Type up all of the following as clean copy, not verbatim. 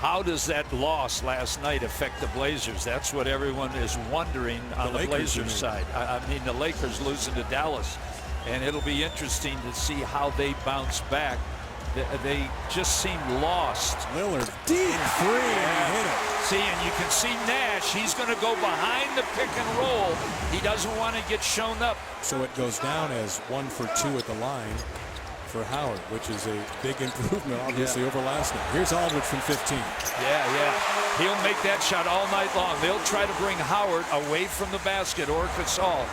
How does that loss last night affect the Blazers? That's what everyone is wondering on the Blazers side. I mean, the Lakers losing to Dallas, and it'll be interesting to see how they bounce back. They just seem lost. Lillard, deep three, and he hit it. See, and you can see Nash. He's going to go behind the pick and roll. He doesn't want to get shown up. So it goes down as 1 for 2 at the line for Howard, which is a big improvement, obviously, over last night. Here's Aldridge from 15. Yeah. He'll make that shot all night long. They'll try to bring Howard away from the basket or Gasol.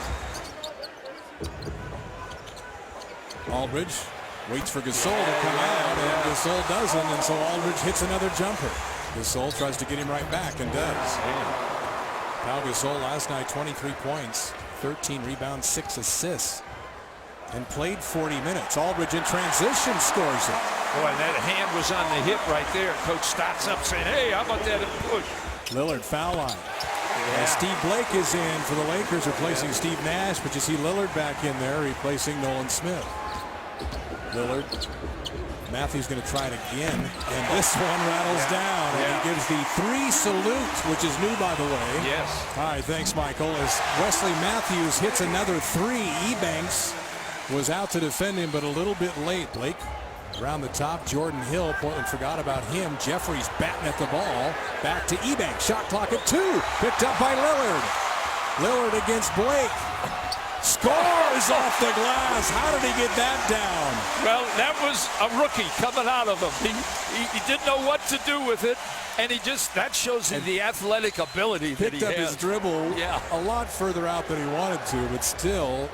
Aldridge waits for Gasol to come out, and Gasol doesn't, and so Aldridge hits another jumper. Gasol tries to get him right back and does. Pau Gasol last night, 23 points, 13 rebounds, 6 assists, and played 40 minutes. Aldridge in transition scores it. Boy, that hand was on the hip right there. Coach Stott's up saying, hey, how about that push? Lillard foul line. And Steve Blake is in for the Lakers, replacing Steve Nash, but you see Lillard back in there, replacing Nolan Smith. Lillard, Matthews going to try it again, and this one rattles down, and he gives the 3 salute, which is new, by the way. Yes. All right, thanks, Michael. As Wesley Matthews hits another 3, Ebanks was out to defend him, but a little bit late. Blake around the top, Jordan Hill, Portland forgot about him. Jeffries batting at the ball, back to Ebanks, shot clock at 2, picked up by Lillard. Lillard against Blake. Scores off the glass. How did he get that down? Well, that was a rookie coming out of him. He didn't know what to do with it, and that shows him the athletic ability that he has. Picked up his dribble a lot further out than he wanted to, but still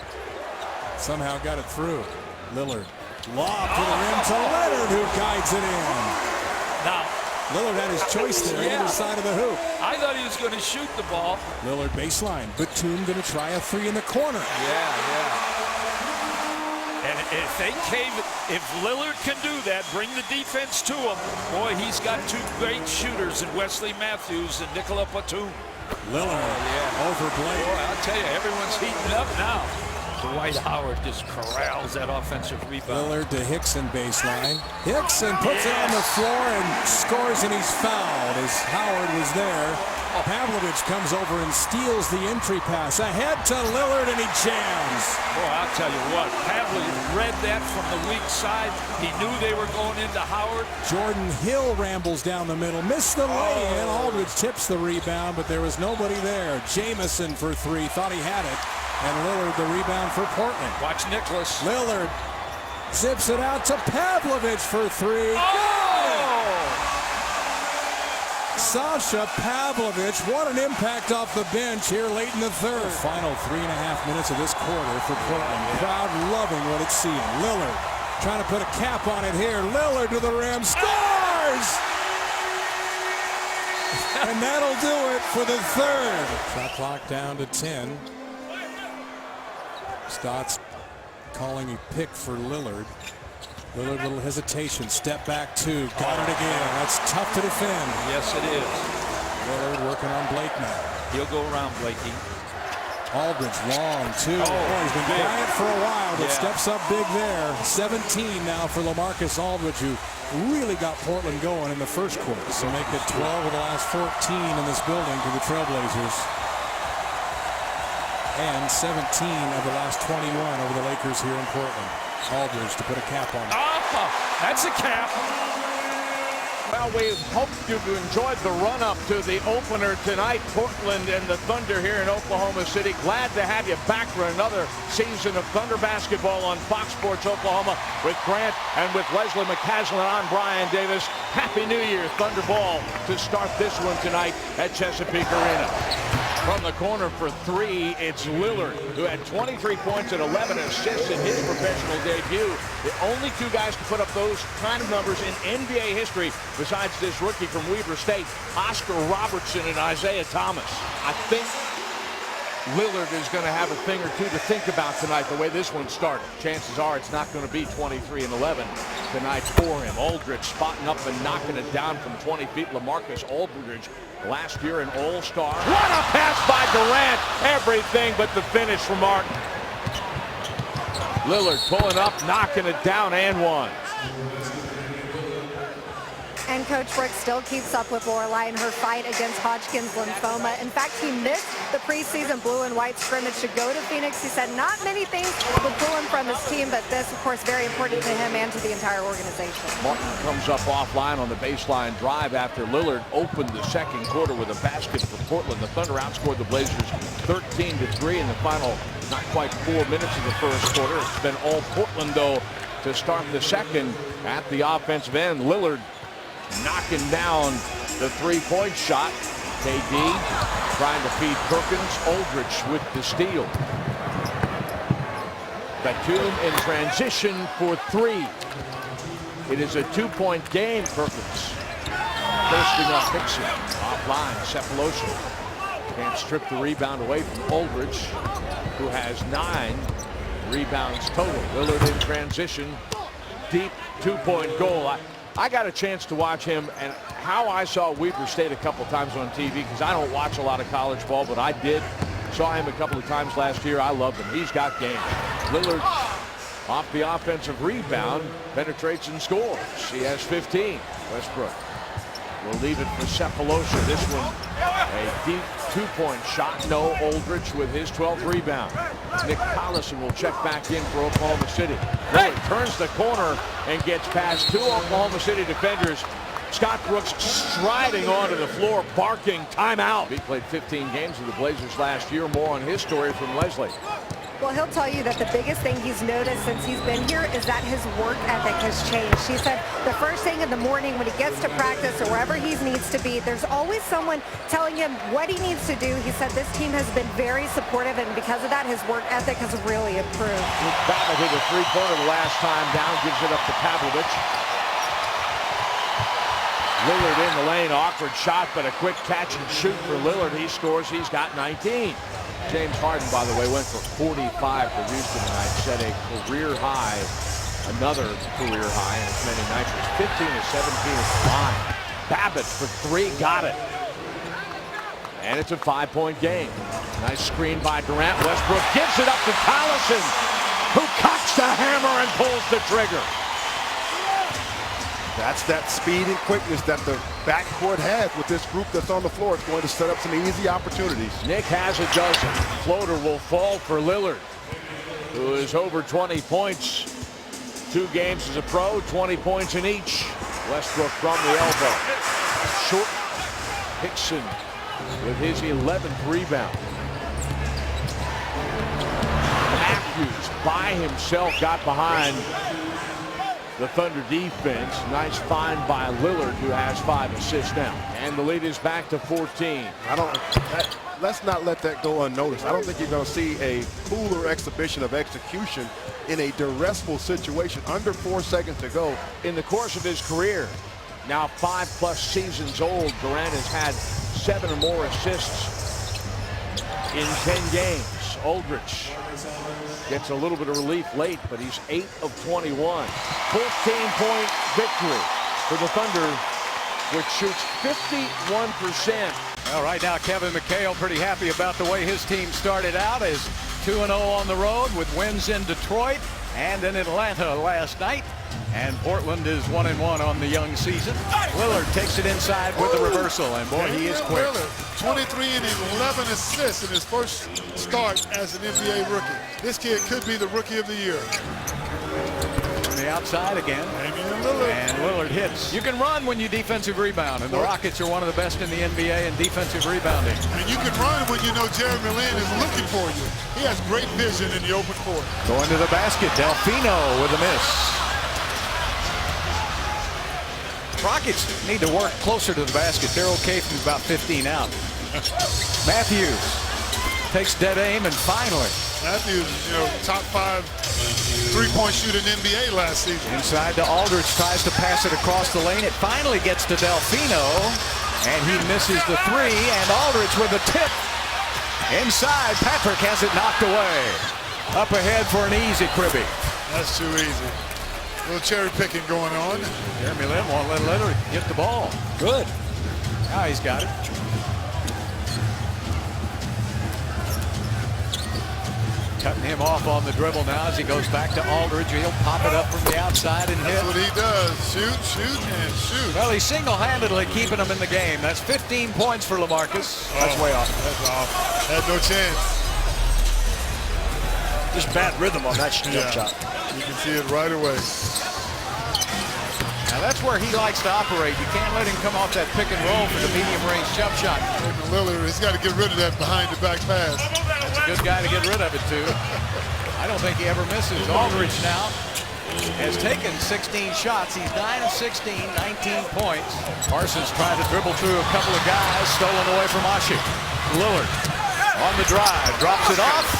somehow got it through. Lillard, lob to the rim to Leonard, who guides it in. Now, Lillard had his choice there, either side of the hoop. I thought he was going to shoot the ball. Lillard baseline. Batum going to try a 3 in the corner. And if Lillard can do that, bring the defense to him. Boy, he's got 2 great shooters in Wesley Matthews and Nicola Batum. Lillard over Blake. Boy, I'll tell you, everyone's heating up now. Dwight Howard just corrals that offensive rebound. Lillard to Hickson baseline. Hickson puts it on the floor and scores, and he's fouled as Howard was there. Pavlovich comes over and steals the entry pass. Ahead to Lillard, and he jams. Boy, I'll tell you what, Pavlovich read that from the weak side. He knew they were going into Howard. Jordan Hill rambles down the middle, missed the lay-in. Aldridge tips the rebound, but there was nobody there. Jamison for 3, thought he had it. And Lillard the rebound for Portland. Watch Nicholas. Lillard zips it out to Pavlovich for 3. Sasha Pavlovich, what an impact off the bench here late in the third. Final 3.5 minutes of this quarter for Portland. Crowd loving what it's seeing. Lillard trying to put a cap on it here. Lillard to the rim, scores! And that'll do it for the third. Shot clock down to 10. Stotts calling a pick for Lillard. Lillard, little hesitation, step back 2, got it again. That's tough to defend. Yes, it is. Lillard working on Blake now. He'll go around Blakey. Aldridge, long 2. He's been quiet for a while, but steps up big there. 17 now for LaMarcus Aldridge, who really got Portland going in the first quarter. So make it 12 of the last 14 in this building to the Trailblazers. And 17 of the last 21 over the Lakers here in Portland. Aldridge to put a cap on it. Oh, that's a cap. Well, we hope you've enjoyed the run-up to the opener tonight. Portland and the Thunder here in Oklahoma City. Glad to have you back for another season of Thunder basketball on Fox Sports Oklahoma with Grant and with Leslie McCaslin. I'm Brian Davis. Happy New Year, Thunder ball to start this one tonight at Chesapeake Arena. From the corner for 3, it's Lillard, who had 23 points and 11 assists in his professional debut. The only 2 guys to put up those kind of numbers in NBA history, besides this rookie from Weber State, Oscar Robertson and Isaiah Thomas. I think Lillard is going to have a thing or 2 to think about tonight, the way this one started. Chances are it's not going to be 23 and 11 tonight for him. Aldridge spotting up and knocking it down from 20 feet. LaMarcus Aldridge, last year an all-star. What a pass by Durant. Everything but the finish from Martin. Lillard pulling up, knocking it down, and one. And Coach Brooks still keeps up with Lorelai in her fight against Hodgkin's lymphoma. In fact, he missed the preseason blue and white scrimmage to go to Phoenix. He said not many things would pull him from his team, but this, of course, very important to him and to the entire organization. Martin comes up offline on the baseline drive after Lillard opened the second quarter with a basket for Portland. The Thunder outscored the Blazers 13-3 in the final not quite 4 minutes of the first quarter. It's been all Portland, though, to start the second at the offensive end. Lillard knocking down the three-point shot. KD trying to feed Perkins. Aldridge with the steal. Batum in transition for three. It is a 2-point game. Perkins bursting up Hickson. Offline, Cephalosha can't strip the rebound away from Aldridge, who has 9 rebounds total. Lillard in transition. Deep 2-point goal. I got a chance to watch him, and how I saw Weber State a couple times on TV, because I don't watch a lot of college ball, but I did. Saw him a couple of times last year. I loved him. He's got game. Lillard off the offensive rebound, penetrates and scores. He has 15. Westbrook will leave it for Cephalosha. This one, a deep 2-point shot. No. Aldridge with his 12th rebound. Nick Collison will check back in for Oklahoma City. Lillard turns the corner and gets past 2 Oklahoma City defenders. Scott Brooks striding onto the floor, barking timeout. He played 15 games with the Blazers last year. More on his story from Leslie. Well, he'll tell you that the biggest thing he's noticed since he's been here is that his work ethic has changed. He said the first thing in the morning when he gets to practice or wherever he needs to be, there's always someone telling him what he needs to do. He said this team has been very supportive, and because of that, his work ethic has really improved. Babbitt hit a three-pointer the last time down, gives it up to Pavlovich. Lillard in the lane, awkward shot, but a quick catch and shoot for Lillard. He scores, he's got 19. James Harden, by the way, went for 45 for Houston tonight, set a career high, another career high in as many nights as 15 to 17 is fine. Babbitt for 3, got it. And it's a 5-point game. Nice screen by Durant. Westbrook gives it up to Collison, who cocks the hammer and pulls the trigger. That's that speed and quickness that the backcourt has with this group that's on the floor. It's going to set up some easy opportunities. Nick has a dozen. Floater will fall for Lillard, who is over 20 points. 2 games as a pro, 20 points in each. Westbrook from the elbow. Short. Hickson with his 11th rebound. Matthews by himself got behind the Thunder defense. Nice find by Lillard, who has 5 assists now. And the lead is back to 14. Let's not let that go unnoticed. I don't think you're going to see a cooler exhibition of execution in a duressful situation. Under 4 seconds to go. In the course of his career, now 5+ seasons old, Durant has had 7 or more assists in 10 games. Aldridge gets a little bit of relief late, but he's 8 of 21. 14-point victory for the Thunder, which shoots 51%. Well, right now, Kevin McHale pretty happy about the way his team started out as 2-0 on the road with wins in Detroit and in Atlanta last night. And Portland is 1-1 on the young season. Lillard takes it inside with the reversal, and boy, he is quick. Lillard, 23 and 11 assists in his first start as an NBA rookie. This kid could be the rookie of the year. On the outside again. Damian Lillard. And Lillard hits. You can run when you defensive rebound, and the Rockets are one of the best in the NBA in defensive rebounding. And you can run when you know Jeremy Lin is looking for you. He has great vision in the open court. Going to the basket, Delfino with a miss. Rockets need to work closer to the basket. They're okay from about 15 out. Matthews takes dead aim, and finally. Matthews, top 5 3-point shooter in the NBA last season. Inside to Aldridge, tries to pass it across the lane. It finally gets to Delfino, and he misses the 3, and Aldridge with a tip. Inside, Patrick has it knocked away. Up ahead for an easy Cribby. That's too easy. A little cherry picking going on. Jeremy Lin won't let Lillard get the ball. Good. Now he's got it. Cutting him off on the dribble now as he goes back to Aldridge. He'll pop it up from the outside and hit. That's what he does. Shoot, shoot, and shoot. Well, he's single-handedly keeping them in the game. That's 15 points for LaMarcus. That's way off. That's off. Had no chance. Just bad rhythm on that jump shot. You can see it right away. Now that's where he likes to operate. You can't let him come off that pick and roll for the medium-range jump shot. Damian Lillard, he's got to get rid of that behind-the-back pass. That's a good guy to get rid of it, too. I don't think he ever misses. Aldridge now has taken 16 shots. He's 9 of 16, 19 points. Parsons trying to dribble through a couple of guys. Stolen away from Ashik. Lillard on the drive. Drops it off.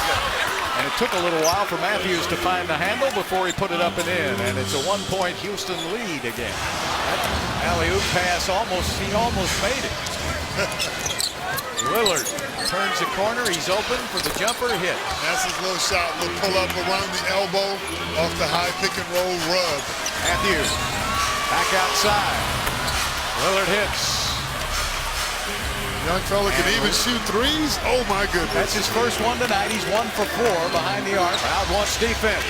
And it took a little while for Matthews to find the handle before he put it up and in. And it's a 1-point Houston lead again. That alley-oop pass, he almost made it. Lillard turns the corner. He's open for the jumper hit. That's his little shot. Little pull up around the elbow off the high pick and roll rub. Matthews back outside. Lillard hits. Young fella can even shoot threes. Oh my goodness. That's his first one tonight. He's 1 for 4 behind the arc. Crowd wants defense.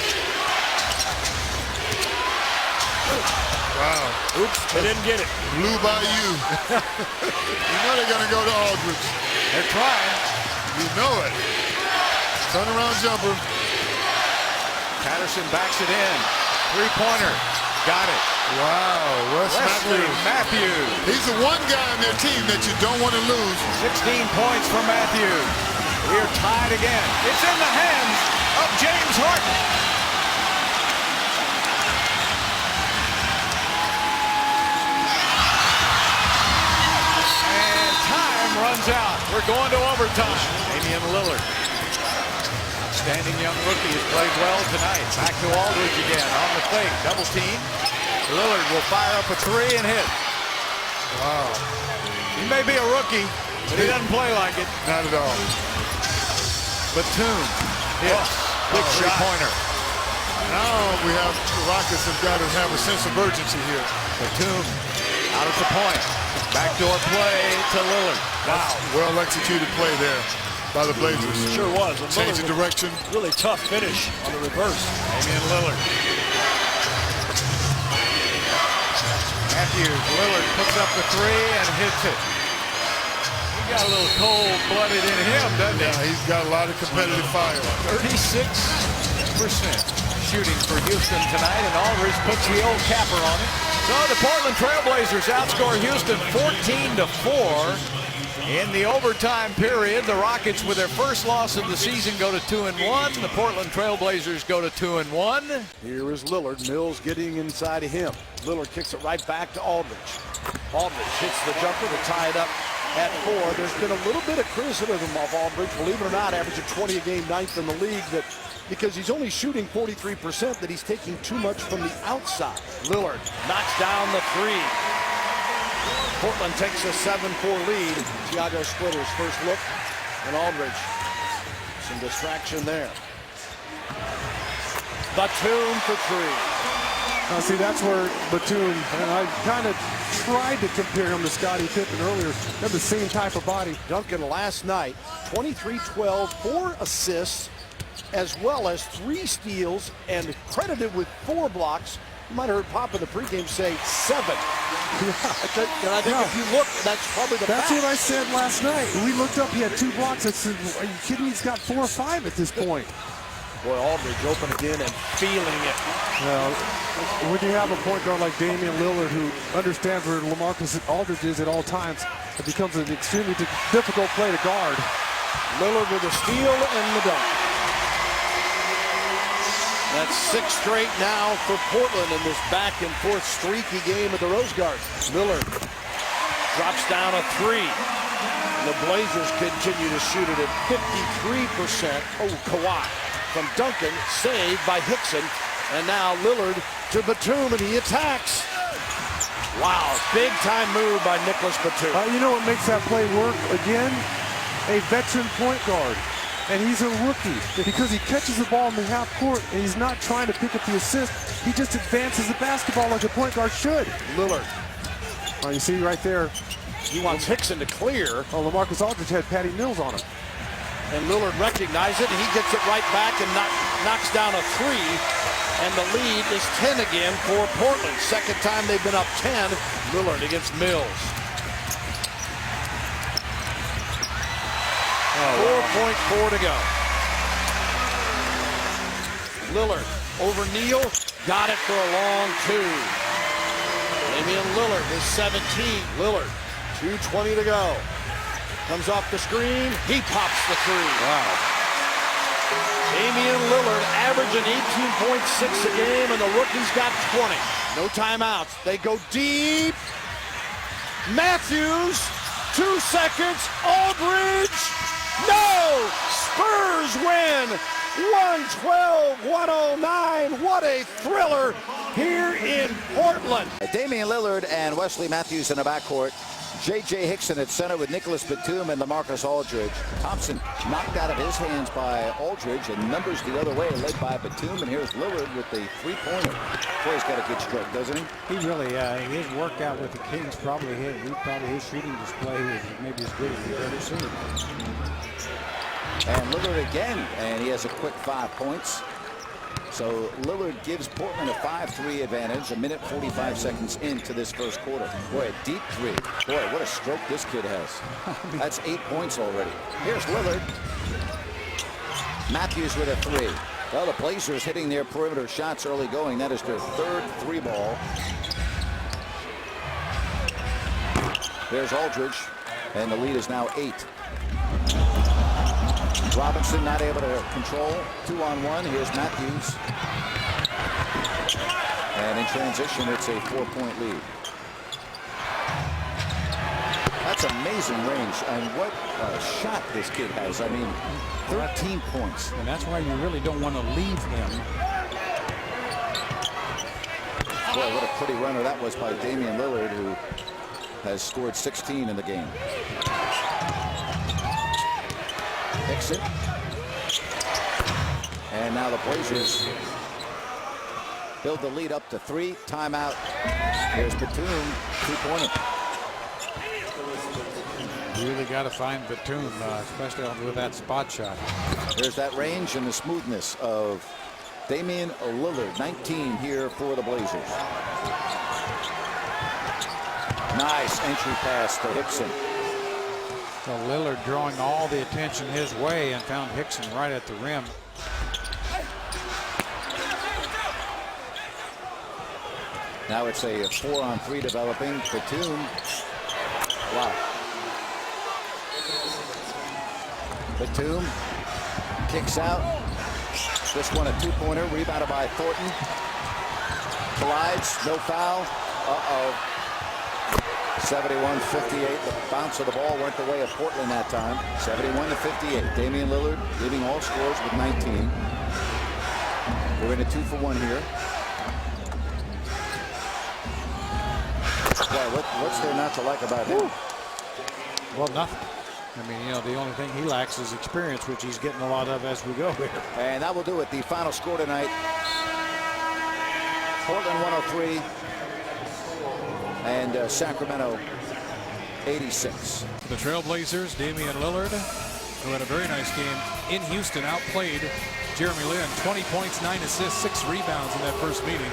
Wow. Oops, they didn't get it. Blew by you. You know they're going to go to Aldridge. They're trying. You know it. Turnaround jumper. Patterson backs it in. Three-pointer. Got it. Wow. Wesley Matthews. He's the one guy on their team that you don't want to lose. 16 points for Matthews. We are tied again. It's in the hands of James Harden. And time runs out. We're going to overtime. Damian Lillard. Outstanding young rookie has played well tonight. Back to Aldridge again on the fake. Double team. Lillard will fire up a three and hit. Wow. He may be a rookie, but he doesn't play like it. Not at all. Batum hits. Big three-pointer. Now we have the Rockets have got to have a sense of urgency here. Batum out at the point. Backdoor play to Lillard. Wow. Well executed play there by the Blazers. Sure was. Change of direction. Really tough finish on the reverse. Damian Lillard. Matthews, Lillard puts up the three and hits it. He got a little cold-blooded in him, doesn't he? Yeah, he's got a lot of competitive fire. 36% shooting for Houston tonight, and Aldridge puts the old capper on it. So the Portland Trailblazers outscore Houston 14-4. In the overtime period, the Rockets, with their first loss of the season, go to 2-1. The Portland Trailblazers go to 2-1. Here is Lillard. Mills getting inside of him. Lillard kicks it right back to Aldridge. Aldridge hits the jumper to tie it up at 4. There's been a little bit of criticism of Aldridge, believe it or not, averaging 20 a game, 9th in the league, that because he's only shooting 43%, that he's taking too much from the outside. Lillard knocks down the three. Portland takes a 7-4 lead. Thiago Splitter's first look, and Aldridge. Some distraction there. Batum for three. Now, see, that's where Batum, and I kind of tried to compare him to Scottie Pippen earlier. They have the same type of body. Duncan last night, 23-12, 4 assists, as well as 3 steals, and credited with 4 blocks. You might have heard Pop in the pregame say 7. And I think if you look, that's probably the That's fact. what I said last night. We looked up, he had 2 blocks. I said, are you kidding me? He's got 4 or 5 at this point. Boy, Aldridge open again and feeling it. Well, when you have a point guard like Damian Lillard who understands where LaMarcus Aldridge is at all times, it becomes an extremely difficult play to guard. Lillard with a steal and the dunk. That's 6 straight now for Portland in this back and forth streaky game at the Rose Garden. Lillard drops down a 3. The Blazers continue to shoot it at 53%. Oh, Kawhi from Duncan, saved by Hickson. And now Lillard to Batum, and he attacks. Wow, big time move by Nicholas Batum. You know what makes that play work? Again, a veteran point guard. And he's a rookie because he catches the ball in the half court and he's not trying to pick up the assist. He just advances the basketball like a point guard should. Lillard. Oh, you see right there. He wants Hickson to clear. Oh, LaMarcus Aldridge had Patty Mills on him. And Lillard recognizes it, and he gets it right back and knocks down a three. And the lead is 10 again for Portland. Second time they've been up 10. Lillard against Mills. 4.4 to go. Lillard over Neal. Got it for a long two. Damian Lillard is 17. Lillard, 2:20 to go. Comes off the screen. He pops the three. Wow. Damian Lillard averaging 18.6 a game, and the rookie's got 20. No timeouts. They go deep. Matthews, 2 seconds. Aldridge. No! Spurs win. 112-109. What a thriller here in Portland. Damian Lillard and Wesley Matthews in the backcourt. J.J. Hickson at center with Nicholas Batum and LaMarcus Aldridge. Thompson knocked out of his hands by Aldridge, and numbers the other way, led by Batum. And here's Lillard with the three-pointer. Boy, he's got a good stroke, doesn't he? He really, his workout with the Kings probably his shooting display is maybe as good as we've ever seen. And Lillard again, and he has a quick 5 points. So Lillard gives Portland a 5-3 advantage, a minute 45 seconds into this first quarter. Boy, a deep three. Boy, what a stroke this kid has. That's 8 points already. Here's Lillard. Matthews with a three. Well, the Blazers hitting their perimeter shots early going. That is their third three ball. There's Aldridge, and the lead is now 8. Robinson not able to control. 2-on-1. Here's Matthews. And in transition, it's a 4-point lead. That's amazing range. And what a shot this kid has. I mean, 13 points. And that's why you really don't want to leave him. Boy, what a pretty runner that was by Damian Lillard, who has scored 16 in the game. Hickson. And now the Blazers build the lead up to 3. Timeout. Here's Batum. 2-pointer. You really got to find Batum, especially with that spot shot. There's that range and the smoothness of Damian Lillard. 19 here for the Blazers. Nice entry pass to Hickson. So Lillard drawing all the attention his way and found Hickson right at the rim. Now it's a 4-on-3 developing. Batum. Wow. Batum kicks out. This one a 2-pointer. Rebounded by Thornton. Collides. No foul. Uh-oh. 71-58. The bounce of the ball went the way of Portland that time. 71-58. Damian Lillard leading all scorers with 19. We're in a 2-for-1 here. Well, what's there not to like about him? Well, nothing. I mean, you know, the only thing he lacks is experience, which he's getting a lot of as we go here. And that will do it. The final score tonight. Portland 103. And Sacramento 86. The Trailblazers, Damian Lillard, who had a very nice game in Houston, outplayed Jeremy Lin. 20 points, 9 assists, 6 rebounds in that first meeting.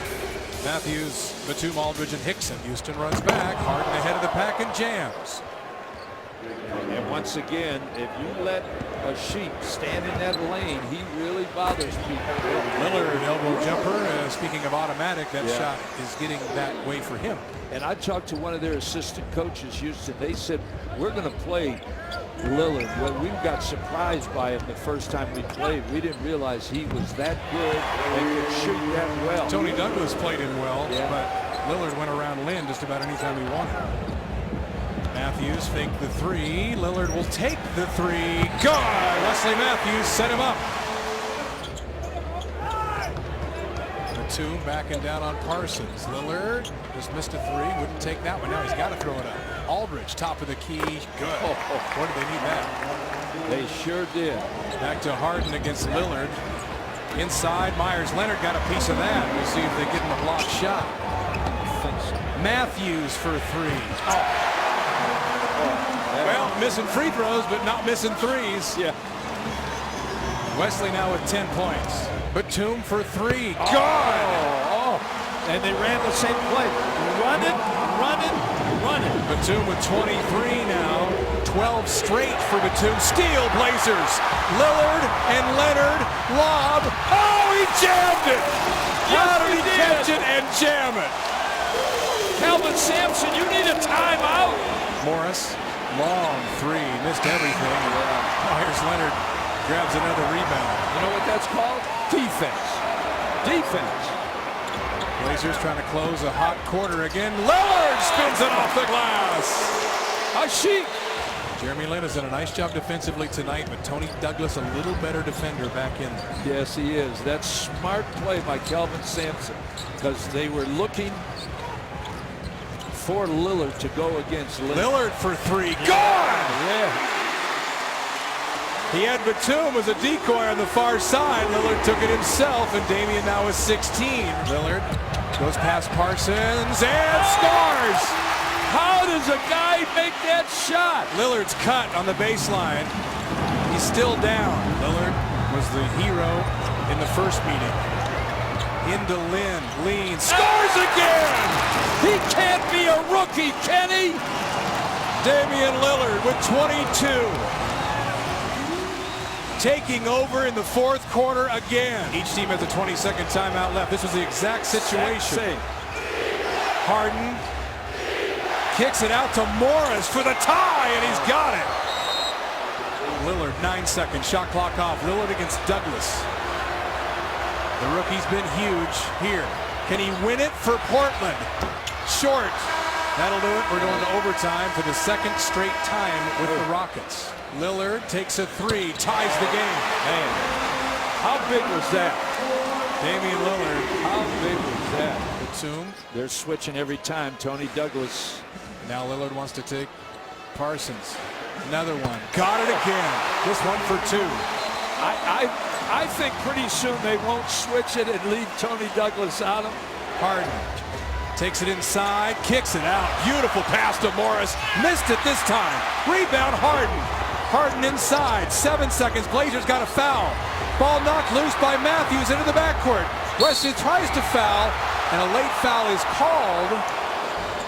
Matthews, Batum, Aldridge, and Hickson. Houston runs back. Harden ahead of the pack and jams. And once again, if you let a sheep stand in that lane, he really bothers people. Lillard, elbow jumper. Speaking of automatic, that shot is getting that way for him. And I talked to one of their assistant coaches, Houston. They said, we're going to play Lillard. Well, we got surprised by him the first time we played. We didn't realize he was that good and could shoot that well. Tony Douglas played him well, but Lillard went around Lynn just about any time he wanted. Matthews faked the three. Lillard will take the three. God! Wesley Matthews set him up. Batum backing down on Parsons. Lillard just missed a three. Wouldn't take that one. Now he's got to throw it up. Aldridge, top of the key. Good. Boy, did they need that. They sure did. Back to Harden against Lillard. Inside, Myers Leonard got a piece of that. We'll see if they give him a block shot. Matthews for three. Well, missing free throws, but not missing threes. Yeah. Wesley now with 10 points. Batum for 3. Gone! And they ran the same play. Run it, run it, run it. Batum with 23 now. 12 straight for Batum. Steal Blazers. Lillard and Leonard lob. Oh, he jammed it! How did he catch it and jam it? Calvin Sampson, you need a timeout. Morris, long 3, missed everything. Myers Leonard grabs another rebound. You know what that's called? Defense. Defense. Blazers trying to close a hot quarter again. Lillard spins it off the glass. A sheet. Jeremy Lin has done a nice job defensively tonight, but Tony Douglas a little better defender back in there. Yes, he is. That's smart play by Calvin Sampson, because they were looking for Lillard to go against Lillard for 3. Gone! Yeah. He had Batum as a decoy on the far side. Lillard took it himself, and Damian now is 16. Lillard goes past Parsons and scores! How does a guy make that shot? Lillard's cut on the baseline. He's still down. Lillard was the hero in the first meeting. Into Lin, leans, scores again! He can't be a rookie, can he? Damian Lillard with 22. Taking over in the fourth quarter again. Each team has a 20-second timeout left. This was the exact situation. Harden kicks it out to Morris for the tie, and he's got it. Lillard, 9 seconds, shot clock off. Lillard against Douglas. The rookie's been huge here. Can he win it for Portland? Short. That'll do it. We're going to overtime for the second straight time with the Rockets. Lillard takes a 3, ties the game. Man, how big was that? Damian Lillard. How big was that? Batum. They're switching every time. Tony Douglas. Now Lillard wants to take Parsons. Another one. Got it again. This one for 2. I think pretty soon they won't switch it and leave Tony Douglas out of. Harden takes it inside, kicks it out. Beautiful pass to Morris. Missed it this time. Rebound Harden. Harden inside. 7 seconds. Blazers got a foul. Ball knocked loose by Matthews into the backcourt. Wesley tries to foul, and a late foul is called.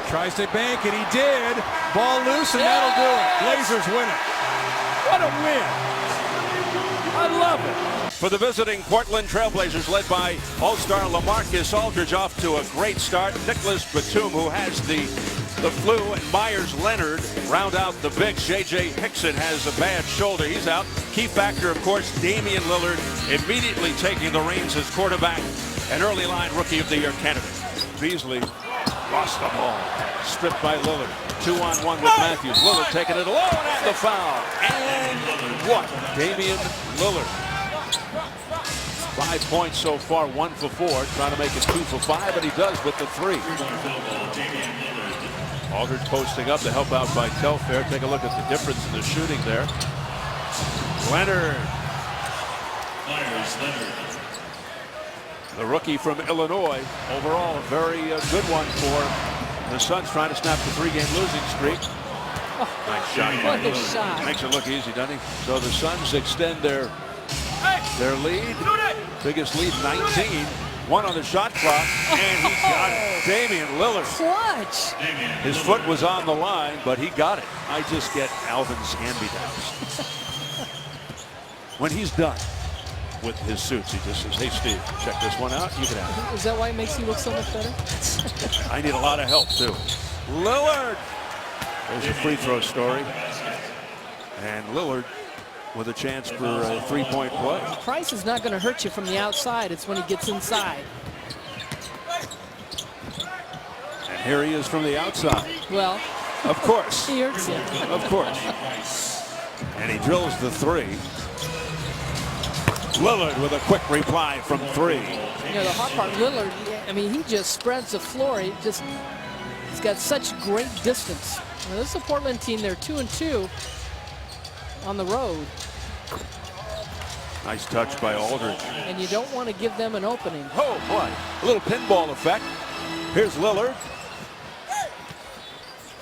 Tries to bank it. He did. Ball loose, and that'll do it. Blazers win it. What a win. I love it. For the visiting Portland Trailblazers, led by All-Star LaMarcus Aldridge, off to a great start. Nicholas Batum, who has the flu, and Myers Leonard round out the bigs. J.J. Hickson has a bad shoulder. He's out. Key factor, of course, Damian Lillard immediately taking the reins as quarterback, an early line Rookie of the Year candidate. Beasley lost the ball. Stripped by Lillard. 2-on-1 with Matthews. Lillard taking it alone and the foul. And what? Damian Lillard. 5 points so far, 1 for 4. Trying to make it 2 for 5, and he does with the 3. Aldridge posting up to help out by Telfair. Take a look at the difference in the shooting there. Leonard. The rookie from Illinois. Overall, a very good one for the Suns, trying to snap the 3-game losing streak. Nice shot. What a shot. Makes it look easy, doesn't he? So the Suns extend their lead. Biggest lead, 19. 1 on the shot clock, and he got it. Damian Lillard. Clutch. His foot was on the line, but he got it. I just get Alvin's hand-me-downs. When he's done with his suits, he just says, hey, Steve, check this one out. You can have it. Is that why it makes you look so much better? I need a lot of help, too. Lillard. There's a free throw story. And Lillard with a chance for a 3-point play. Price is not going to hurt you from the outside. It's when he gets inside. And here he is from the outside. Well, of course. He hurts you. Of course. And he drills the 3. Lillard with a quick reply from 3. You know, the hot part, Lillard, I mean, he just spreads the floor. He's got such great distance. Now, this is a Portland team. They're 2-2 on the road. Nice touch by Aldridge. And you don't want to give them an opening. Oh, boy. A little pinball effect. Here's Lillard.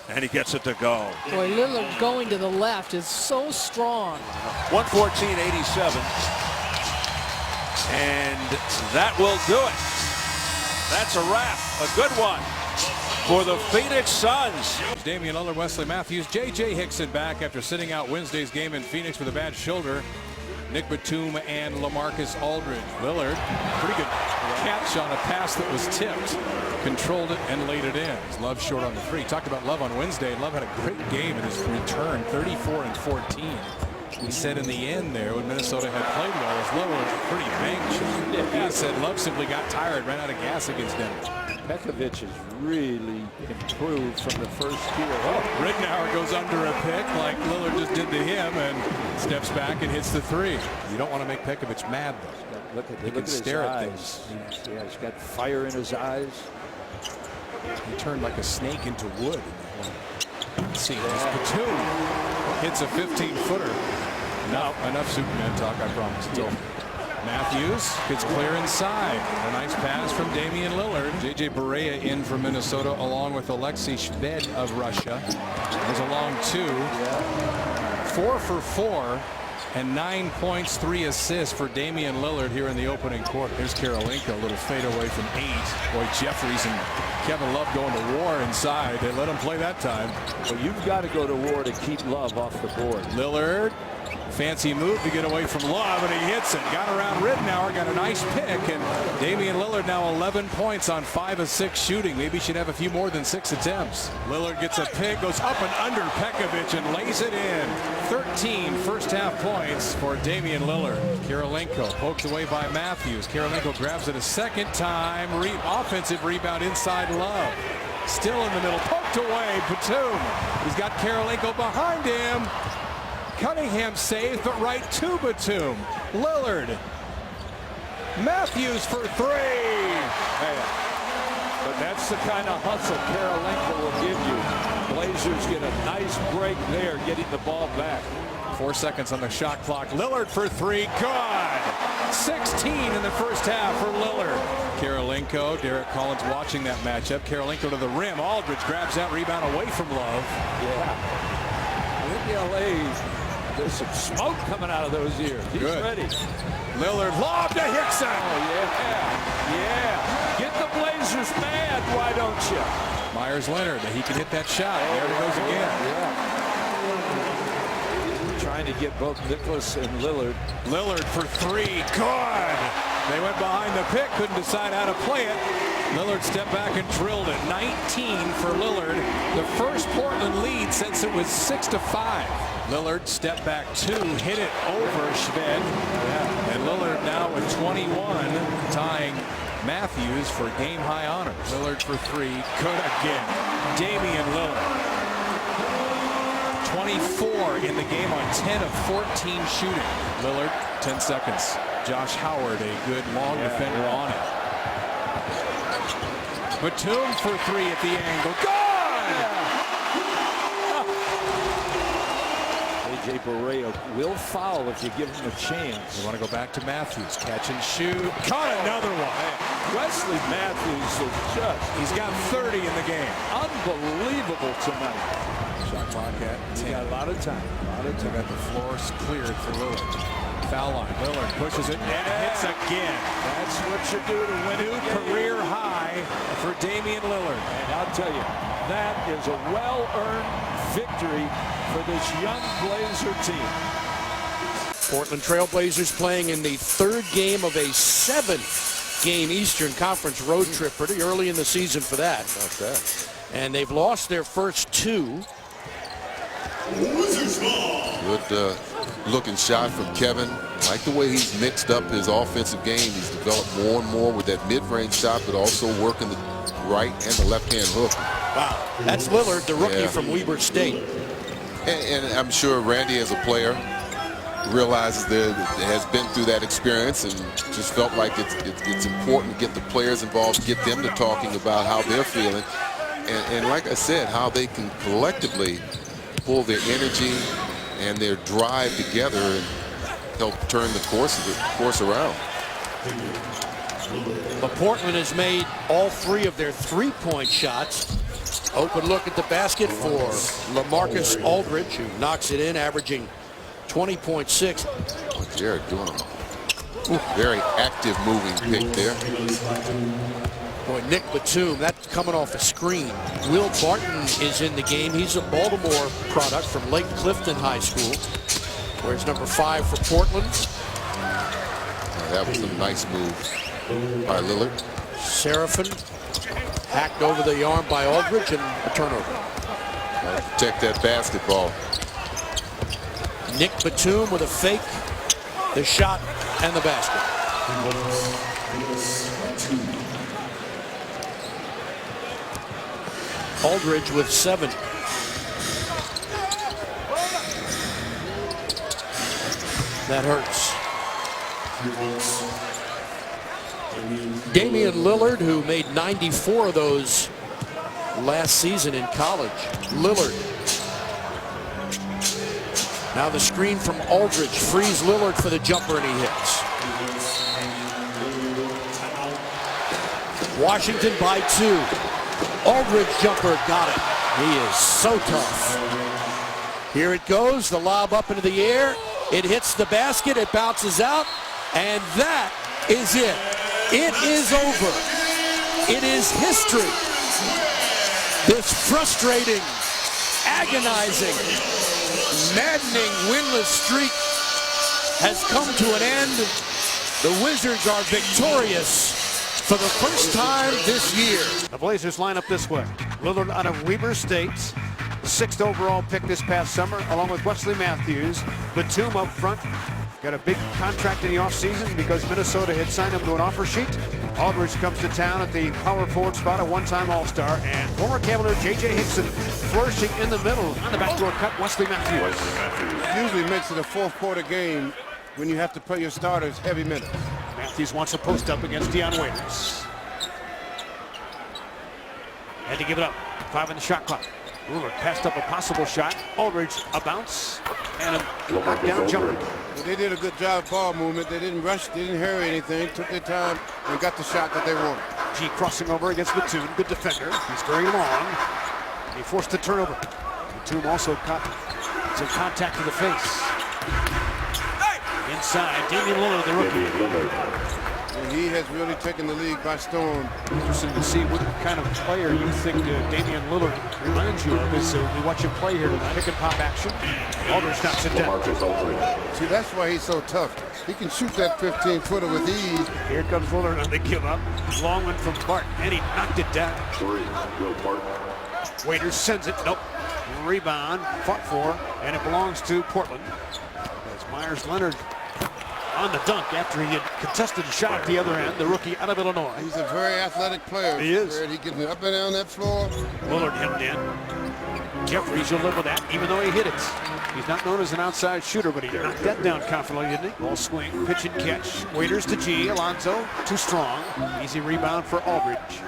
And he gets it to go. Boy, Lillard going to the left is so strong. 114-87. And that will do it. That's a wrap. A good one for the Phoenix Suns. Damian Lillard, Wesley Matthews, J.J. Hickson back after sitting out Wednesday's game in Phoenix with a bad shoulder. Nick Batum and LaMarcus Aldridge. Lillard, pretty good catch on a pass that was tipped. Controlled it and laid it in. Love short on the three. Talked about Love on Wednesday. Love had a great game in his return, 34 and 14. He said in the end there, when Minnesota had played well, his Love was pretty anxious. He said Love simply got tired, ran out of gas against Denver. Pekovic has really improved from the first year. Ridnour goes under a pick like Lillard just did to him and steps back and hits the three. You don't want to make Pekovic mad, though. Look at stare at things. He's got fire in his eyes. He turned like a snake into wood. Let's see, Batum hits a 15-footer. No, enough Superman talk, I promise. It's over. Matthews gets clear inside. A nice pass from Damian Lillard. J.J. Barea in for Minnesota along with Alexei Shved of Russia. There's a long two. 4 for 4 and 9 points, 3 assists for Damian Lillard here in the opening quarter. Here's Karolinko, a little fade away from 8. Boy, Jeffries and Kevin Love going to war inside. They let him play that time. Well, you've got to go to war to keep Love off the board. Lillard. Fancy move to get away from Love, and he hits it. Got around Ridnour, got a nice pick, and Damian Lillard now 11 points on 5 of 6 shooting. Maybe should have a few more than 6 attempts. Lillard gets a pick, goes up and under Pekovic, and lays it in. 13 first-half points for Damian Lillard. Karolinko poked away by Matthews. Karolinko grabs it a second time. Offensive rebound inside Love. Still in the middle, poked away. Batum. He's got Karolinko behind him. Cunningham saves, but right to Batum. Lillard. Matthews for 3. But that's the kind of hustle Karolinko will give you. Blazers get a nice break there, getting the ball back. 4 seconds on the shot clock. Lillard for 3. Good. 16 in the first half for Lillard. Karolinko, Derek Collins watching that matchup. Karolinko to the rim. Aldridge grabs that rebound away from Love. Yeah. I think LA. There's some smoke coming out of those ears. He's ready. Lillard lob to Hickson. Oh, yeah. Get the Blazers mad, why don't you? Myers Leonard, he can hit that shot. There it goes again. Yeah. Trying to get both Nicholas and Lillard. Lillard for 3. Good. They went behind the pick, couldn't decide how to play it. Lillard stepped back and drilled it. 19 for Lillard. The first Portland lead since it was 6-5. Lillard stepped back 2, hit it over Shved. And Lillard now with 21, tying Matthews for game-high honors. Lillard for 3, good again. Damian Lillard. 24 in the game on 10 of 14 shooting. Lillard, 10 seconds. Josh Howard, a good long defender on it. Batum for 3 at the angle. Good! J.J. Barea will foul if you give him a chance. You want to go back to Matthews. Catch and shoot. Caught another one. Wesley Matthews is just... He's got 30 in the game. Unbelievable tonight. Shot clock at 10. Got a lot of time. They got the floor cleared for Lillard. Foul line. Lillard pushes it and hits again. That's what you do to win New career high for Damian Lillard. And I'll tell you, that is a well-earned victory for this young Blazer team. Portland Trail Blazers playing in the 3rd game of a 7-game Eastern Conference road trip pretty early in the season for that. And they've lost their first 2. Good looking shot from Kevin. Like the way he's mixed up his offensive game. He's developed more and more with that mid-range shot, but also working the right and the left-hand hook. Wow, that's Lillard, the rookie from Weber State. And I'm sure Randy, as a player, realizes that has been through that experience and just felt like it's important to get the players involved, get them to talking about how they're feeling, and like I said, how they can collectively pull their energy and their drive together and help turn the course around. But Portland has made all 3 of their 3-point shots. Open look at the basket for LaMarcus Aldridge, who knocks it in, averaging 20.6. Jared doing Very active moving pick there. Boy, Nick Batum, that's coming off a screen. Will Barton is in the game. He's a Baltimore product from Lake Clifton High School, where he's number 5 for Portland. That was a nice move by Lillard. Seraphin hacked over the arm by Aldridge and a turnover. Protect that basketball. Nick Batum with a fake, the shot, and the basket. Aldridge with 7. That hurts. Damian Lillard, who made 94 of those last season in college. Lillard. Now the screen from Aldridge frees Lillard for the jumper, and he hits. Washington by 2. Aldridge jumper, got it. He is so tough. Here it goes, the lob up into the air. It hits the basket, it bounces out, and that is it. It is over. It is history. This frustrating, agonizing, maddening winless streak has come to an end. The Wizards are victorious for the first time this year. The Blazers line up this way. Lillard out of Weber State, the 6th overall pick this past summer, along with Wesley Matthews. Batum up front. Got a big contract in the offseason because Minnesota had signed him to an offer sheet. Aldridge comes to town at the power forward spot, a one-time All-Star, and former Cavalier J.J. Hickson flourishing in the middle. On the backdoor cut, Wesley Matthews. Usually makes it a fourth-quarter game when you have to play your starters heavy minutes. Matthews wants a post up against Dion Waiters. Had to give it up. 5 in the shot clock. Lillard passed up a possible shot. Aldridge a bounce and a knockdown jumper. Well, they did a good job of ball movement. They didn't rush, they didn't hurry anything, took their time and got the shot that they wanted. G crossing over against Batum. Good defender. He's very long. He forced the turnover. Batum also caught some contact to the face. Inside, Damian Lillard, the rookie. And he has really taken the league by storm. Interesting to see what kind of player you think Damian Lillard reminds you of as we watch him play here tonight. Pick and pop action. Aldridge knocks it down. See, that's why he's so tough. He can shoot that 15-footer with ease. Here comes Lillard on the give up. Long one from Barton, and he knocked it down. Waiters sends it. Nope. Rebound, fought for, and it belongs to Portland. That's Myers Leonard on the dunk after he had contested a shot at the other end, the rookie out of Illinois. He's a very athletic player. He is. He gets up and down that floor. Lillard hemmed in. Jeffries will live with that, even though he hit it. He's not known as an outside shooter, but he knocked that down confidently, didn't he? Ball swing, pitch and catch. Waiters to G. Alonzo, too strong. Easy rebound for Aldridge.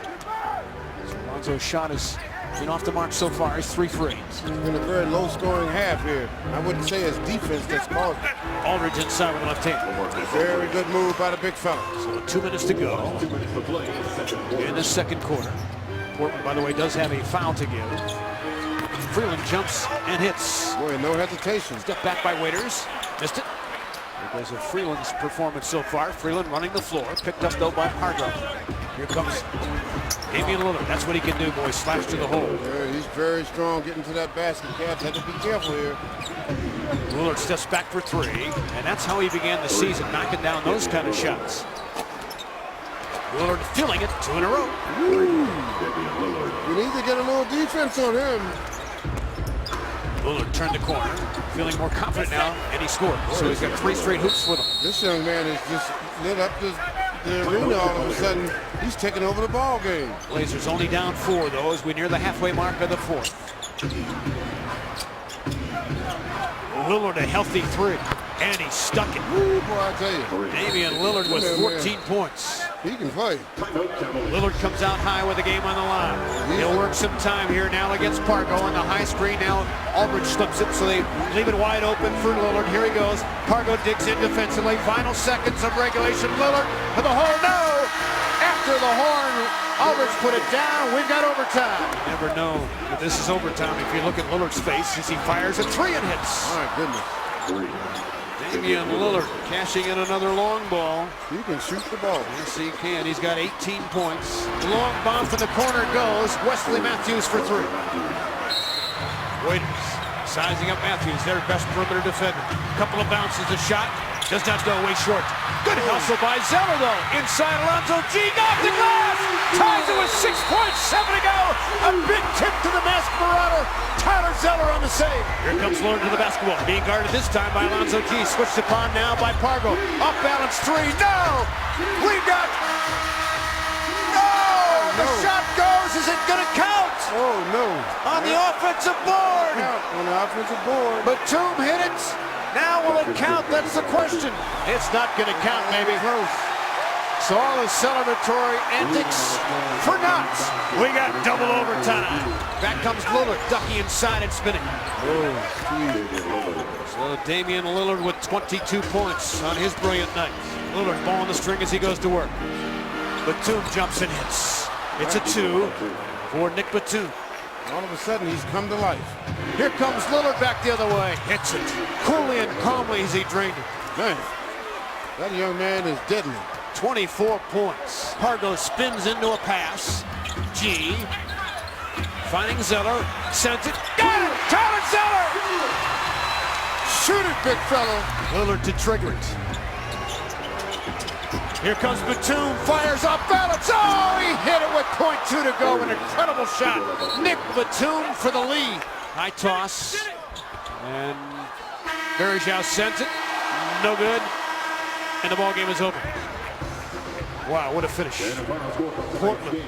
So Alonzo's shot has been off the mark so far. He's 3 for 8. It's been a very low-scoring half here. I wouldn't say it's defense that's caused it. Aldridge inside with the left hand. Very good move by the big fella. So 2 minutes to go in the second quarter. Portland, by the way, does have a foul to give. Freeland jumps and hits. Boy, no hesitation. Step back by Waiters. Missed it. Because of Freeland's performance so far. Freeland running the floor. Picked up, though, by Pargo. Here comes Damian Lillard. That's what he can do, boys. Slash to the hole. Yeah, he's very strong getting to that basket. Cavs have to be careful here. Lillard steps back for 3. And that's how he began the season, knocking down those kind of shots. Lillard feeling it. 2 in a row. You need to get a little defense on him. Lillard turned the corner, feeling more confident now, and he scored. So he's got 3 straight hoops for them. This young man has just lit up the arena all of a sudden. He's taking over the ball game. Blazers only down 4, though, as we near the halfway mark of the 4th. Lillard a healthy 3, and he stuck it. Ooh, boy, I tell you. Damian Lillard with 14 points. He can play. Lillard comes out high with the game on the line. He'll work some time here now against Pargo on the high screen. Now Aldridge slips it, so they leave it wide open for Lillard. Here he goes. Pargo digs in defensively. Final seconds of regulation. Lillard to the hole. No! After the horn, Aldridge put it down. We've got overtime. You never know that this is overtime if you look at Lillard's face as he fires a 3 and hits. My goodness. Damian Lillard cashing in another long ball. He can shoot the ball. Yes, he can. He's got 18 points. Long bomb from the corner goes. Wesley Matthews for three. Waiters sizing up Matthews, their best perimeter defender. Couple of bounces, a shot. Does not go, way short. Good hustle by Zeller, though. Inside Alonzo G. Off the glass. Ties it with 6.7 to go. A big tip to the masked marauder. Tyler Zeller on the save. Here comes Lillard to the basketball. Being guarded this time by Alonzo G. Switched upon now by Pargo. Off balance three. No! We got... No! The shot goes. Is it going to count? Oh, no. On the offensive board. On the offensive board. Batum hit it. Now will it count? That's the question. It's not going to count, maybe. Close. So all the celebratory antics for naught. We got double overtime. Back comes Lillard, ducking inside and spinning. So Damian Lillard with 22 points on his brilliant night. Lillard ball on the string as he goes to work. Batum jumps and hits. It's a two for Nick Batum. All of a sudden, he's come to life. Here comes Lillard back the other way. Hits it. Coolly and calmly as he drained it. Man, that young man is deadly. 24 points. Pargo spins into a pass. G. Finding Zeller. Sends it. Got it! Tyler Zeller! Shoot it, big fella. Lillard to trigger it. Here comes Batum, fires off balance. Oh, he hit it with .2 to go. An incredible shot. Nick Batum for the lead. High toss. And Bergeau sends it. No good. And the ball game is over. Wow, what a finish. Portland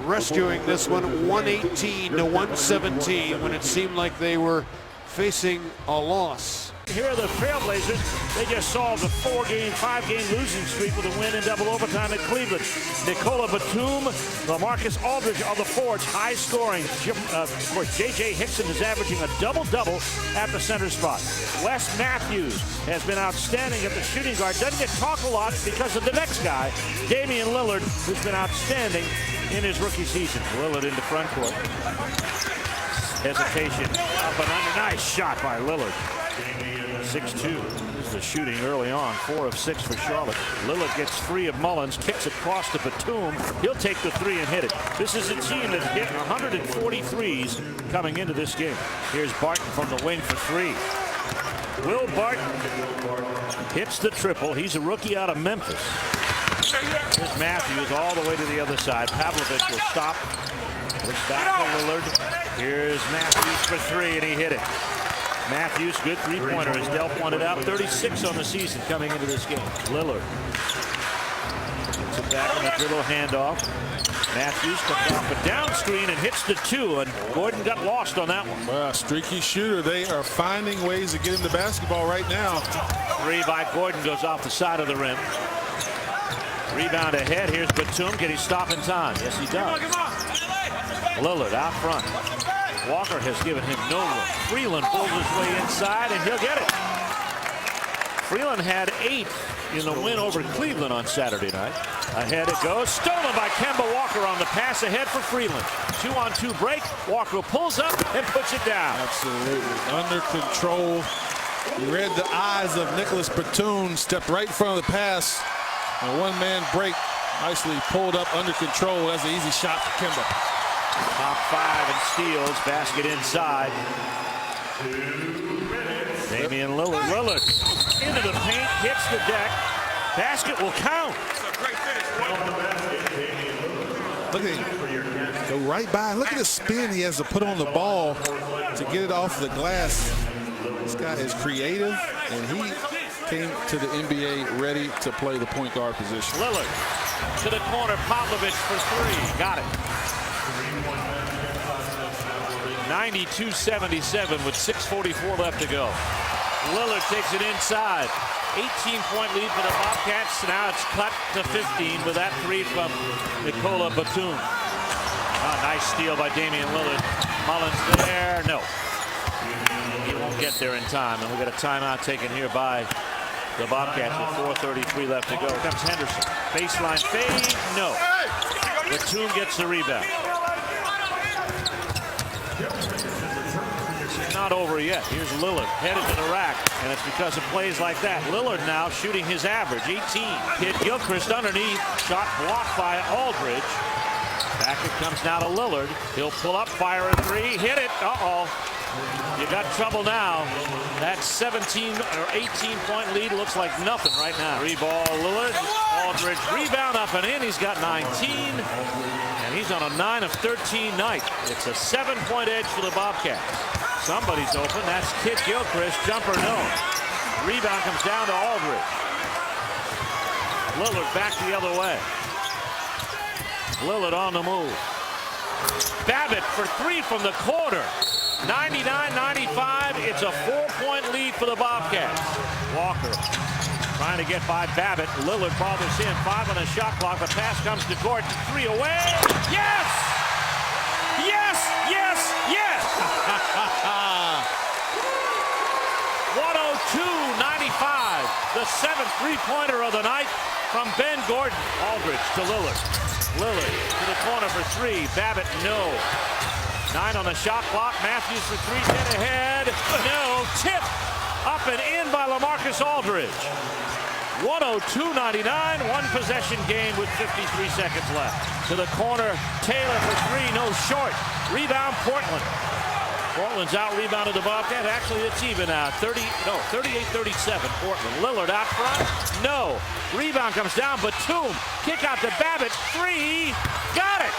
Rescuing this one 118 to 117 when it seemed like they were facing a loss. Here are the Trailblazers. They just solved a 5-game losing streak with a win in double overtime at Cleveland. Nikola Batum, LaMarcus Aldridge are the forwards, high scoring. Of course, J.J. Hickson is averaging a double-double at the center spot. Wes Matthews has been outstanding at the shooting guard. Doesn't get talked a lot because of the next guy, Damian Lillard, who's been outstanding in his rookie season. Lillard into front court. Hesitation up and under. Nice shot by Lillard. 6-2. This is the shooting early on. 4 of 6 for Charlotte. Lillard gets free of Mullins, kicks across to Batum. He'll take the three and hit it. This is a team that hit 143s coming into this game. Here's Barton from the wing for three. Will Barton hits the triple. He's a rookie out of Memphis. Here's Matthews all the way to the other side. Pavlovich will stop. Looks back to Lillard. Here's Matthews for three, and he hit it. Matthews, good three-pointer, as Del pointed out. 36 on the season coming into this game. Lillard gets it back on a dribble handoff. Matthews comes off a down screen and hits the two, and Gordon got lost on that one. Well, streaky shooter. They are finding ways to get him the basketball right now. Three by Gordon goes off the side of the rim. Rebound ahead. Here's Batum. Can he stop in time? Yes, he does. Lillard out front. Walker has given him no look. Freeland pulls his way inside, and he'll get it. Freeland had 8 in the win over Cleveland on Saturday night. Ahead it goes. Stolen by Kemba Walker on the pass ahead for Freeland. 2-on-2 break. Walker pulls up and puts it down. Absolutely. Under control. He read the eyes of Nicholas Batum. Stepped right in front of the pass. A one-man break. Nicely pulled up under control. That's an easy shot for Kemba. Top 5 and steals. Basket inside. Damian Lillard. Lillard into the paint. Hits the deck. Basket will count. Look at him. Go right by. Look at the spin he has to put on the ball to get it off the glass. This guy is creative, and he came to the NBA ready to play the point guard position. Lillard to the corner. Pavlovich for three. Got it. 92-77 with 6:44 left to go. Lillard takes it inside. 18-point lead for the Bobcats. Now it's cut to 15 with that three from Nikola Batum. Nice steal by Damian Lillard. Mullins there. No. He won't get there in time. And we got a timeout taken here by the Bobcats with 4:33 left to go. Here comes Henderson. Baseline fade. No. Batum gets the rebound. not over yet. Here's Lillard headed to the rack, and it's because of plays like that. Lillard now shooting his average, 18. Kid Gilchrist underneath, shot blocked by Aldridge. Back it comes now to Lillard. He'll pull up, fire a three, hit it. Uh-oh. You got trouble now. That 17 or 18-point lead looks like nothing right now. Three ball Lillard. Aldridge rebound up and in. He's got 19. And he's on a 9 of 13 night. It's a 7-point edge for the Bobcats. Somebody's open. That's Kid Gilchrist. Jumper no. Rebound comes down to Aldridge. Lillard back the other way. Lillard on the move. Babbitt for three from the corner. 99-95. It's a 4-point lead for the Bobcats. Walker trying to get by Babbitt. Lillard bothers him. 5 on the shot clock. The pass comes to Gordon. 3 away. Yes! Yes! Yes! Yes! 102-95. The 7th three-pointer of the night from Ben Gordon. Aldridge to Lillard. Lillard to the corner for 3. Babbitt, no. 9 on the shot clock. Matthews for 3. 10 ahead. No. Tip. Up and in by LaMarcus Aldridge. 102-99. One possession game with 53 seconds left. To the corner. Taylor for 3. No short. Rebound Portland. Portland's out rebounded the Bobcats. Actually, it's even now. 38-37 Portland. Lillard out front. No. Rebound comes down. Batum. Kick out to Babbitt. 3. Got it.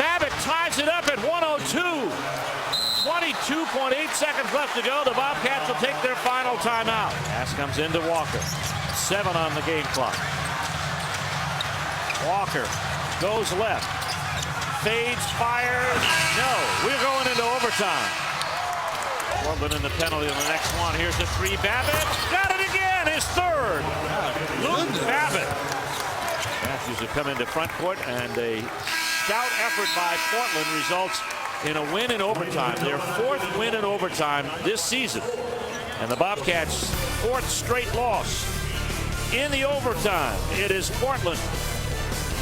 Babbitt ties it up at 102. 22.8 seconds left to go. The Bobcats will take their final timeout. Pass comes into Walker. 7 on the game clock. Walker goes left. Fades, fires. No, we're going into overtime. Portland in the penalty on the next one. Here's the 3. Babbitt got it again. His 3rd. Luke Babbitt. Matthews have come into front court, and a stout effort by Portland results in a win in overtime. Their 4th win in overtime this season. And the Bobcats' 4th straight loss in the overtime. It is Portland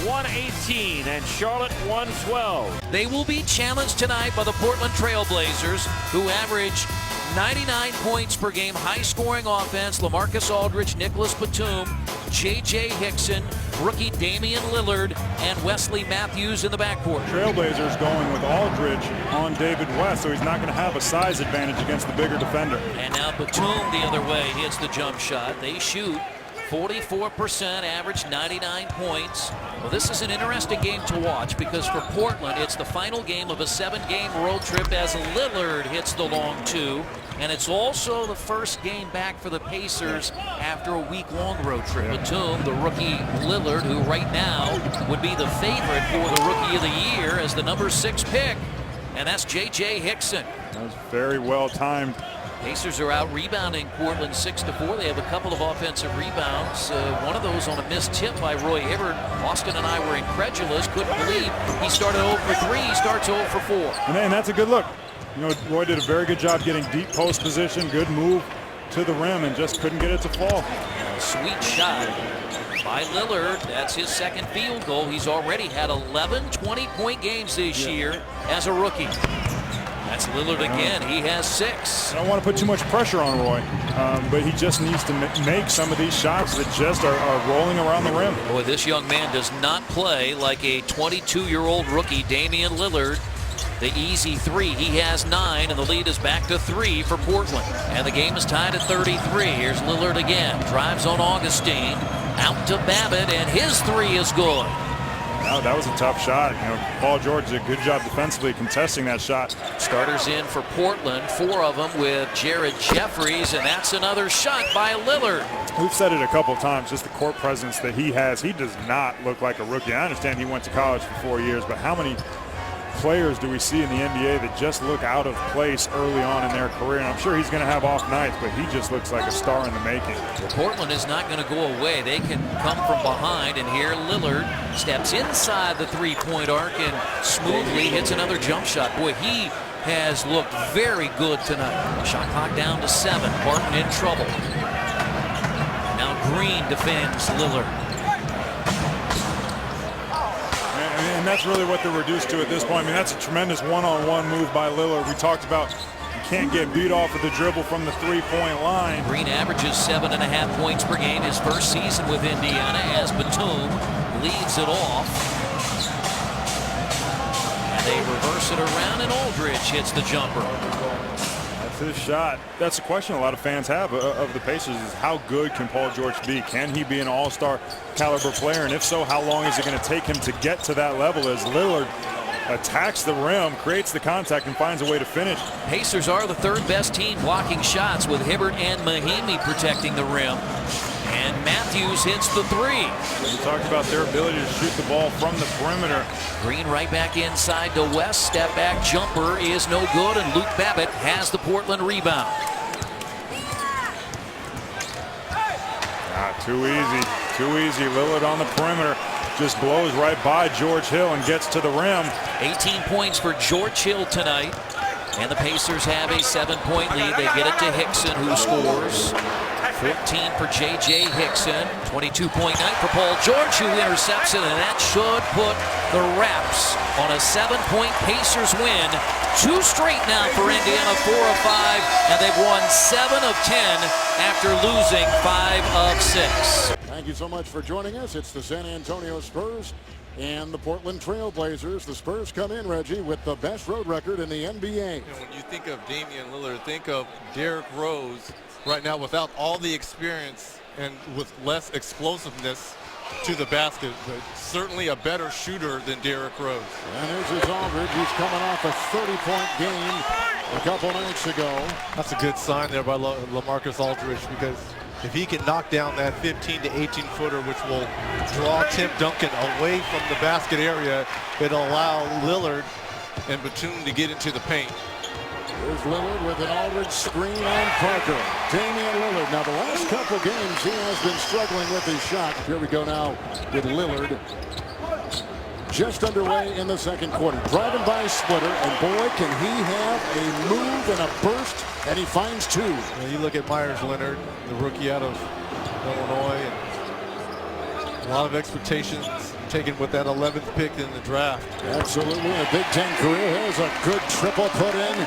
118 and Charlotte 112. They will be challenged tonight by the Portland Trailblazers, who average 99 points per game, high-scoring offense. LaMarcus Aldridge, Nicholas Batum, J.J. Hickson, rookie Damian Lillard, and Wesley Matthews in the backcourt. Trailblazers going with Aldridge on David West, so he's not going to have a size advantage against the bigger defender. And now Batum the other way hits the jump shot. They shoot 44%, average 99 points. Well, this is an interesting game to watch because for Portland, it's the final game of a 7-game road trip as Lillard hits the long 2. And it's also the first game back for the Pacers after a week-long road trip. Batum, the rookie Lillard, who right now would be the favorite for the Rookie of the Year as the number 6 pick. And that's J.J. Hickson. That was very well timed. Pacers are out rebounding Portland 6-4. They have a couple of offensive rebounds. One of those on a missed tip by Roy Hibbert. Austin and I were incredulous. Couldn't believe he started 0 for 3. He starts 0 for 4. And that's a good look. You know, Roy did a very good job getting deep post position. Good move to the rim and just couldn't get it to fall. Sweet shot by Lillard. That's his 2nd field goal. He's already had 11 20-point games this year as a rookie. That's Lillard again. He has 6. I don't want to put too much pressure on Roy, but he just needs to make some of these shots that just are rolling around the rim. Boy, this young man does not play like a 22-year-old rookie, Damian Lillard. The easy 3. He has 9, and the lead is back to 3 for Portland. And the game is tied at 33. Here's Lillard again. Drives on Augustine. Out to Babbitt, and his 3 is good. Oh, that was a tough shot. You know, Paul George did a good job defensively contesting that shot. Starters in for Portland, 4 of them with Jared Jeffries, and that's another shot by Lillard. We've said it a couple of times, just the court presence that he has. He does not look like a rookie. I understand he went to college for 4 years, but how many players do we see in the NBA that just look out of place early on in their career? And I'm sure he's going to have off nights, but he just looks like a star in the making. Well, Portland is not going to go away. They can come from behind, and here Lillard steps inside the 3-point arc and smoothly hits another jump shot. Boy, he has looked very good tonight. Shot clock down to 7. Barton in trouble. Now Green defends Lillard. And that's really what they're reduced to at this point. I mean, that's a tremendous one-on-one move by Lillard. We talked about can't get beat off of the dribble from the three-point line. Green averages 7.5 points per game his first season with Indiana as Batum leads it off. And they reverse it around, and Aldridge hits the jumper. That's his shot. That's a question a lot of fans have of the Pacers is how good can Paul George be? Can he be an all-star caliber player? And if so, how long is it going to take him to get to that level as Lillard attacks the rim, creates the contact, and finds a way to finish? Pacers are the third best team blocking shots with Hibbert and Mahimi protecting the rim. And Matthews hits the three. We talked about their ability to shoot the ball from the perimeter. Green right back inside to West. Step back jumper is no good, and Luke Babbitt has the Portland rebound. Too easy. Too easy. Lillard on the perimeter. Just blows right by George Hill and gets to the rim. 18 points for George Hill tonight. And the Pacers have a 7-point lead. They get it to Hickson, who scores. 14 for J.J. Hickson. 22-point night for Paul George, who intercepts it, and that should put the Raps on a 7-point Pacers win. 2 straight now for Indiana, 4 of 5, and they've won 7 of 10 after losing 5 of 6. Thank you so much for joining us. It's the San Antonio Spurs and the Portland Trail Blazers. The Spurs come in, Reggie, with the best road record in the NBA. When you think of Damian Lillard, think of Derrick Rose right now without all the experience and with less explosiveness to the basket, but certainly a better shooter than Derrick Rose. And there's his Aldridge. He's coming off a 30-point game a couple nights ago. That's a good sign there by LaMarcus Aldridge, because if he can knock down that 15 to 18 footer, which will draw Tim Duncan away from the basket area, it'll allow Lillard and Batum to get into the paint. Here's Lillard with an Aldridge screen on Parker. Damian Lillard. Now, the last couple games, he has been struggling with his shot. Here we go now with Lillard. Just underway in the second quarter. Driving by Splitter, and boy, can he have a move and a burst, and he finds 2. Well, you look at Myers Leonard, the rookie out of Illinois, and a lot of expectations taken with that 11th pick in the draft. Absolutely. A Big Ten career. Here's a good triple put in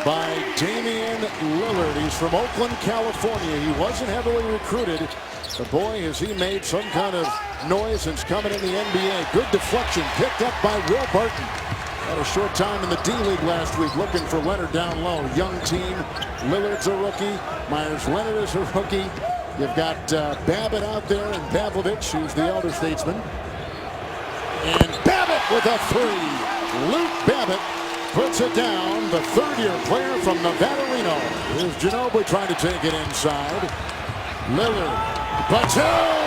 by Damian Lillard. He's from Oakland, California. He wasn't heavily recruited. But boy, has he made some kind of noise since coming in the NBA. Good deflection picked up by Will Barton. Had a short time in the D-League last week looking for Leonard down low. Young team. Lillard's a rookie. Myers Leonard is a rookie. You've got Babbitt out there and Pavlovich, who's the elder statesman. And Babbitt with a 3. Luke Babbitt puts it down. The third-year player from Nevada Reno. Here's Ginobili trying to take it inside. Lillard. Batum!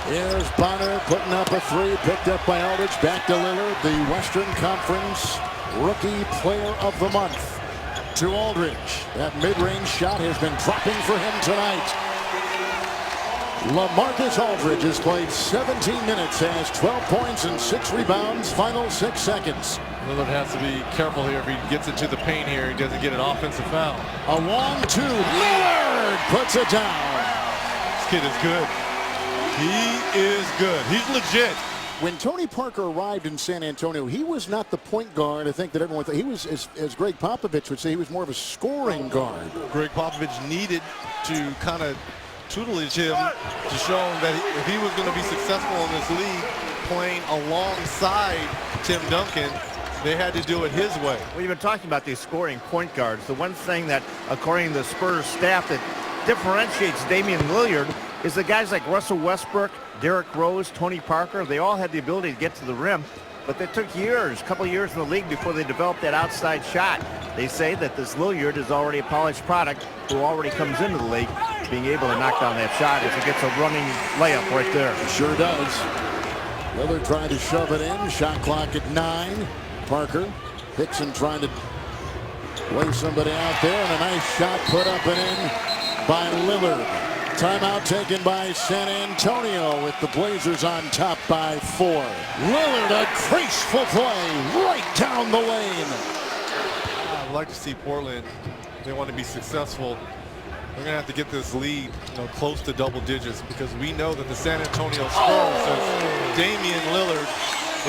Here's Bonner putting up a 3, picked up by Aldridge. Back to Lillard, the Western Conference Rookie Player of the Month. To Aldridge. That mid-range shot has been dropping for him tonight. LaMarcus Aldridge has played 17 minutes, has 12 points and 6 rebounds, final 6 seconds. Lillard has to be careful here. If he gets into the paint here, he doesn't get an offensive foul. A long 2. Lillard puts it down. This kid is good. He is good. He's legit. When Tony Parker arrived in San Antonio, he was not the point guard. I think that everyone thought he was, as Greg Popovich would say, he was more of a scoring guard. Greg Popovich needed to kind of tutelage him to show him that if he was going to be successful in this league playing alongside Tim Duncan, they had to do it his way. Well, you've been talking about these scoring point guards. The one thing that, according to the Spurs staff, that differentiates Damian Lillard is the guys like Russell Westbrook, Derrick Rose, Tony Parker. They all had the ability to get to the rim, but it took years, a couple of years in the league before they developed that outside shot. They say that this Lillard is already a polished product who already comes into the league being able to knock down that shot if it gets a running layup right there. Sure does. Lillard trying to shove it in. Shot clock at 9. Parker. Hickson trying to lay somebody out there, and a nice shot put up and in by Lillard. Timeout taken by San Antonio with the Blazers on top by 4. Lillard, a graceful play right down the lane. I'd like to see Portland, if they want to be successful, they're going to have to get this lead, close to double digits, because we know that the San Antonio Spurs, since Damian Lillard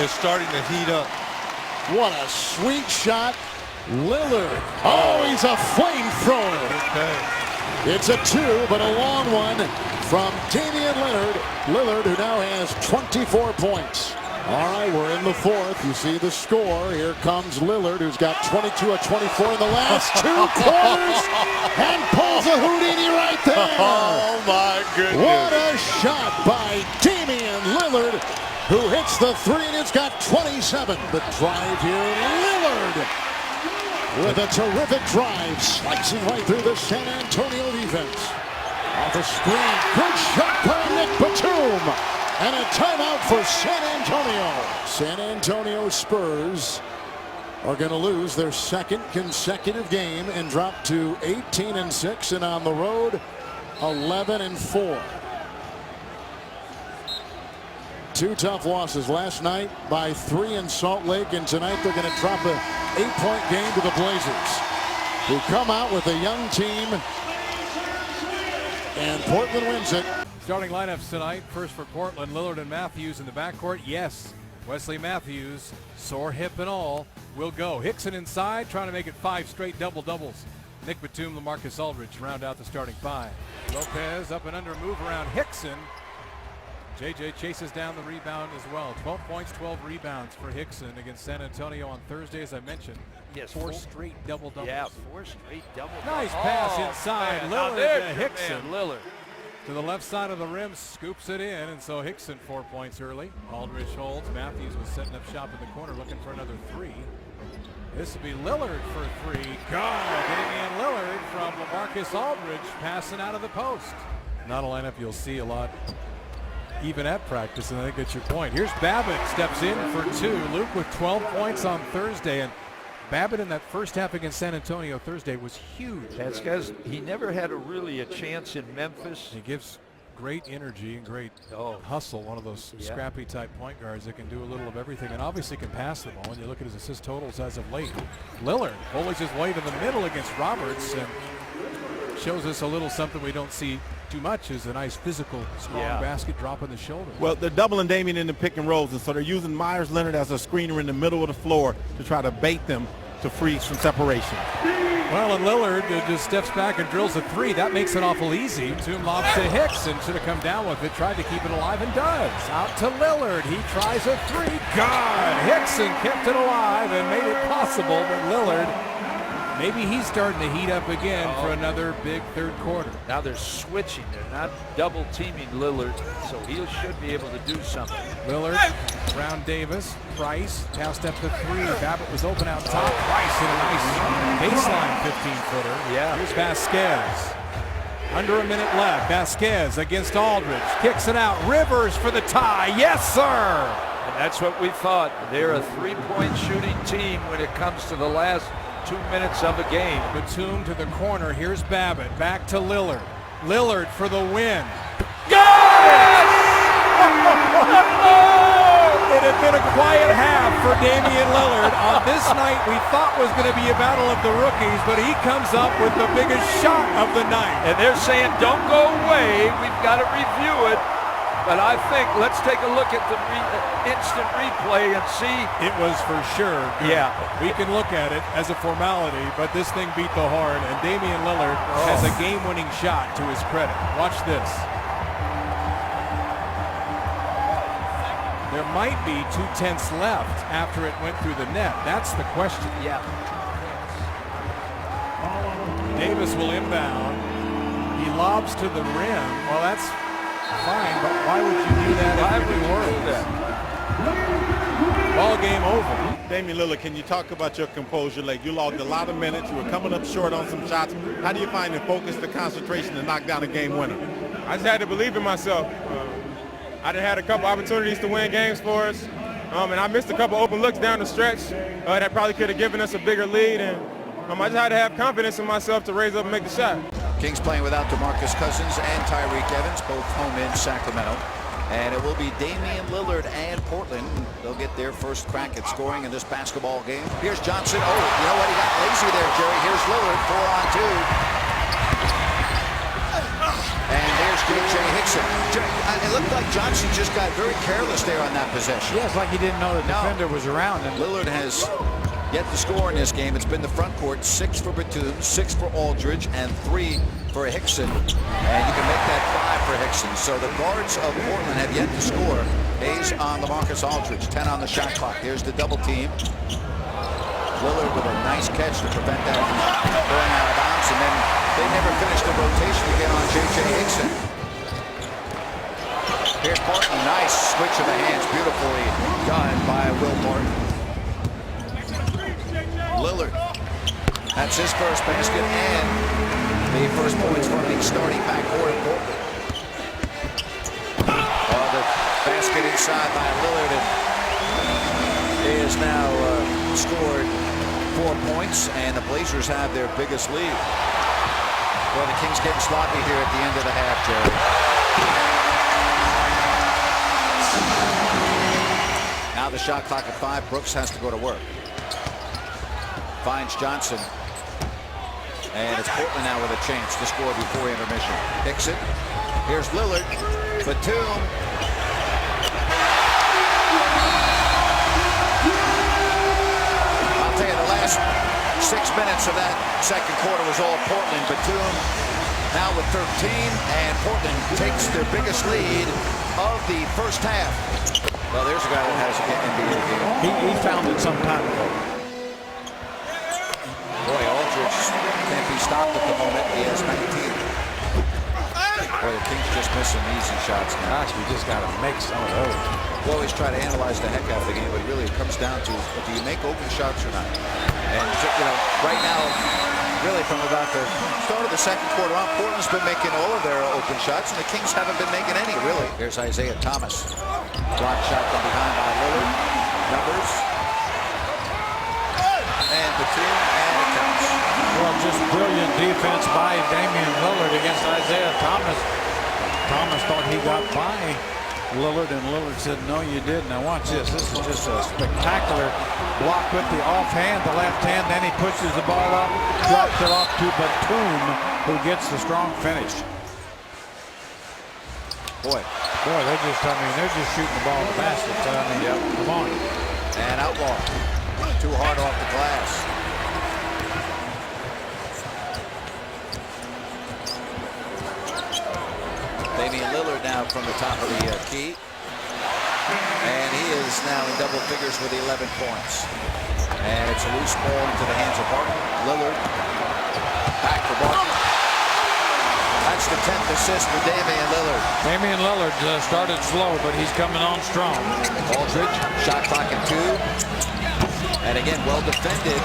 is starting to heat up, What a sweet shot. Lillard. Oh, he's a flamethrower. It's a 2, but a long one from Damian Lillard. Lillard, who now has 24 points. All right, we're in the fourth. You see the score. Here comes Lillard, who's got 22 of 24 in the last 2 quarters, and pulls a Houdini right there. Oh, my goodness. What a shot by Damian Lillard, who hits the 3, and it's got 27. The drive here, Lillard with a terrific drive, slicing right through the San Antonio defense. Off a screen, good shot by Nick Batum, and a timeout for San Antonio. San Antonio Spurs are going to lose their 2nd consecutive game and drop to 18-6, and on the road 11-4. 2 tough losses last night by 3 in Salt Lake, and tonight they're going to drop a 8-point game to the Blazers, who come out with a young team, and Portland wins it. Starting lineups tonight. First for Portland, Lillard and Matthews in the backcourt. Yes, Wesley Matthews, sore hip and all, will go. Hickson inside, trying to make it 5 straight double-doubles. Nick Batum, LaMarcus Aldridge round out the starting 5. Lopez up and under, move around Hickson. JJ chases down the rebound as well. 12 points, 12 rebounds for Hickson against San Antonio on Thursday, as I mentioned. Yes, 4 straight double-doubles. Yeah, 4 straight double-doubles. Nice pass inside. Man, Lillard to Hickson. Lillard. To the left side of the rim, scoops it in, and so Hickson 4 points early. Aldridge holds. Matthews was setting up shop in the corner, looking for another 3. This will be Lillard for 3. God, Damian Lillard from LaMarcus Aldridge passing out of the post. Not a lineup you'll see a lot even at practice, and I think that's your point. Here's Babbitt, steps in for 2. Luke with 12 points on Thursday, and Babbitt in that first half against San Antonio Thursday was huge. That's because he never had a chance in Memphis. He gives great energy and great hustle, one of those scrappy type point guards that can do a little of everything and obviously can pass the ball. And you look at his assist totals as of late. Lillard pulls his way to the middle against Roberts and shows us a little something we don't see too much, is a nice physical, strong basket drop on the shoulder. Well, they're doubling Damian in the pick and rolls, and so they're using Myers Leonard as a screener in the middle of the floor to try to bait them to freeze some separation. Well, and Lillard just steps back and drills a 3. That makes it awful easy. Batum lobs to Hickson. Should have come down with it. Tried to keep it alive and does. Out to Lillard. He tries a 3. God! Hickson kept it alive and made it possible, but Lillard, maybe he's starting to heat up again for another big third quarter. Now they're switching. They're not double teaming Lillard, so he should be able to do something. Lillard, Brown Davis, Price, passed up the 3. Babbitt was open out top. Price hit a nice baseline 15-footer. Yeah. Here's Vasquez. Under a minute left. Vasquez against Aldridge. Kicks it out. Rivers for the tie. Yes, sir. And that's what we thought. They're a 3-point shooting team when it comes to the last 2 minutes of a game. Batum to the corner. Here's Babbitt. Back to Lillard. Lillard for the win. It had been a quiet half for Damian Lillard. On this night we thought was going to be a battle of the rookies, but he comes up with the biggest shot of the night. And they're saying, don't go away. We've got to review it. But I think let's take a look at the instant replay and see. It was for sure good. Yeah. We can look at it as a formality, but this thing beat the horn, and Damian Lillard has a game-winning shot to his credit. Watch this. There might be 2/10 left after it went through the net. That's the question. Yeah. Davis will inbound. He lobs to the rim. Well, that's fine, but why would you do that if you do that? Ball game over. Damian Lillard, can you talk about your composure? Like, you logged a lot of minutes. You were coming up short on some shots. How do you find the focus, the concentration to knock down a game winner? I just had to believe in myself. I had a couple opportunities to win games for us, and I missed a couple open looks down the stretch that probably could have given us a bigger lead, and I just had to have confidence in myself to raise up and make the shot. Kings playing without DeMarcus Cousins and Tyreek Evans, both home in Sacramento. And it will be Damian Lillard and Portland. They'll get their first crack at scoring in this basketball game. Here's Johnson. Oh, you know what? He got lazy there, Jerry. Here's Lillard, 4-on-2. And there's J.J. Hickson. It looked like Johnson just got very careless there on that possession. Yeah, it's like he didn't know the defender was around him. Lillard has yet to score in this game. It's been the front court, 6 for Batum, 6 for Aldridge, and 3 for Hickson. And you can make that 5 for Hickson. So the guards of Portland have yet to score. Hayes on LaMarcus Aldridge, 10 on the shot clock. Here's the double team. Lillard with a nice catch to prevent that from going out of bounds, and then they never finished the rotation again on J.J. Hickson. Here's Portland, nice switch of the hands, beautifully done by Will Martin. Lillard, that's his first basket and the first points from the starting backcourt of Portland. The basket inside by Lillard is now scored 4 points, and the Blazers have their biggest lead. Well, the Kings getting sloppy here at the end of the half, Jerry. Now the shot clock at 5. Brooks has to go to work. Finds Johnson. And it's Portland now with a chance to score before intermission. Hickson. Here's Lillard. Batum. I'll tell you, the last 6 minutes of that second quarter was all Portland. Batum now with 13, and Portland takes their biggest lead of the first half. Well, there's a guy that has an NBA game. He found it some time ago. Boy, Aldridge can't be stopped at the moment. He has 19. Boy, the Kings just miss some easy shots now. Gosh, we just got to make some of those. We'll always try to analyze the heck out of the game, but really it comes down to, do you make open shots or not? And, you know, right now, really from about the start of the second quarter on, Portland's been making all of their open shots, and the Kings haven't been making any, really. There's Isaiah Thomas. Block shot from behind by Lillard. Numbers. And Batum, and it counts. Well, just brilliant defense by Damian Lillard against Isaiah Thomas. Thomas thought he got by Lillard, and Lillard said, no, you didn't. Now watch this. This is just a spectacular block with the offhand, the left hand. Then he pushes the ball up, drops it off to Batum, who gets the strong finish. Boy, they're just shooting the ball in the basket. So, I mean, come on. And Outlaw. Too hard off the glass. Damian Lillard now from the top of the key. And he is now in double figures with 11 points. And it's a loose ball into the hands of Barton. Lillard. Back for Barton. That's the 10th assist for Damian Lillard. Damian Lillard started slow, but he's coming on strong. Aldridge, shot clock at 2. And again, well defended.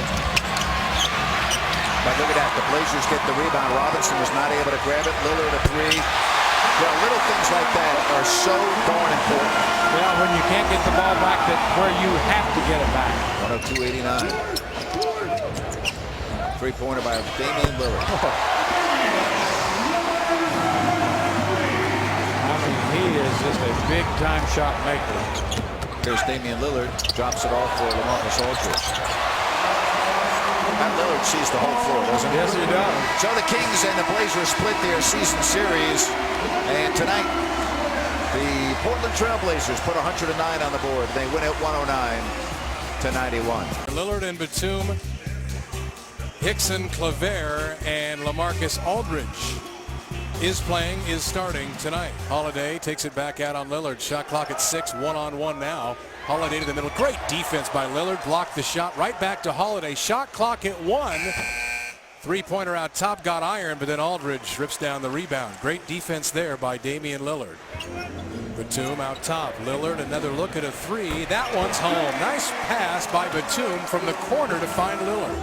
But look at that, the Blazers get the rebound. Robinson was not able to grab it. Lillard a 3. Well, little things like that are so darn important. Yeah, when you can't get the ball back, that's where you have to get it back. 102-89. Three-pointer by Damian Lillard. I mean, he is just a big-time shot maker. There's Damian Lillard, drops it off for LaMarcus Aldridge. And Lillard sees the whole floor, doesn't he? Yes, he does. So the Kings and the Blazers split their season series. And tonight, the Portland Trail Blazers put 109 on the board. They win it 109-91. Lillard and Batum, Hickson, Claver, and LaMarcus Aldridge is starting tonight. Holiday takes it back out on Lillard. Shot clock at 6, 1-on-1 now. Holiday to the middle. Great defense by Lillard. Blocked the shot right back to Holiday. Shot clock at 1. Three-pointer out top, got iron, but then Aldridge rips down the rebound. Great defense there by Damian Lillard. Batum out top. Lillard, another look at a 3. That one's home. Nice pass by Batum from the corner to find Lillard.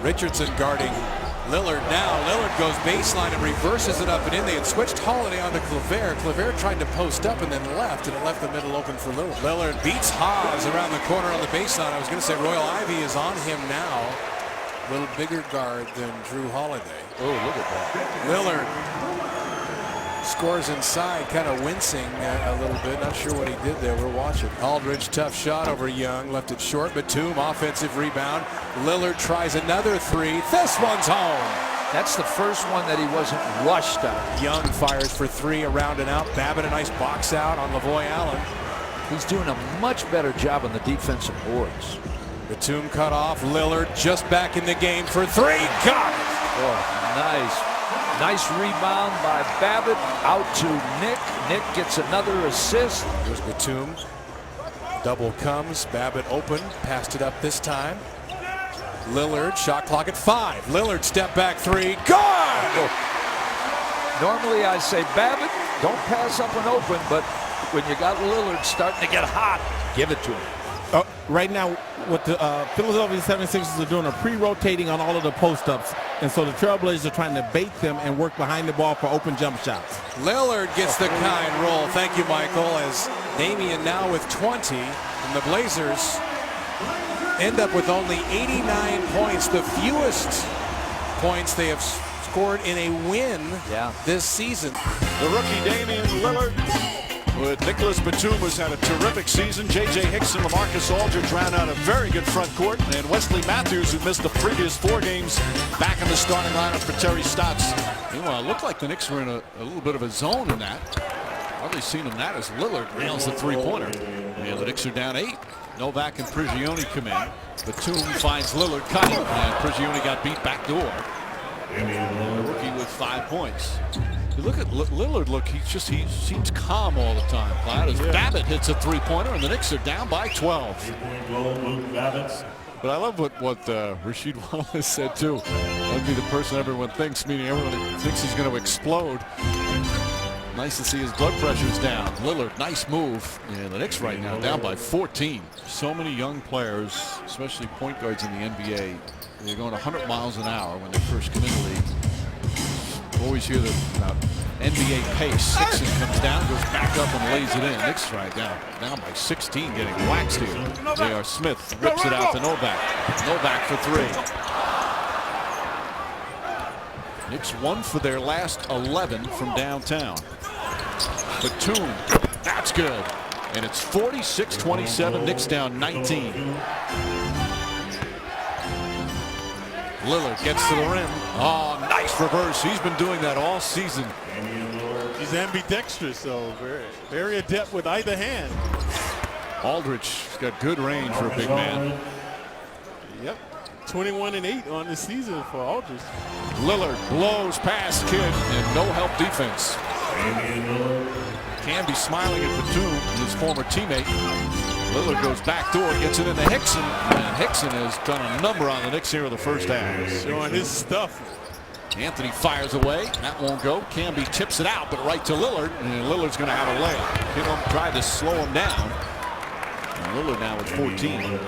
Richardson guarding Lillard now. Lillard goes baseline and reverses it up and in. They had switched Holiday onto Claver. Claver tried to post up and then left, and it left the middle open for Lillard. Lillard beats Haas around the corner on the baseline. I was going to say Royal Ivy is on him now. A little bigger guard than Drew Holiday. Oh, look at that. Lillard scores inside, kind of wincing a little bit. Not sure what he did there. We're watching. Aldridge, tough shot over Young. Left it short. Batum, offensive rebound. Lillard tries another 3. This one's home. That's the first one that he wasn't rushed on. Young fires for three, around and out. Babbitt, a nice box out on Lavoy Allen. He's doing a much better job on the defensive boards. Batum cut off. Lillard just back in the game for three. Got it. Oh, nice rebound by Babbitt. Out to Nick. Nick gets another assist. Here's Batum. Double comes. Babbitt open. Passed it up this time. Lillard, shot clock at 5. Lillard, step back three. Gone! Normally I say, Babbitt, don't pass up and open, but when you got Lillard starting to get hot, give it to him. Right now, what the Philadelphia 76ers are doing are pre-rotating on all of the post-ups, and so the Trailblazers are trying to bait them and work behind the ball for open jump shots. Lillard gets the kind roll. Thank you, Michael, as Damian now with 20, and the Blazers end up with only 89 points, the fewest points they have scored in a win this season. The rookie Damian Lillard with Nicholas Batum, who's had a terrific season. J.J. Hickson, LaMarcus Aldridge round out a very good front court. And Wesley Matthews, who missed the previous 4 games, back in the starting lineup for Terry Stotts. Meanwhile, it looked like the Knicks were in a little bit of a zone in that. Hardly seen him that as Lillard nails the three-pointer. And the Knicks are down 8. Novak and Prigioni come in. Batum finds Lillard cutting, and Prigioni got beat back door. The rookie with 5 points. You look at Lillard. Look, he seems calm all the time. Platt, as Babbitt hits a three-pointer, and the Knicks are down by 12. But I love what Rasheed Wallace said too. That'd be the person everyone thinks, meaning everyone thinks he's going to explode. Nice to see his blood pressure's down. Lillard, nice move. And the Knicks right now down by 14. So many young players, especially point guards in the NBA, they're going 100 miles an hour when they first come in the league. Always hear about NBA pace. Hickson comes down, goes back up and lays it in. Knicks right down by 16, getting waxed here. J.R. Smith rips it out to Novak. Novak for 3. Knicks 1 for their last 11 from downtown. Batum, that's good. And it's 46-27, Knicks down 19. Lillard gets to the rim. Oh, nice reverse. He's been doing that all season. He's ambidextrous, so very adept with either hand. Aldridge got good range for a big man. Yep, 21-8 on the season for Aldridge. Lillard blows past Kidd and no help defense. Can be smiling at Batum, his former teammate. Lillard goes back door, gets it into Hickson, and Hickson has done a number on the Knicks here in the first half. Showing his stuff. Anthony fires away. That won't go. Camby tips it out, but right to Lillard, and Lillard's going to have a layup. Kingham tried to slow him down. And Lillard now with 14.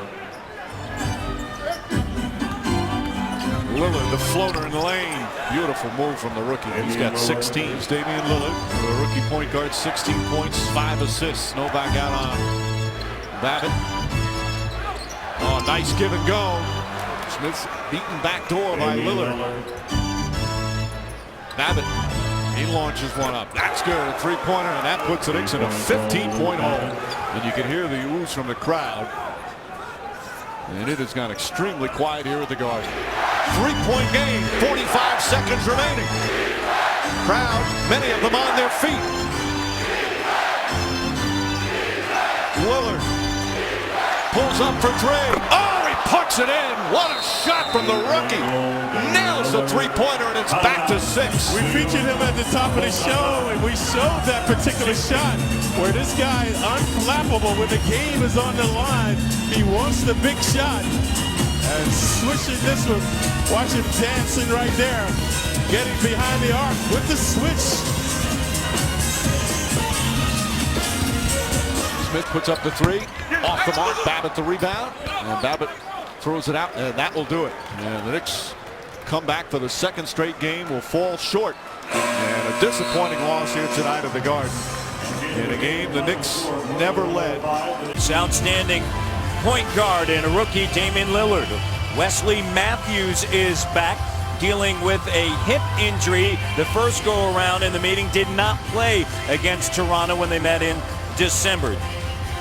Lillard, the floater in the lane. Beautiful move from the rookie. He's got 16. Damian Lillard, the rookie point guard, 16 points, 5 assists. Novak out on Babbitt. Oh, nice give and go. Smith's beaten back door by Lillard. Babbitt, he launches one up. That's good, a three-pointer, and that puts the Knicks in a 15-point hole. And you can hear the ooze from the crowd. And it has gone extremely quiet here at the Garden. 3-point game, 45 seconds remaining. Crowd, many of them on their feet. Lillard pulls up for 3. Oh, he puts it in. What a shot from the rookie. Nails the three-pointer, and it's back to 6. We featured him at the top of the show, and we showed that particular shot where this guy is unflappable when the game is on the line. He wants the big shot. And switching this one. Watch him dancing right there. Getting behind the arc with the switch. Smith puts up the 3. Off the mark. Babbitt the rebound. And Babbitt throws it out. And that will do it. And the Knicks come back for the second straight game. Will fall short. And a disappointing loss here tonight at the Garden. In a game the Knicks never led. It's outstanding point guard and a rookie, Damian Lillard. Wesley Matthews is back, dealing with a hip injury. The first go-around in the meeting, did not play against Toronto when they met in December.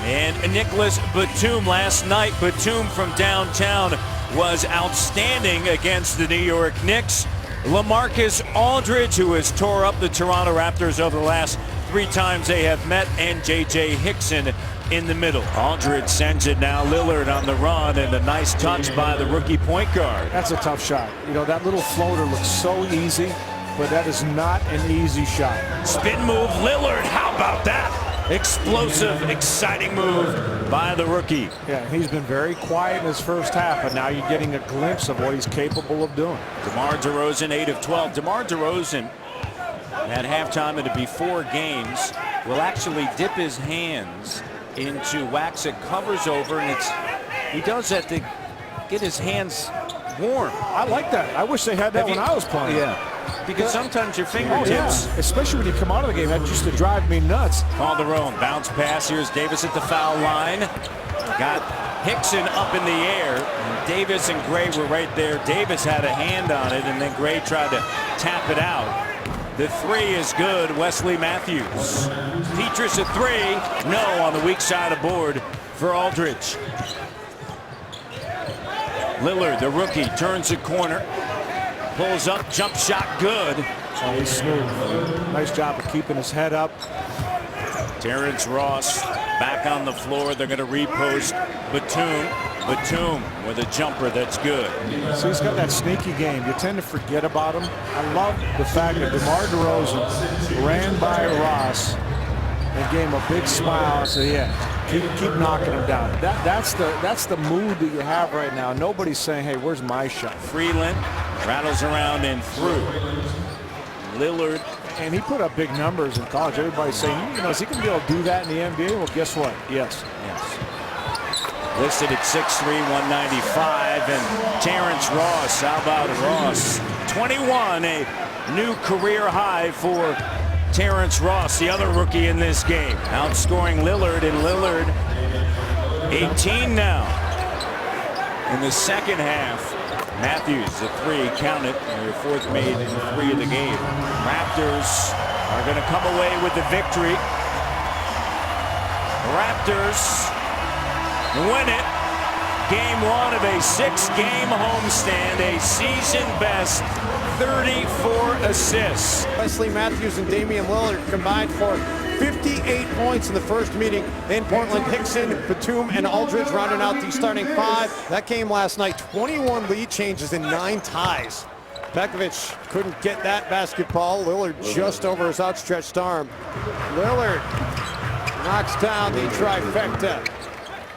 And Nicholas Batum last night. Batum from downtown was outstanding against the New York Knicks. LaMarcus Aldridge, who has tore up the Toronto Raptors over the last 3 times they have met, and J.J. Hickson in the middle. Aldridge sends it now. Lillard on the run, and a nice touch by the rookie point guard. That's a tough shot. You know, that little floater looks so easy, but that is not an easy shot. Spin move, Lillard. How about that? Explosive, exciting move by the rookie. Yeah, he's been very quiet in his first half, but now you're getting a glimpse of what he's capable of doing. DeMar DeRozan, 8 of 12. DeMar DeRozan at halftime, it'll be 4 games, will actually dip his hands into wax it covers over, and he does that to get his hands warm. I like that. I wish they had that when I was playing. Yeah. Because sometimes your fingertips, especially when you come out of the game, that used to drive me nuts. Calderon, bounce pass. Here's Davis at the foul line. Got Hickson up in the air. Davis and Gray were right there. Davis had a hand on it, and then Gray tried to tap it out. The 3 is good. Wesley Matthews. Petrus a 3. No on the weak side of board for Aldridge. Lillard, the rookie, turns the corner. Pulls up, jump shot, good. Oh, he's smooth. Nice job of keeping his head up. Terrence Ross back on the floor. They're going to repost Batum. Batum with a jumper that's good. So he's got that sneaky game. You tend to forget about him. I love the fact that DeMar DeRozan ran by Ross and gave him a big smile and said, yeah, keep knocking him down. That's the mood that you have right now. Nobody's saying, hey, where's my shot? Freeland rattles around and through. Lillard. And he put up big numbers in college. Everybody's saying, you know, is he going to be able to do that in the NBA? Well, guess what? Yes. Listed at 6'3", 195. And Terrence Ross, how about Ross? 21, a new career high for Terrence Ross, the other rookie in this game. Outscoring Lillard, and Lillard 18 now. In the second half, Matthews, the 3, count it, their 4th made in 3 of the game. Raptors are going to come away with the victory. Raptors win it. Game 1 of a 6-game homestand, a season best 34 assists. Wesley Matthews and Damian Lillard combined for 58 points in the first meeting in Portland. Hickson, Batum, and Aldridge rounding out the starting 5. That game last night, 21 lead changes and 9 ties. Pekovic couldn't get that basketball. Lillard just over his outstretched arm. Lillard knocks down the trifecta.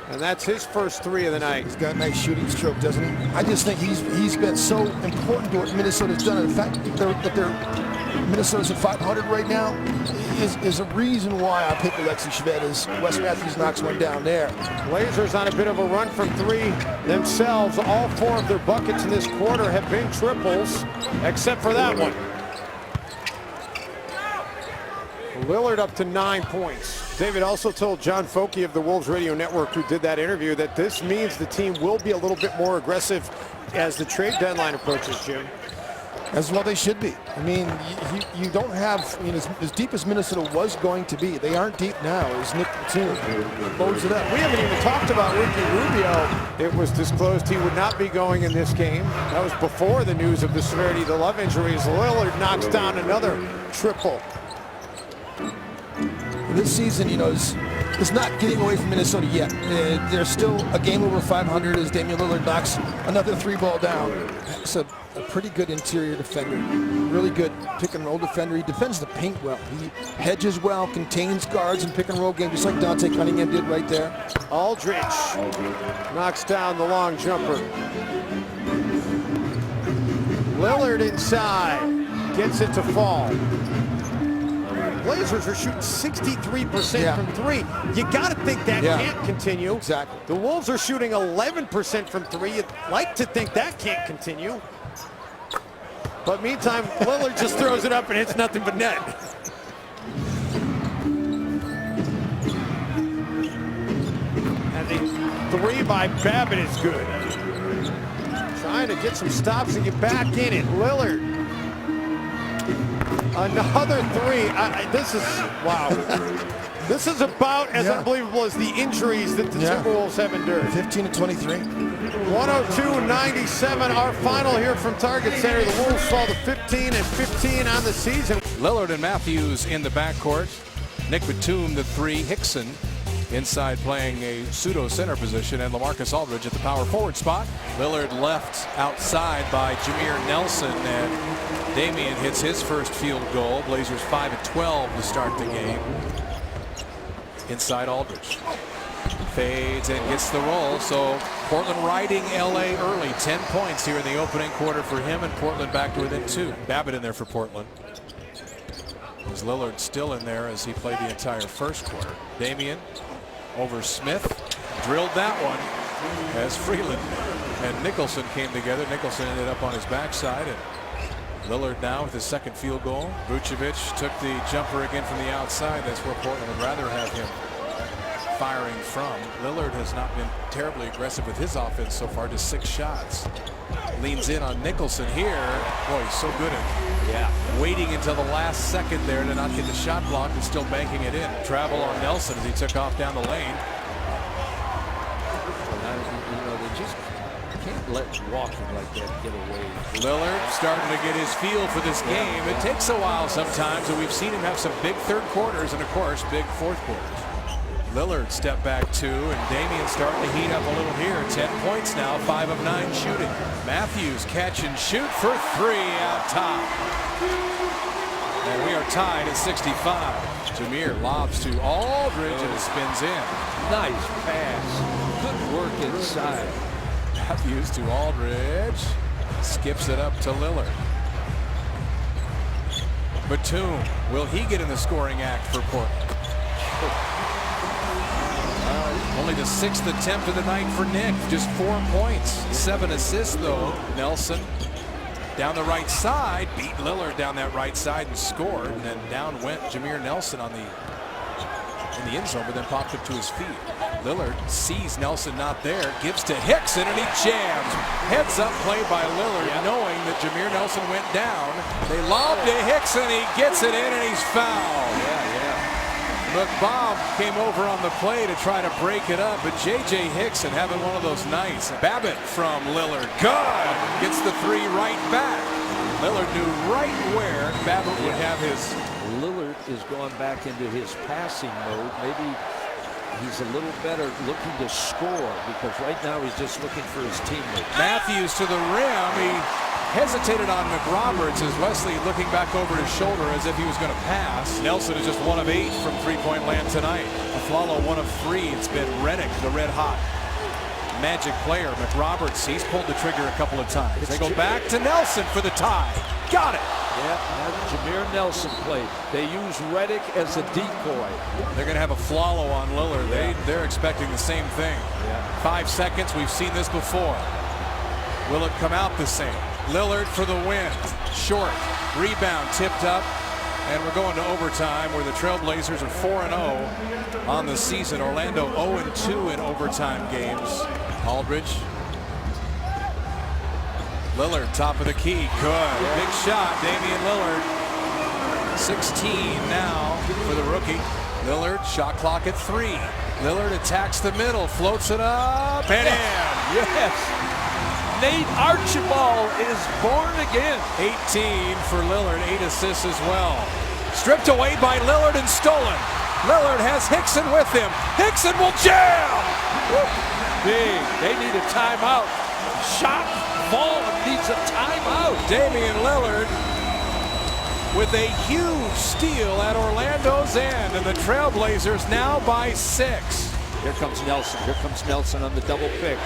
And that's his first 3 of the night. He's got a nice shooting stroke, doesn't he? I just think he's been so important to what Minnesota's done. In fact, Minnesota's at 500 right now is a reason why I pick Alexei Shved as Wes Matthews knocks one down there. Blazers on a bit of a run from 3 themselves. All 4 of their buckets in this quarter have been triples, except for that one. Lillard up to 9 points. David also told John Foky of the Wolves Radio Network, who did that interview, that this means the team will be a little bit more aggressive as the trade deadline approaches, Jim. As well they should be. I mean, you don't have, I mean, as deep as Minnesota was going to be, they aren't deep now, as Nick Batum loads it up. We haven't even talked about Ricky Rubio. It was disclosed he would not be going in this game. That was before the news of the severity of the Love injuries. Lillard knocks down another triple. This season, you know, is not getting away from Minnesota yet. They're still a game over 500 as Damian Lillard knocks another 3-ball down. It's a pretty good interior defender. Really good pick and roll defender. He defends the paint well. He hedges well, contains guards in pick and roll game, just like Dante Cunningham did right there. Aldridge knocks down the long jumper. Lillard inside, gets it to fall. Blazers are shooting 63% from 3. You got to think that can't continue. Exactly. The Wolves are shooting 11% from 3. You'd like to think that can't continue. But meantime, Lillard just throws it up and hits nothing but net. And the 3 by Babbitt is good. Trying to get some stops and get back in it. Lillard. Another 3. This is, wow. This is about as unbelievable as the injuries that the Timberwolves have endured. 15-23. 102-97, our final here from Target Center. The Wolves fall to 15-15 on the season. Lillard and Matthews in the backcourt. Nick Batum, the three. Hickson inside playing a pseudo center position, and LaMarcus Aldridge at the power forward spot. Lillard left outside by Jameer Nelson, and Damian hits his first field goal. Blazers 5-12 to start the game. Inside Aldridge. Fades and gets the roll. So Portland riding LA early. 10 points here in the opening quarter for him, and Portland back to within 2. Babbitt in there for Portland. As Lillard still in there as he played the entire first quarter. Damian over Smith. Drilled that one as Freeland and Nicholson came together. Nicholson ended up on his backside, and Lillard now with his second field goal. Vucevic took the jumper again from the outside. That's where Portland would rather have him firing from. Lillard has not been terribly aggressive with his offense so far, just 6 shots. Leans in on Nicholson here. Boy, he's so good at waiting until the last second there to not get the shot blocked and still banking it in. Travel on Nelson as he took off down the lane. You know, they just can't let walking like that get away. Lillard starting to get his feel for this game. It takes a while sometimes, and we've seen him have some big third quarters and, of course, big fourth quarters. Lillard step back 2, and Damian starting to heat up a little here. 10 points now, 5 of 9 shooting. Matthews catch and shoot for 3 out top. And we are tied at 65. Jameer lobs to Aldridge and it spins in. Nice pass. Good work inside. Matthews to Aldridge. Skips it up to Lillard. Batum, will he get in the scoring act for Portland? Only the 6th attempt of the night for Nick. Just 4 points. 7 assists, though. Nelson down the right side. Beat Lillard down that right side and scored. And then down went Jameer Nelson in the end zone, but then popped up to his feet. Lillard sees Nelson not there. Gives to Hickson, and he jams. Heads up play by Lillard, knowing that Jameer Nelson went down. They lob to Hickson. He gets it in, and he's fouled. McBob came over on the play to try to break it up, but J.J. Hickson having one of those nights. Babbitt from Lillard. Good! Gets the 3 right back. Lillard knew right where Babbitt would have his. Lillard is going back into his passing mode. Maybe he's a little better looking to score, because right now he's just looking for his teammates. Matthews to the rim. He hesitated on McRoberts as Wesley looking back over his shoulder as if he was going to pass. Nelson is just 1 of 8 from 3-point land tonight. Aflalo 1 of 3. It's been Redick, the red hot Magic player. McRoberts, he's pulled the trigger a couple of times. They go back to Nelson for the tie. Got it. Yeah, Jameer Nelson played. They use Redick as a decoy. They're going to have a Aflalo on Lillard. They're expecting the same thing. 5 seconds. We've seen this before. Will it come out the same? Lillard for the win. Short. Rebound tipped up. And we're going to overtime, where the Trailblazers are 4-0 on the season. Orlando 0-2 in overtime games. Aldridge. Lillard, top of the key. Good. Big shot. Damian Lillard. 16 now for the rookie. Lillard, shot clock at 3. Lillard attacks the middle, floats it up, and in. Yes. Nate Archibald is born again. 18 for Lillard, 8 assists as well. Stripped away by Lillard and stolen. Lillard has Hickson with him. Hickson will jam. Big. They need a timeout. Shot ball needs a timeout. Damian Lillard with a huge steal at Orlando's end, and the Trailblazers now by 6. Here comes Nelson. Here comes Nelson on the double pick.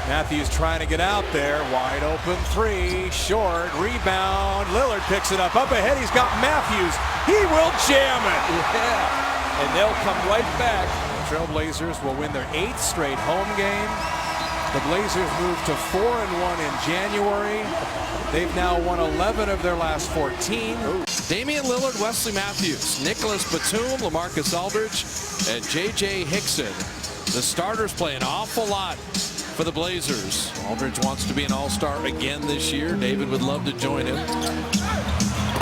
Matthews trying to get out there. Wide open 3. Short. Rebound. Lillard picks it up. Up ahead, he's got Matthews. He will jam it. Yeah. And they'll come right back. The Trailblazers will win their 8th straight home game. The Blazers moved to 4-1 in January. They've now won 11 of their last 14. Damian Lillard, Wesley Matthews, Nicholas Batum, LaMarcus Aldridge, and J.J. Hickson. The starters play an awful lot for the Blazers. Aldridge wants to be an all-star again this year. David would love to join him.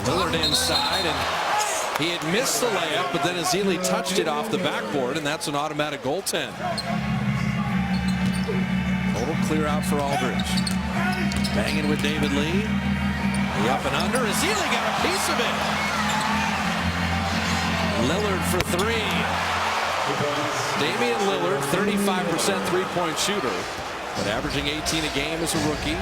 Lillard inside, and He had missed the layup, but then Ezeli touched it off the backboard, and that's an automatic goaltend. Total clear out for Aldridge. Banging with David Lee. The up and under. Ezeli got a piece of it. Lillard for three. Damian Lillard, 35% three-point shooter, but averaging 18 a game as a rookie.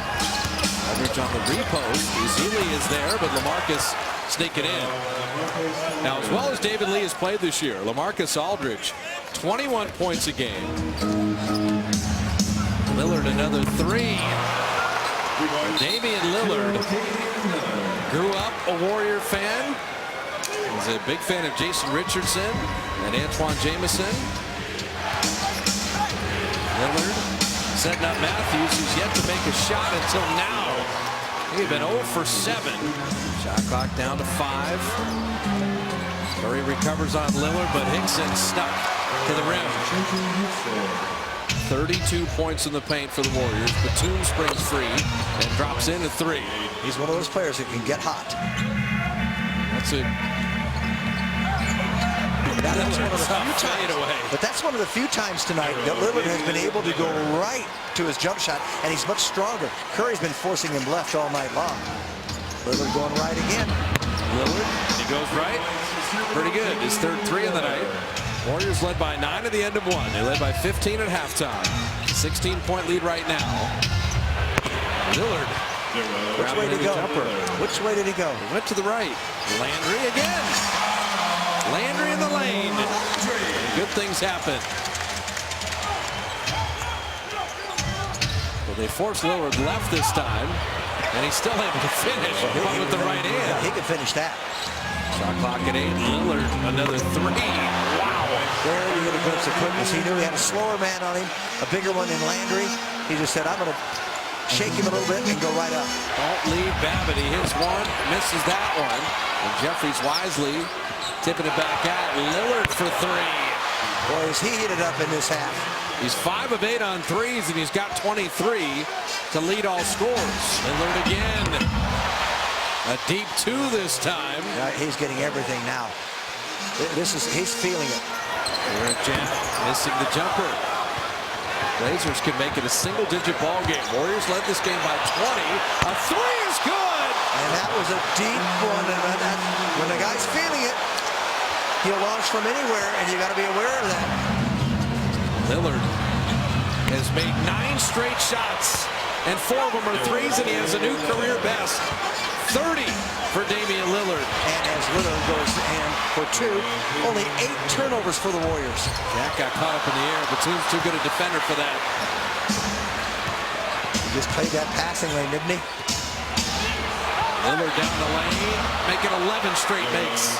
Aldridge on the repost. Ezeli is there, but LaMarcus sneaking in. Now, as well as David Lee has played this year, LaMarcus Aldridge, 21 points a game. Lillard another three. Damian Lillard grew up a Warrior fan. He's a big fan of Jason Richardson and Antoine Jameson. Lillard setting up Matthews, who's yet to make a shot until now. He'd been 0 for 7. Shot clock down to 5. Murray recovers on Lillard, but Hickson stuck to the rim. 32 points in the paint for the Warriors. Batum springs free and drops in a 3. He's one of those players who can get hot. That's it. That's one of the few times, but that's one of the few times tonight that Lillard has been able to go right to his jump shot, and he's much stronger. Curry's been forcing him left all night long. Lillard going right again. Lillard, he goes right. Pretty good. His third 3 of the night. Warriors led by 9 at the end of 1. They led by 15 at halftime. 16-point lead right now. Lillard. Which way did he go? Which way did he go? He went to the right. Landry again. Landry in the lane. Good things happen. Well, they forced Lillard left this time, and he's still able to finish with the right hand. He can finish that. Shot clock at 8. Lillard, another 3. Wow. There you get a glimpse of quickness. He knew he had a slower man on him, a bigger one than Landry. He just said, I'm going to shake him a little bit and go right up. Don't lead Babbitt. He hits one, misses that one. And Jeffries wisely tipping it back out. Lillard for 3. Boy, is he heated up in this half. He's 5 of 8 on threes, and he's got 23 to lead all scores. Lillard again. A deep 2 this time. He's getting everything now. He's feeling it. Eric Jam missing the jumper. Blazers can make it a single-digit ball game. Warriors led this game by 20. A 3 is good. And that was a deep one. And when the guy's feeling it, he'll launch from anywhere, and you got to be aware of that. Lillard has made 9 straight shots, and 4 of them are threes, and he has a new career best. 30 for Damian Lillard. And as Lillard goes in for 2, only 8 turnovers for the Warriors. Jack got caught up in the air. Batum's too good a defender for that. He just played that passing lane, didn't he? Lillard down the lane, making 11 straight makes.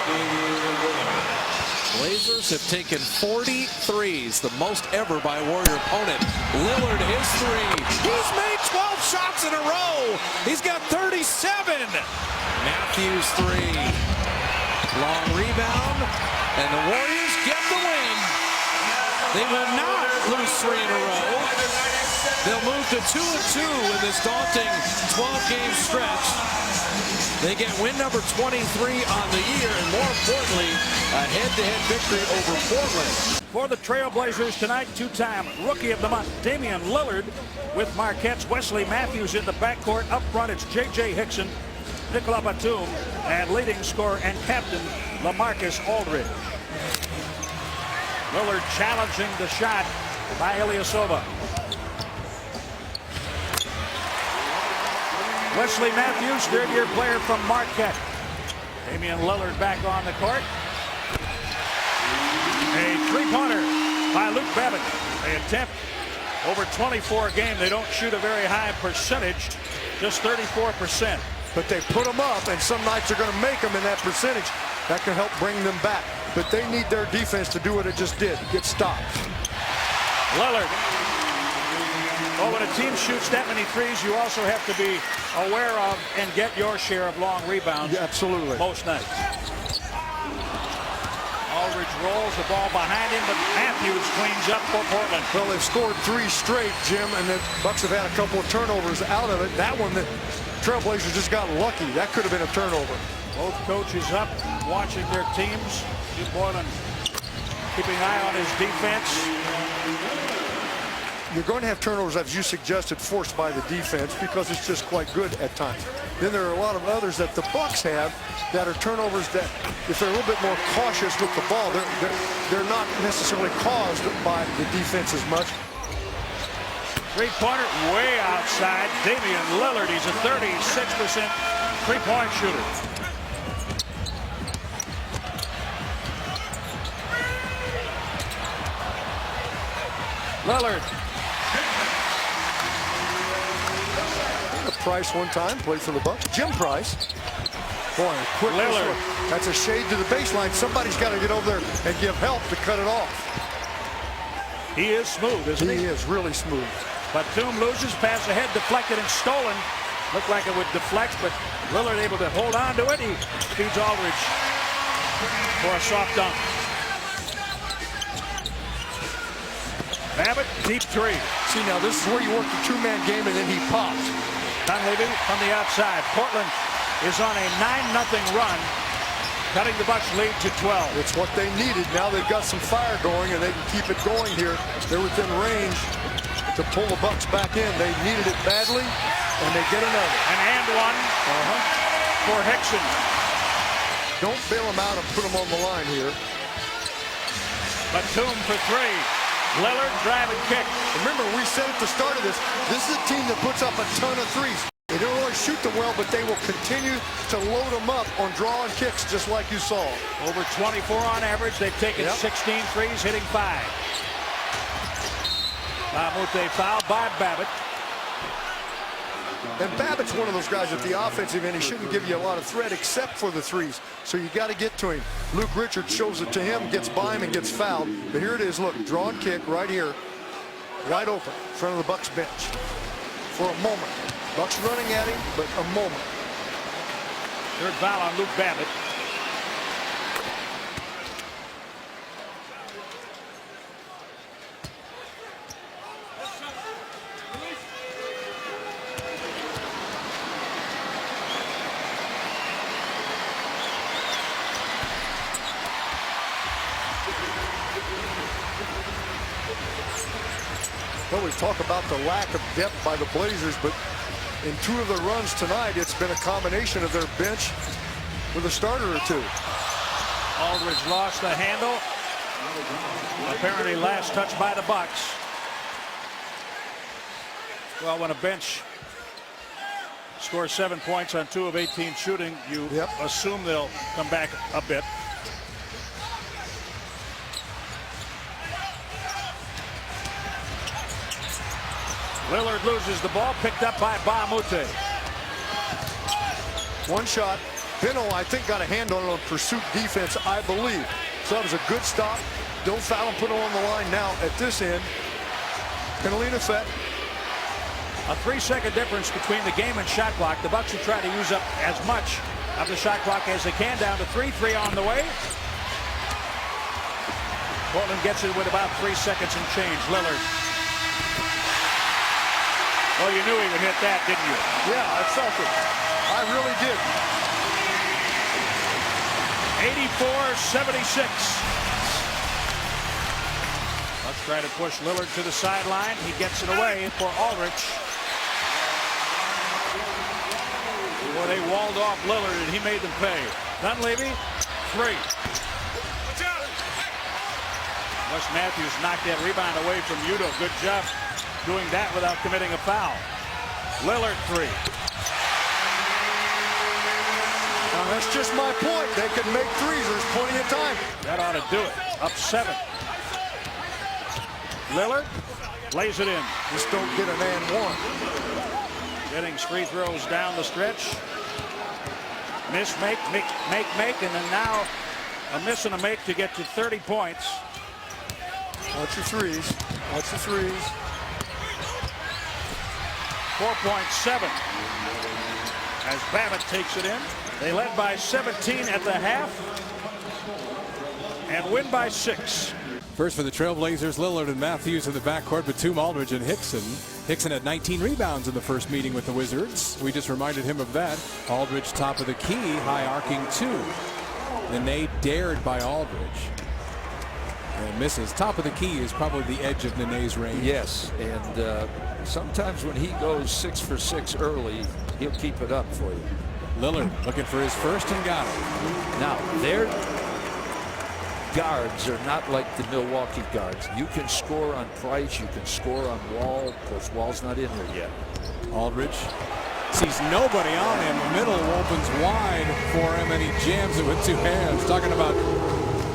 Blazers have taken 40 threes, the most ever by a Warrior opponent. Lillard, his 3. He's made 12 shots in a row. He's got 37. Matthews 3. Long rebound, and the Warriors get the win. They will not lose 3 in a row. They'll move to 2-2 in this daunting 12-game stretch. They get win number 23 on the year, and more importantly, a head-to-head victory over Portland. For the Trailblazers tonight, 2-time Rookie of the Month, Damian Lillard, with Marquette's Wesley Matthews in the backcourt. Up front, it's J.J. Hickson, Nicola Batum, and leading scorer and captain, LaMarcus Aldridge. Lillard challenging the shot by Ilyasova. Wesley Matthews, third-year player from Marquette. Damian Lillard back on the court. A three-pointer by Luke Babbitt. They attempt over 24 a game. They don't shoot a very high percentage, just 34%. But they put them up, and some nights are going to make them in that percentage. That can help bring them back. But they need their defense to do what it just did, get stopped. Lillard. Well, when a team shoots that many threes, you also have to be aware of and get your share of long rebounds. Yeah, absolutely. Most nights. Aldridge rolls the ball behind him, but Matthews cleans up for Portland. Well, they've scored 3 straight, Jim, and the Bucks have had a couple of turnovers out of it. That one, the Trailblazers just got lucky. That could have been a turnover. Both coaches up. watching their teams. Jim Boylan keeping an eye on his defense. You're going to have turnovers, as you suggested, forced by the defense because it's just quite good at times. Then there are a lot of others that the Bucks have that are turnovers that, if they're a little bit more cautious with the ball, they're not necessarily caused by the defense as much. Three-pointer way outside. Damian Lillard, he's a 36% three-point shooter. Lillard. Price one time played for the Bucks. Jim Price. Boy, quick Lillard. That's a shade to the baseline. Somebody's got to get over there and give help to cut it off. He is smooth, isn't he? He is really smooth. Batum loses, pass ahead, deflected and stolen. Looked like it would deflect, but Lillard able to hold on to it. He feeds Aldridge for a soft dunk. Babbitt, deep three. See, now this is where you work the two-man game, and then he pops. Dunleavy from the outside. Portland is on a 9-0 run, cutting the Bucks lead to 12. It's what they needed. Now they've got some fire going, and they can keep it going here. They're within range to pull the Bucks back in. They needed it badly, and they get another. And one for Hickson. Don't bail him out and put him on the line here. Batum for three. Lillard, drive and kick. Remember, we said at the start of this is a team that puts up a ton of threes. They don't always shoot them well, but they will continue to load them up on draw and kicks, just like you saw. Over 24 on average. They've taken 16 threes, hitting 5. Mamute foul by Babbitt. And Babbitt's one of those guys at the offensive end. He shouldn't give you a lot of threat except for the threes. So you got to get to him. Luke Richards shows it to him, gets by him, and gets fouled. But here it is. Look, draw and kick right here. Wide open in front of the Bucks bench for a moment. Bucks running at him, but a moment. Third foul on Luke Babbitt. Well, we talk about the lack of depth by the Blazers, but in 2 of their runs tonight, it's been a combination of their bench with a starter or 2. Aldridge lost the handle. Apparently last touch by the Bucks. Well, when a bench scores 7 points on 2 of 18 shooting, you assume they'll come back a bit. Lillard loses the ball, picked up by Mamute. One shot. Pino, I think, got a hand on it on pursuit defense, I believe. So that was a good stop. Don't foul him, put him on the line now at this end. Penalty in effect. A 3-second difference between the game and shot clock. The Bucks will try to use up as much of the shot clock as they can. Down to 3 on the way. Portland gets it with about 3 seconds and change. Lillard. Oh, you knew he would hit that, didn't you? Yeah, I felt it. I really did. 84-76. Let's try to push Lillard to the sideline. He gets it away for Aldridge. Boy, they walled off Lillard, and he made them pay. Dunleavy, 3. Wes Matthews knocked that rebound away from Udo. Good job doing that without committing a foul. Lillard, 3. Now, that's just my point. They can make threes. There's plenty of time. That ought to do it. Up 7. Lillard lays it in. Just don't get an and one. Jennings free throws down the stretch. Miss, make, and then now a miss and a make to get to 30 points. Watch your threes. Watch your threes. 4.7 as Babbitt takes it in. They led by 17 at the half and win by 6. First for the Trailblazers, Lillard and Matthews in the backcourt, Batum, Aldridge, and Hickson. Hickson had 19 rebounds in the first meeting with the Wizards. We just reminded him of that. Aldridge top of the key, high arcing 2. Nene dared by Aldridge. And misses. Top of the key is probably the edge of Nene's range. Yes, and sometimes when he goes 6 for 6 early, he'll keep it up for you. Lillard looking for his first and got it. Now, their guards are not like the Milwaukee guards. You can score on Price, you can score on Wall. Of course, Wall's not in here yet. Aldridge sees nobody on him. The middle opens wide for him, and he jams it with two hands. Talking about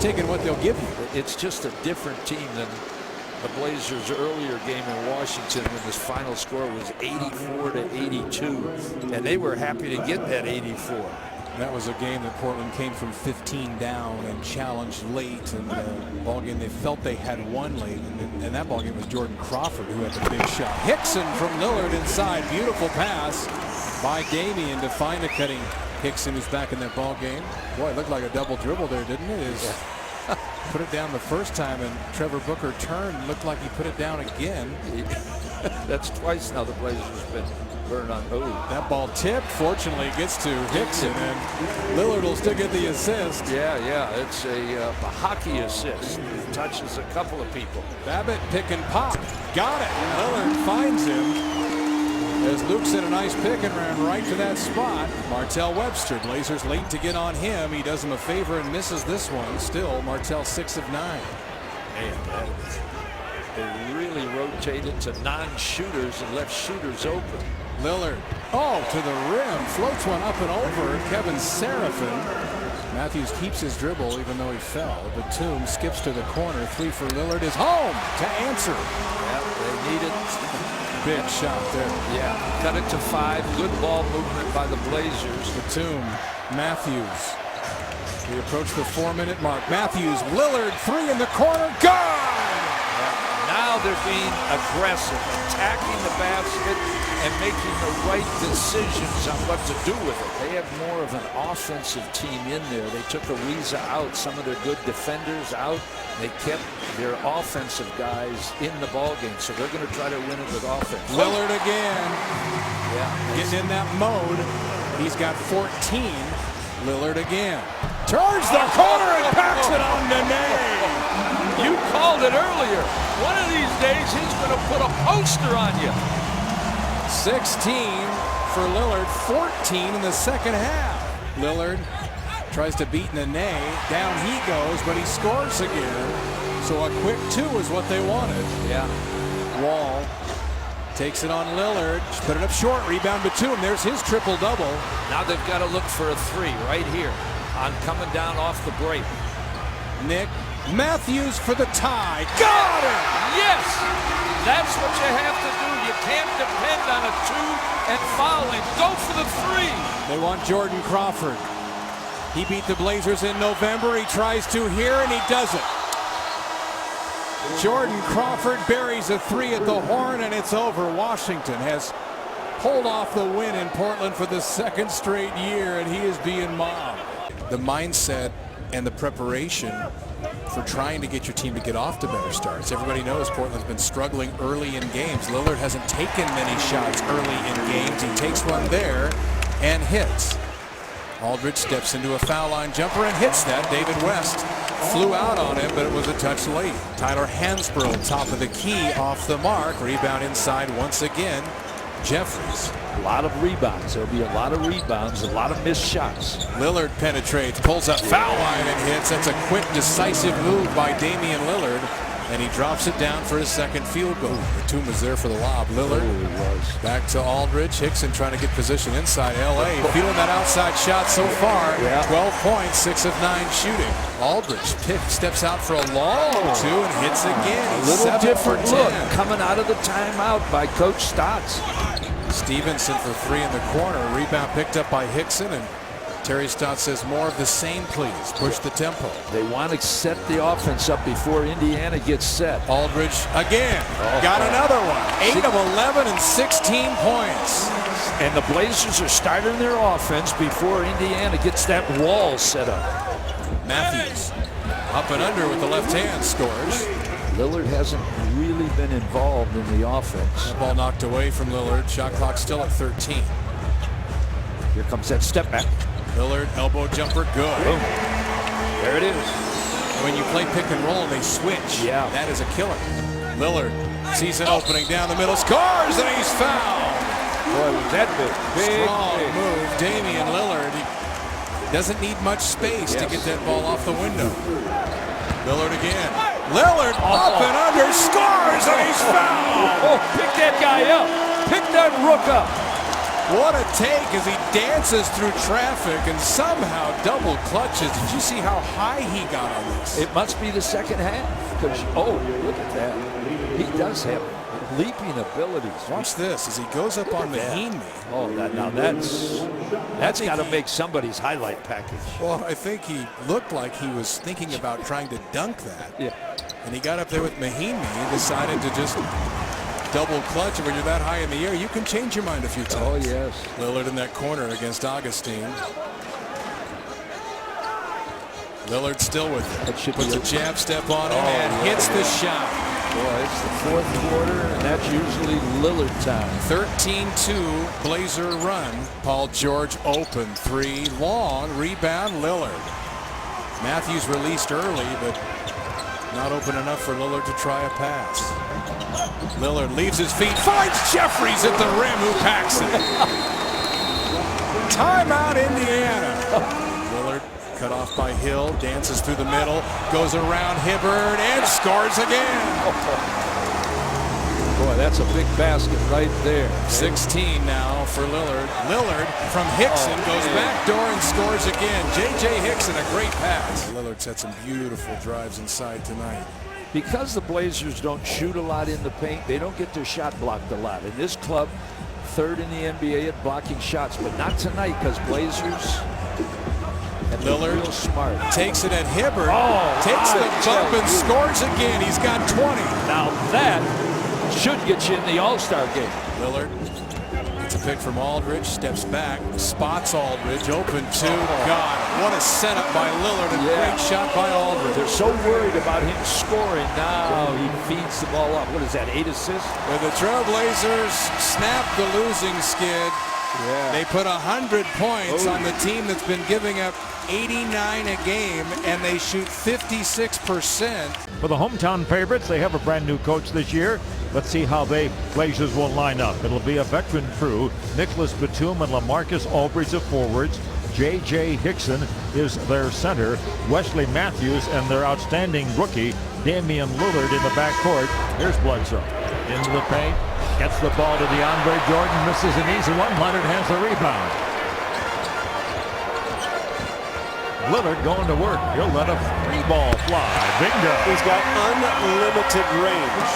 taking what they'll give you. It's just a different team than the Blazers' earlier game in Washington when this final score was 84-82, and they were happy to get that 84. That was a game that Portland came from 15 down and challenged late, and ball game they felt they had won late, and that ball game was Jordan Crawford who had the big shot. Hickson from Lillard inside, beautiful pass by Damian to find a cutting Hickson, who's back in that ball game. Boy, it looked like a double dribble there, didn't it? Put it down the first time, and Trevor Booker turned, looked like he put it down again. That's twice now the Blazers have been burned on. Oh, that ball tipped. Fortunately, gets to Hickson, and Lillard will still get the assist. Yeah, it's a hockey assist. It touches a couple of people. Babbitt pick and pop. Got it. Lillard finds him. As Luke said, a nice pick and ran right to that spot. Martell Webster, Blazers late to get on him. He does him a favor and misses this one. Still, Martell 6 of 9. Man, they really rotated to non-shooters and left shooters open. Lillard, to the rim, floats one up and over. Kevin Seraphin. Matthews keeps his dribble even though he fell. Batum skips to the corner. 3 for Lillard is home to answer. Yeah, they need it. Big shot there. Yeah, cut it to 5. Good ball movement by the Blazers. Batum, Matthews. We approach the 4-minute mark. Matthews, Lillard, 3 in the corner. Gone! Now they're being aggressive, attacking the basket and making the right decisions on what to do with it. They have more of an offensive team in there. They took Ariza out, some of their good defenders out. They kept their offensive guys in the ballgame, so they're going to try to win it with offense. Lillard again. Yeah, getting in that mode. He's got 14. Lillard again. Turns the corner and packs it on Nene. You called it earlier. One of these days, he's going to put a poster on you. 16 for Lillard, 14 in the second half. Lillard tries to beat Nene. Down he goes, but he scores again. So a quick 2 is what they wanted. Yeah. Wall takes it on Lillard. Put it up short. Rebound Batum. There's his triple-double. Now they've got to look for a 3 right here on coming down off the break. Nick Matthews for the tie. Got it! Yes! That's what you have to do. You can't depend on a 2 and fouling. Go for the 3. They want Jordan Crawford. He beat the Blazers in November. He tries to here, and he does it. Jordan Crawford buries a 3 at the horn, and it's over. Washington has pulled off the win in Portland for the 2nd straight year, and he is being mobbed. The mindset and the preparation for trying to get your team to get off to better starts. Everybody knows Portland's been struggling early in games. Lillard hasn't taken many shots early in games. He takes one there and hits. Aldridge steps into a foul line jumper and hits that. David West flew out on him, but it was a touch late. Tyler Hansbrough, top of the key, off the mark. Rebound inside once again. Jeffries. A lot of rebounds. There'll be a lot of rebounds, a lot of missed shots. Lillard penetrates, pulls up foul line and hits. That's a quick, decisive move by Damian Lillard. And he drops it down for his 2nd field goal. Batum was there for the lob. Lillard back to Aldridge. Hickson trying to get position inside LA. Feeling that outside shot so far. 12 points, 6 of 9 shooting. Aldridge steps out for a long 2 and hits again. A little different look coming out of the timeout by Coach Stotts. Stevenson for 3 in the corner. Rebound picked up by Hickson, and Terry Stotts says more of the same, please. Push the tempo. They want to set the offense up before Indiana gets set. Aldridge again. Got another one. 8 of 11 and 16 points. And the Blazers are starting their offense before Indiana gets that wall set up. Matthews up and under with the left hand scores. Lillard hasn't really been involved in the offense. That ball knocked away from Lillard. Shot clock still at 13. Here comes that step back. Lillard, elbow jumper, good. There it is. When you play pick and roll, they switch. Yeah. That is a killer. Lillard sees an opening down the middle, scores, and he's fouled. Boy, was that big. Strong move. Damian Lillard. He doesn't need much space to get that ball off the window. Lillard again. Lillard up and under, scores, and he's fouled. Pick that guy up. Pick that rook up. What a take as he dances through traffic and somehow double clutches. Did you see how high he got on this? It must be the second half. Because, look at that. He does have leaping abilities. Watch this as he goes up on Nene. Oh, that's got to make somebody's highlight package. Well, I think he looked like he was thinking about trying to dunk that. Yeah. And he got up there with Nene and decided to just double clutch. And when you're that high in the air, you can change your mind a few times. Oh, yes. Lillard in that corner against Augustine. Lillard still with it. Puts a jab step on him and hits the shot. Boy, it's the fourth quarter, and that's usually Lillard time. 13-2 Blazer run. Paul George open three, long rebound Lillard. Matthews released early, but not open enough for Lillard to try a pass. Lillard leaves his feet, finds Jeffries at the rim, who packs it. Timeout, Indiana. Lillard cut off by Hill, dances through the middle, goes around Hibbert, and scores again. Boy, that's a big basket right there. 16 now for Lillard. Lillard from Hickson goes back door and scores again. J.J. Hickson, a great pass. Lillard's had some beautiful drives inside tonight. Because the Blazers don't shoot a lot in the paint, they don't get their shot blocked a lot. And this club, third in the NBA at blocking shots, but not tonight because Blazers. And Lillard real smart. Takes it at Hibbert. Takes the bump and scores again. He's got 20. Now that should get you in the All-Star game. Lillard gets a pick from Aldridge, steps back, spots Aldridge, open two, got it. What a setup by Lillard, a great shot by Aldridge. They're so worried about him scoring. Now he feeds the ball up. What is that, 8 assists? When the Trailblazers snap the losing skid, they put 100 points on the team that's been giving up 89 a game, and they shoot 56%. For the hometown favorites, they have a brand new coach this year. Let's see how they Blazers will line up. It'll be a veteran crew. Nicholas Batum and LaMarcus Aldridge are forwards. J.J. Hickson is their center. Wesley Matthews and their outstanding rookie, Damian Lillard, in the backcourt. Here's Bledsoe into the paint. Gets the ball to DeAndre Jordan. Misses an easy one. Leonard has the rebound. Lillard going to work. He'll let a free ball fly. Bingo. He's got unlimited range.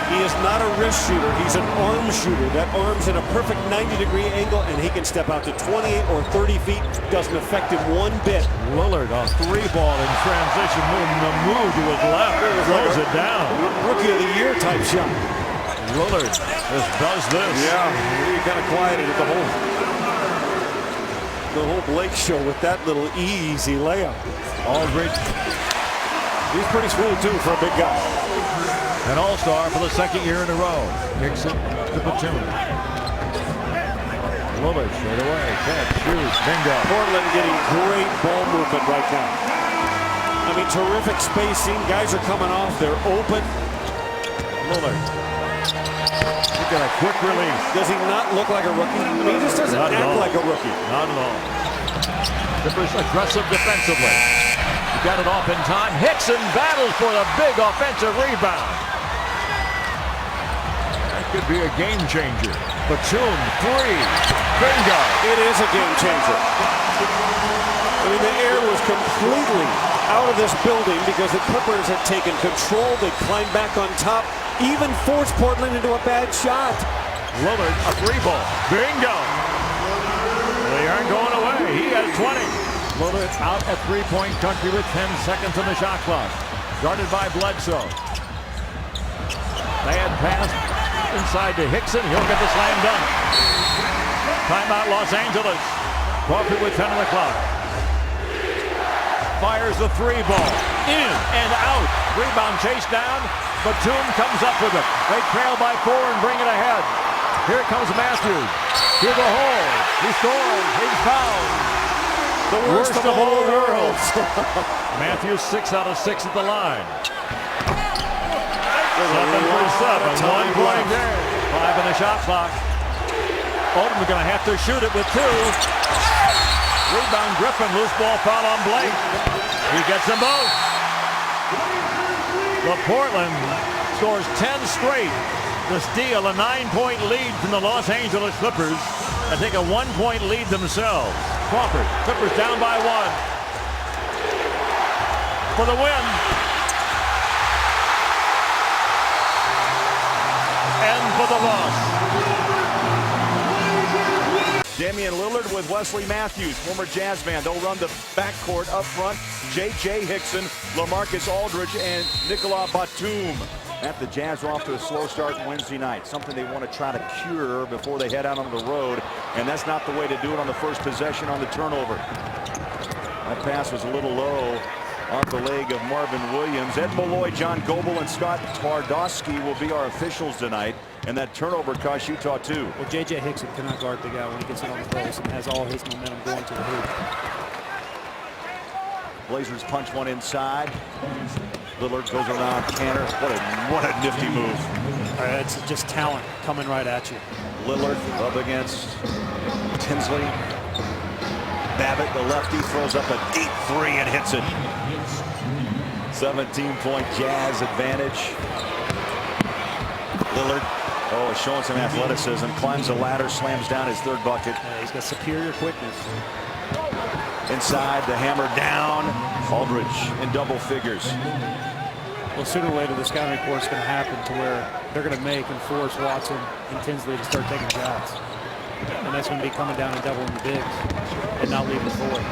He is not a wrist shooter. He's an arm shooter. That arm's in a perfect 90-degree angle, and he can step out to 28 or 30 feet. Doesn't affect him one bit. Lillard on three ball in transition. Moving the move to his left. Throws it down. Rookie of the year type shot. Lillard just does this. Yeah, he kind of quieted it the whole Blake show with that little easy layup. Aldridge. He's pretty smooth too for a big guy. An all-star for the second year in a row. Hickson to Batum. Lillard straight away. Catch, shoot, bingo. Portland getting great ball movement right now. I mean, terrific spacing. Guys are coming off. They're open. Lillard. He got a quick release. Does he not look like a rookie? I mean, he just doesn't act like a rookie. Not at all. Clippers aggressive defensively. He got it off in time. Hickson battles for the big offensive rebound. That could be a game changer. Batum, three. Bingo. It is a game changer. I mean, the air was completely out of this building because the Clippers had taken control. They climbed back on top, even forced Portland into a bad shot. Lillard, a three ball. Bingo. They aren't going away. He has 20. Lillard out at three-point country with 10 seconds on the shot clock. Guarded by Bledsoe. Bad pass inside to Hickson. He'll get the slam dunk. Timeout Los Angeles. Crawford with 10 on the clock. Fires the three ball. In and out. Rebound chase down. Batum comes up with it. They trail by 4 and bring it ahead. Here comes Matthews. To the hole. He scores. He's fouled. The worst of all worlds. Matthews 6 out of 6 at the line. 7 for 7. 1 point there. 5 in the shot clock. Oldham's going to have to shoot it with 2. Rebound Griffin. Loose ball foul on Blake. He gets them both. The Portland scores 10 straight to steal a 9-point lead from the Los Angeles Clippers and take a 1-point lead themselves. Crawford, Clippers down by 1 for the win. And for the loss. Damian Lillard with Wesley Matthews, former Jazz man. They'll run the backcourt up front. J.J. Hickson, LaMarcus Aldridge, and Nicolas Batum. The Jazz are off to a slow start Wednesday night, something they want to try to cure before they head out on the road, and that's not the way to do it on the first possession on the turnover. That pass was a little low off the leg of Marvin Williams. Ed Malloy, John Goebel, and Scott Twardowski will be our officials tonight, and that turnover cost Utah 2. Well, J.J. Hickson cannot guard the guy when he gets it on the post and has all his momentum going to the hoop. Blazers punch one inside. Lillard goes around Canner. What a nifty move. It's just talent coming right at you. Lillard up against Tinsley. Babbitt, the lefty, throws up a deep 3 and hits it. 17-point Jazz advantage. Lillard, showing some athleticism. Climbs the ladder, slams down his 3rd bucket. Yeah, he's got superior quickness. Inside, the hammer down. Aldridge in double figures. Well, sooner or later, the scouting report is going to happen to where they're going to make and force Watson and Tinsley to start taking shots. And that's going to be coming down and doubling the bigs and not leaving the floor.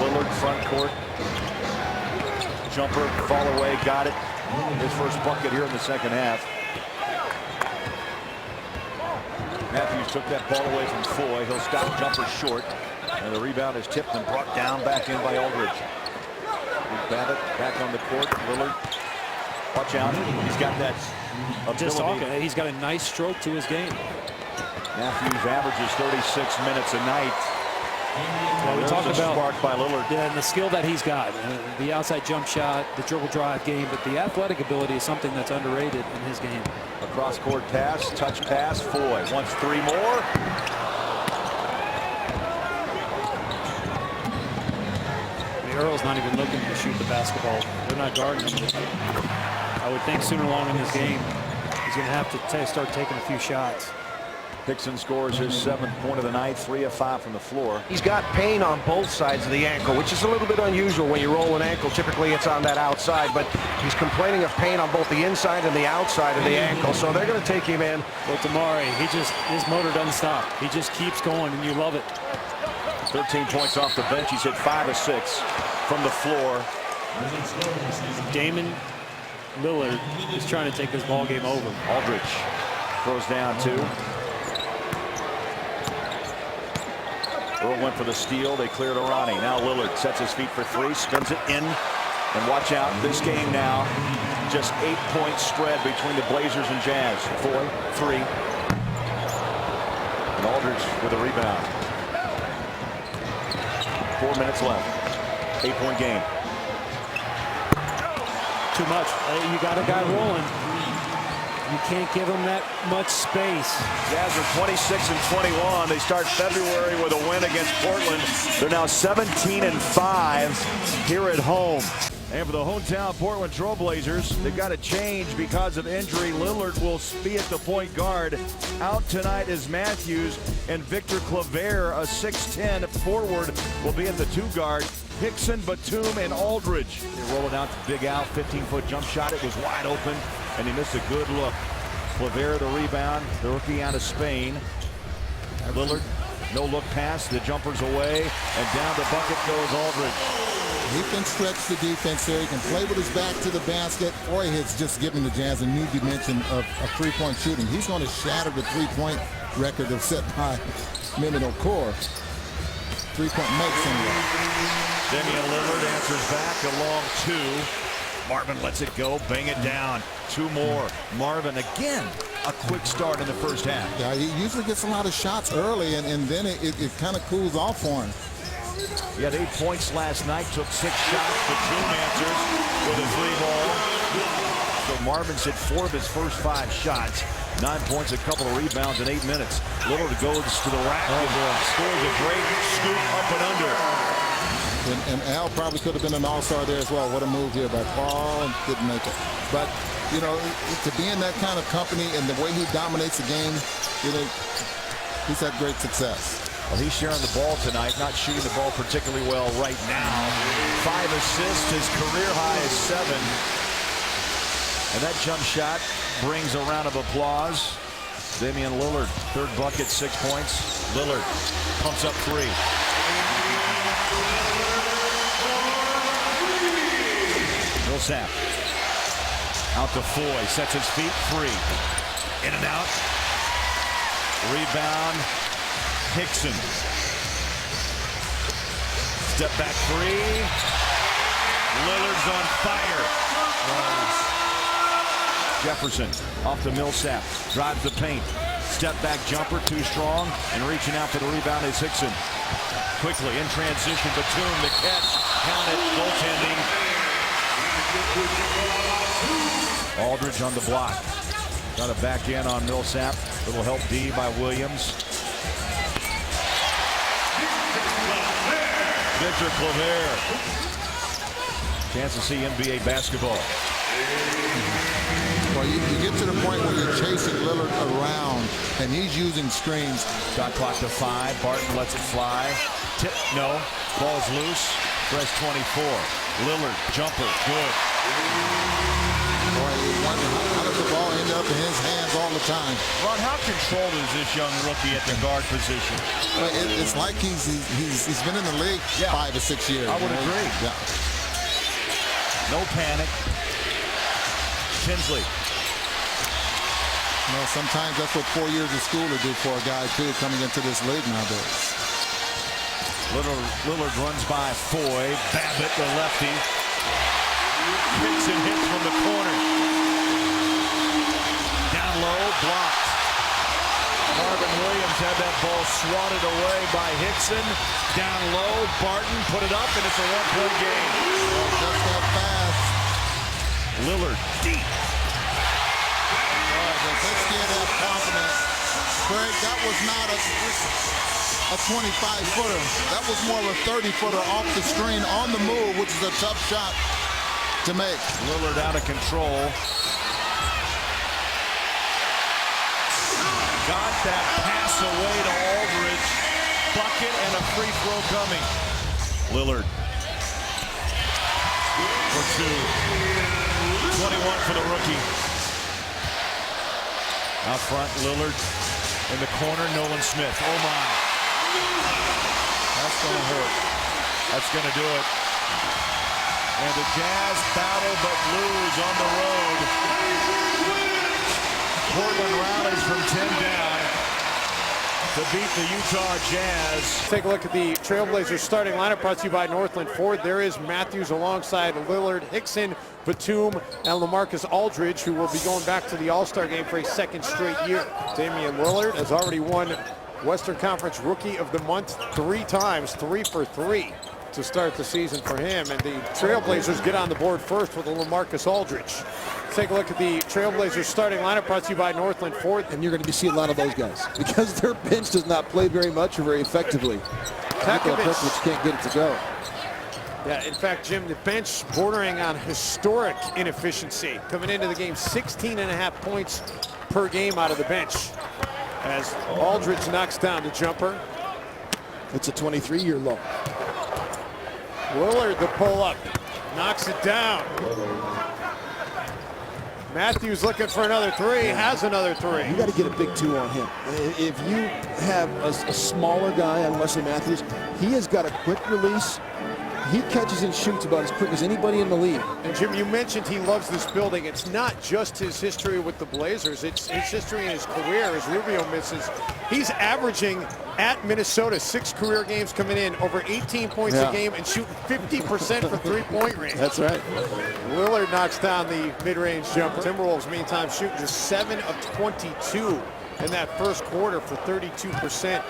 Lillard front court. Jumper, fall away, got it. His first bucket here in the second half. Matthews took that ball away from Foy. He'll stop jumper short. And the rebound is tipped and brought down back in by Aldridge. Babbitt back on the court. Lillard, watch out. He's got that ability. Just talking. He's got a nice stroke to his game. Matthews averages 36 minutes a night. Well, we talked about spark by Lillard. Yeah, and the skill that he's got, the outside jump shot, the dribble drive game, but the athletic ability is something that's underrated in his game. A cross-court pass, touch pass. Foy wants 3 more. Earl's not even looking to shoot the basketball. They're not guarding him. I would think sooner or later in this game, he's going to have to start taking a few shots. Hickson scores his 7th point of the night, 3 of 5 from the floor. He's got pain on both sides of the ankle, which is a little bit unusual when you roll an ankle. Typically it's on that outside, but he's complaining of pain on both the inside and the outside of the ankle, so they're going to take him in. Well, Damari, his motor doesn't stop. He just keeps going, and you love it. 13 points off the bench. He's hit 5 of 6 from the floor. Damian Lillard is trying to take this ball game over. Aldridge throws down 2. Earl went for the steal. They cleared Ronnie. Now Lillard sets his feet for 3, spins it in, and watch out. This game now, just 8-point spread between the Blazers and Jazz. 4, 3. And Aldridge with a rebound. 4 minutes left. 8-point game. Too much. You got a guy rolling. You can't give him that much space. Jazz are 26 and 21. They start February with a win against Portland. They're now 17 and 5 here at home. And for the hometown Portland Trail Blazers, they've got to change because of injury. Lillard will be at the point guard. Out tonight is Matthews, and Victor Claver, a 6'10 forward, will be at the 2 guard. Hickson, Batum, and Aldridge. They roll it out to Big Al, 15-foot jump shot. It was wide open, and he missed a good look. Claver the rebound, the rookie out of Spain. Lillard, no look pass, the jumper's away, and down the bucket goes Aldridge. He can stretch the defense there. He can play with his back to the basket. Foy has just given the Jazz a new dimension of 3-point shooting. He's going to shatter the 3-point record of set by Mehmet Okur. 3-point makes anyway. Damian Lillard answers back, a long 2. Marvin lets it go, bang it down. 2 more. Marvin again, a quick start in the first half. Yeah, he usually gets a lot of shots early, and then it kind of cools off for him. He had 8 points last night, took 6 shots. Batum answers with a 3-ball. So Marvin's hit 4 of his first 5 shots. 9 points, a couple of rebounds in 8 minutes. Lillard goes to the rack and scores a great scoop up and under. And Al probably could have been an all-star there as well. What a move here by Paul. Didn't make it. But, you know, to be in that kind of company and the way he dominates the game, you know, he's had great success. Well, he's sharing the ball tonight, not shooting the ball particularly well right now. 5 assists, his career high is 7. And that jump shot brings a round of applause. Damian Lillard, 3rd bucket, 6 points. Lillard pumps up 3. Millsap out to Foy, sets his feet, 3. In and out. Rebound, Hickson. Step back 3. Lillard's on fire. Jefferson off to Millsap, drives the paint. Step back jumper, too strong, and reaching out for the rebound is Hickson. Quickly in transition, Batum the catch, count it, goaltending. Aldridge on the block. Got a back in on Millsap. Little help D by Williams. Victor Claver. Chance to see NBA basketball. Well, you get to the point where you're chasing Lillard around, and he's using screens. Shot clock to 5. Barton lets it fly. Tip, no. Ball's loose. Fresh 24. Lillard, jumper, good. Boy, you wonder how does the ball end up in his hands all the time? Ron, how controlled is this young rookie at the guard position? Well, it's like he's been in the league 5 or 6 years. I would agree. Yeah. No panic. Tinsley. You know, sometimes that's what 4 years of school will do for a guy, too, coming into this league nowadays. Lillard runs by Foy. Babbitt, the lefty. Hickson hits from the corner. Down low, blocked. Marvin Williams had that ball swatted away by Hickson. Down low, Barton put it up, and it's a 1-point game. Well, just that fast. Lillard deep. The Knicks can't have confidence. Greg, that was not a 25-footer. That was more of a 30-footer off the screen on the move, which is a tough shot to make. Lillard out of control. Got that pass away to Aldridge. Bucket and a free throw coming. Lillard for 2. 21 for the rookie. Out front, Lillard in the corner, Nolan Smith. Oh my. That's going to hurt. That's going to do it. And the Jazz battle but lose on the road. Portland rallies from 10 down to beat the Utah Jazz. Take a look at the Trailblazers starting lineup brought to you by Northland Ford. There is Matthews alongside Lillard, Hickson, Batum, and LaMarcus Aldridge, who will be going back to the All-Star game for a 2nd straight year. Damian Lillard has already won Western Conference Rookie of the Month 3 times, 3 for 3 to start the season for him. And the Trailblazers get on the board first with LaMarcus Aldridge. Take a look at the Trailblazers starting lineup brought to you by Northland Ford. And you're going to be seeing a lot of those guys because their bench does not play very much or very effectively. TAKEOVER can't get it to go. Yeah, in fact, Jim, the bench bordering on historic inefficiency. Coming into the game, 16.5 points per game out of the bench. As Aldridge knocks down the jumper. It's a 23-year low. Lillard the pull-up, knocks it down. Matthews looking for another 3, has another 3. You got to get a big 2 on him. If you have a smaller guy on Wesley Matthews, he has got a quick release. He catches and shoots about as quick as anybody in the league. And Jim, you mentioned he loves this building. It's not just his history with the Blazers. It's his history in his career as Rubio misses. He's averaging at Minnesota 6 career games coming in, over 18 points a game and shooting 50% from 3-point range. That's right. Lillard knocks down the mid-range jumper. Timberwolves, meantime, shooting just 7 of 22 in that first quarter for 32%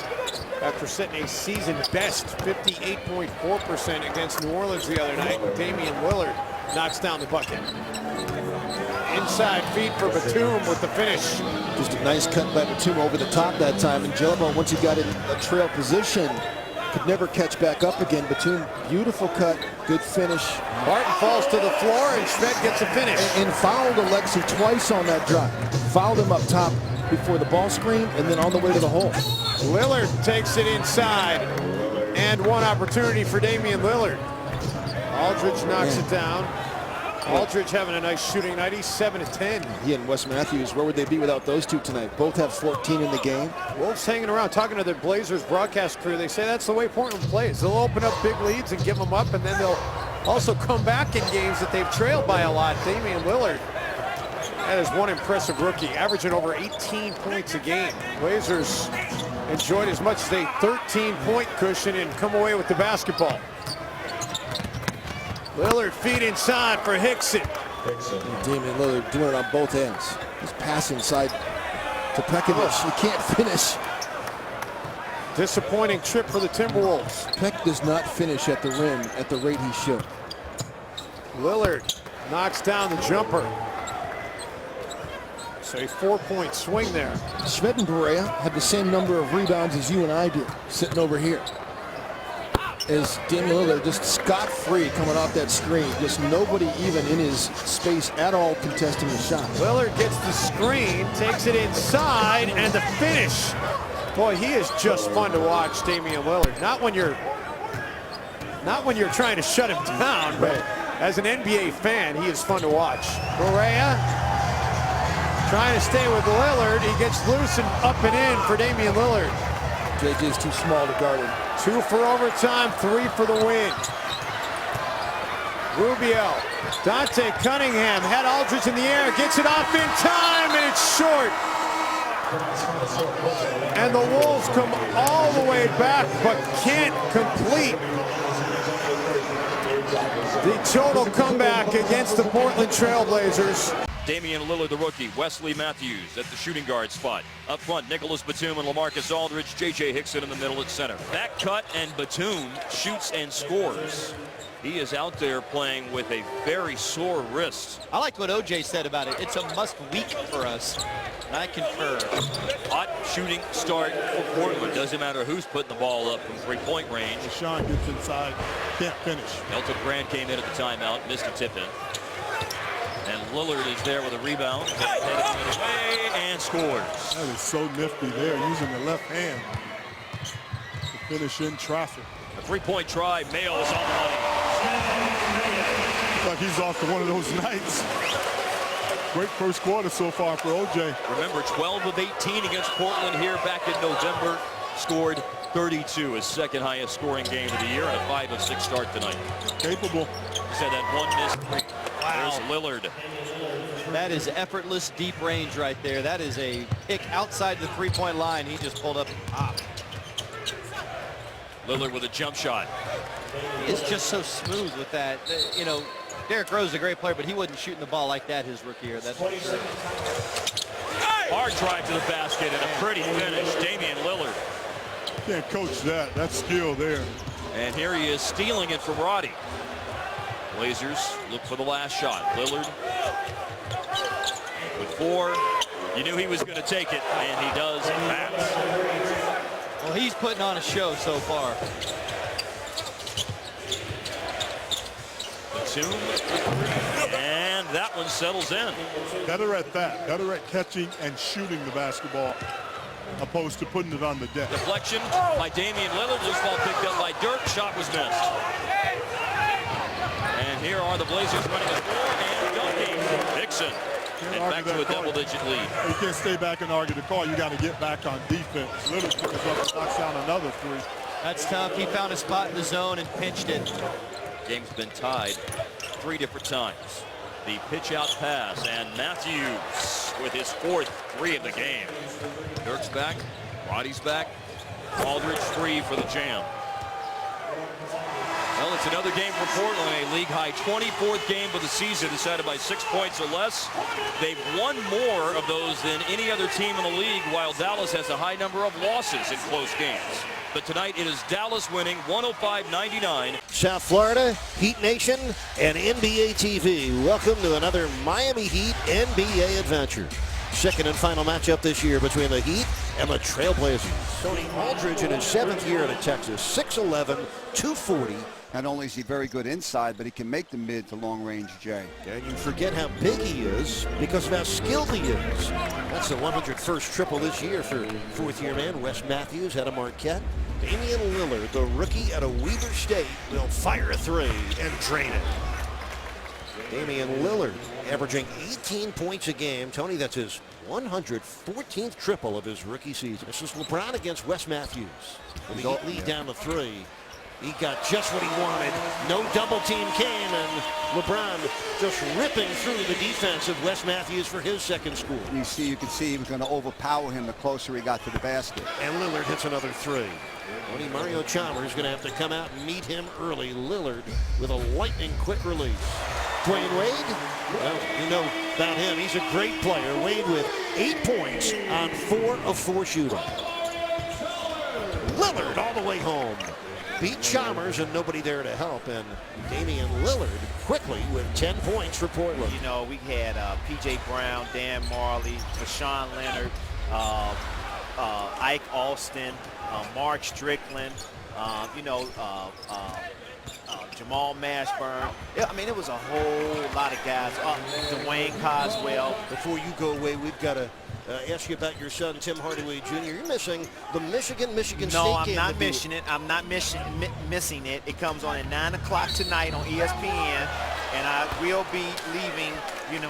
after setting a season best 58.4% against New Orleans the other night. Damian Lillard knocks down the bucket. Inside feed for Batum with the finish. Just a nice cut by Batum over the top that time. And Jello, once he got in a trail position, could never catch back up again. Batum, beautiful cut, good finish. Barton falls to the floor and Schmidt gets a finish. And fouled Alexei twice on that drive. Fouled him up top before the ball screen and then on the way to the hole. Lillard takes it inside. And one opportunity for Damian Lillard. Aldridge knocks it down. Aldridge having a nice shooting night. He's 7 of 10. He and Wes Matthews, where would they be without those two tonight? Both have 14 in the game. Wolves hanging around, talking to their Blazers broadcast crew. They say that's the way Portland plays. They'll open up big leads and give them up, and then they'll also come back in games that they've trailed by a lot. Damian Lillard, that is one impressive rookie, averaging over 18 points a game. Blazers enjoyed as much as a 13-point cushion and come away with the basketball. Lillard feed inside for Hickson. Damian Lillard doing it on both ends. He's passing inside to Pekovic. He can't finish. Disappointing trip for the Timberwolves. Peck does not finish at the rim at the rate he should. Lillard knocks down the jumper. So a 4-point swing there. Schmidt and Berea have the same number of rebounds as you and I do, sitting over here. As Damian Lillard just scot-free coming off that screen. Just nobody even in his space at all contesting the shot. Lillard gets the screen, takes it inside, and the finish. Boy, he is just fun to watch, Damian Lillard. Not when you're trying to shut him down, but as an NBA fan, he is fun to watch. Berea trying to stay with Lillard. He gets loose and up and in for Damian Lillard. JJ's too small to guard him. 2 for overtime, 3 for the win. Rubio, Dante Cunningham had Aldridge in the air, gets it off in time, and it's short. And the Wolves come all the way back, but can't complete the total comeback against the Portland Trailblazers. Damian Lillard, the rookie. Wesley Matthews at the shooting guard spot. Up front, Nicholas Batum and LaMarcus Aldridge. J.J. Hickson in the middle at center. Back cut, and Batum shoots and scores. He is out there playing with a very sore wrist. I liked what OJ said about it. It's a must week for us, and I concur. Hot shooting start for Portland. Doesn't matter who's putting the ball up from three-point range. Sean gets inside, can't finish. Elton Brand came in at the timeout, missed a tip in. And Lillard is there with a rebound, away, and scores. That is so nifty there, using the left hand to finish in traffic. A three-point try, Mayo is on the money. Looks like he's off to one of those nights. Great first quarter so far for OJ. Remember, 12 of 18 against Portland here back in November. Scored 32, his second highest scoring game of the year, and a 5 of 6 start tonight. Capable. He said that one missed three. Wow. There's Lillard. That is effortless deep range right there. That is a pick outside the three-point line. He just pulled up and popped. Lillard with a jump shot. It's just so smooth with that. You know, Derrick Rose is a great player, but he wasn't shooting the ball like that his rookie year. That's for sure. Hard drive to the basket and a pretty finish. Damian Lillard. Can't coach that. That's skill there. And here he is stealing it from ROTY. Blazers look for the last shot. Lillard with 4. You knew he was going to take it, and he does pass. Well, he's putting on a show so far. Batum, and that one settles in. Better at that. Better at catching and shooting the basketball, opposed to putting it on the deck. Deflection by Damian Lillard. Loose ball picked up by Dirk. Shot was missed. And here are the Blazers running a 4 and dunking. Hickson. And back to a double-digit lead. You can't stay back and argue the call. You got to get back on defense. Lillard picks up and knocks down another 3. That's tough. He found a spot in the zone and pinched it. Game's been tied 3 different times. The pitch out pass, and Matthews with his 4th 3 of the game. Dirk's back. ROTY's back. Aldridge free for the jam. Well, it's another game for Portland, a league-high 24th game of the season, decided by 6 points or less. They've won more of those than any other team in the league, while Dallas has a high number of losses in close games. But tonight it is Dallas winning 105-99. South Florida, Heat Nation, and NBA TV. Welcome to another Miami Heat NBA adventure. Second and final matchup this year between the Heat and the Trailblazers. Tony Aldridge in his 7th year at Texas, 6'11", 240. Not only is he very good inside, but he can make the mid to long range, Jay. And you forget how big he is because of how skilled he is. That's the 101st triple this year for 4th-year man Wes Matthews out of Marquette. Damian Lillard, the rookie out of Weber State, will fire a 3 and drain it. Damian Lillard averaging 18 points a game. Tony, that's his 114th triple of his rookie season. This is LeBron against Wes Matthews. When the Heat lead down to 3. He got just what he wanted. No double team came, and LeBron just ripping through the defense of Wes Matthews for his second score. You can see he was going to overpower him the closer he got to the basket. And Lillard hits another 3. Only Mario Chalmers is going to have to come out and meet him early. Lillard with a lightning quick release. Dwayne Wade, well, you know about him. He's a great player. Wade with 8 points on 4 of 4 shooting. Lillard all the way home. Beat Chalmers and nobody there to help, and Damian Lillard quickly with 10 points for Portland. You know, we had P.J. Brown, Dan Marley, Rashawn Leonard, Ike Alston, Mark Strickland, Jamal Mashburn. I mean, it was a whole lot of guys. Dwayne Coswell. Before you go away, we've got to ask you about your son, Tim Hardaway Jr. You're missing the Michigan State game. No, I'm not missing it. I'm not missing it. It comes on at 9 o'clock tonight on ESPN, and I will be leaving,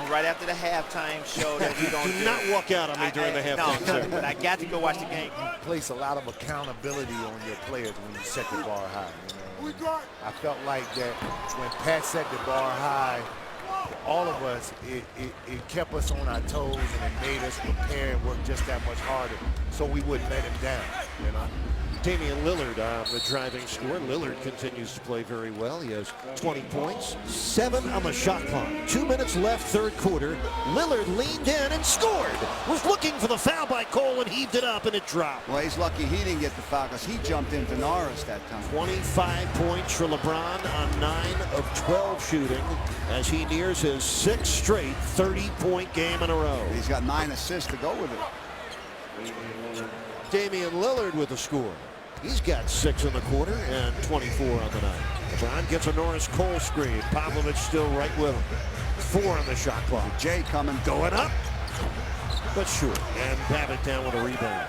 right after the halftime show that we're going to do. Do not walk out on me during the halftime show. No, but I got to go watch the game. You place a lot of accountability on your players when you set the bar high. I felt like that when Pat set the bar high, all of us, it kept us on our toes, and it made us prepare and work just that much harder so we wouldn't let him down, Damian Lillard on the driving score. Lillard continues to play very well. He has 20 points, 7 on the shot clock. 2 minutes left, third quarter. Lillard leaned in and scored. Was looking for the foul by Cole and heaved it up, and it dropped. Well, he's lucky he didn't get the foul because he jumped into Norris that time. 25 points for LeBron on 9 of 12 shooting as he nears his 6th straight 30-point game in a row. He's got 9 assists to go with it. Damian Lillard with the score. He's got 6 in the quarter and 24 on the night. LeBron gets a Norris Cole screen. Pavlovich still right with him. 4 on the shot clock. Jay coming. Going up, but short. And Babbitt down with a rebound.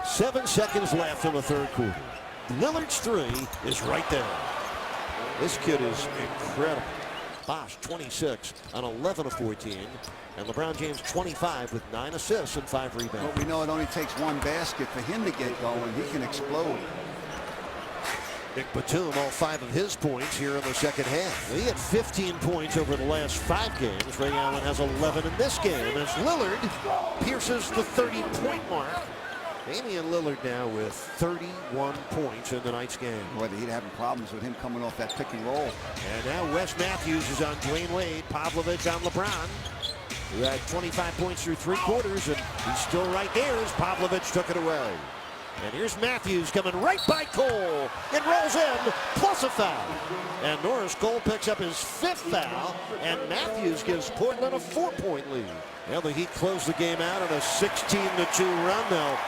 7 seconds left in the third quarter. Lillard's 3 is right there. This kid is incredible. Bosh 26 on 11 of 14. And LeBron James 25 with 9 assists and 5 rebounds. But we know it only takes 1 basket for him to get going. He can explode. Nick Batum, all 5 of his points here in the second half. He had 15 points over the last 5 games. Ray Allen has 11 in this game as Lillard pierces the 30-point mark. Damian Lillard now with 31 points in tonight's game. Boy, he'd having problems with him coming off that pick and roll. And now Wes Matthews is on Dwayne Wade. Pavlovich on LeBron, who had 25 points through 3 quarters, and he's still right there as Pavlovich took it away. And here's Matthews coming right by Cole. It rolls in, plus a foul. And Norris Cole picks up his 5th foul, and Matthews gives Portland a 4-point lead. Now the Heat close the game out on a 16-2 run now.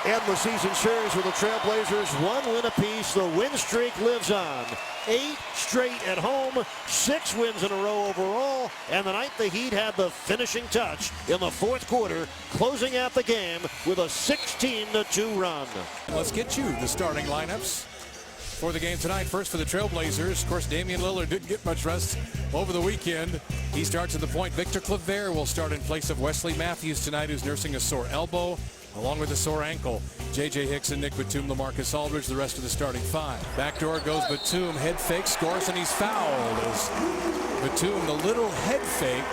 End the season series with the Trailblazers 1 win apiece. The win streak lives on. 8 straight at home, 6 wins in a row overall, and tonight the Heat had the finishing touch in the 4th quarter, closing out the game with a 16-2 run. Let's get you the starting lineups for the game tonight. First for the Trailblazers, of course, Damian Lillard didn't get much rest over the weekend. He starts at the point. Victor Claver will start in place of Wesley Matthews tonight, who's nursing a sore elbow along with a sore ankle. J.J. Hickson, Nick Batum, LaMarcus Aldridge, the rest of the starting 5. Backdoor goes Batum, head fake, scores, and he's fouled. As Batum, the little head fake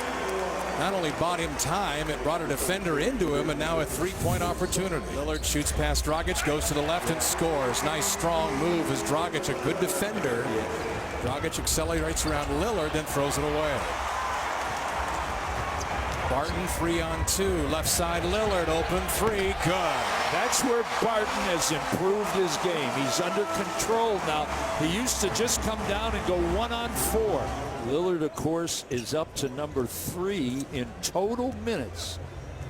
not only bought him time, it brought a defender into him, and now a three-point opportunity. Lillard shoots past Dragic, goes to the left and scores. Nice strong move as Dragic, a good defender. Dragic accelerates around Lillard, then throws it away. Barton 3-on-2, left side Lillard, open three, good. That's where Barton has improved his game. He's under control now. He used to just come down and go 1-on-4. Lillard, of course, is up to number 3 in total minutes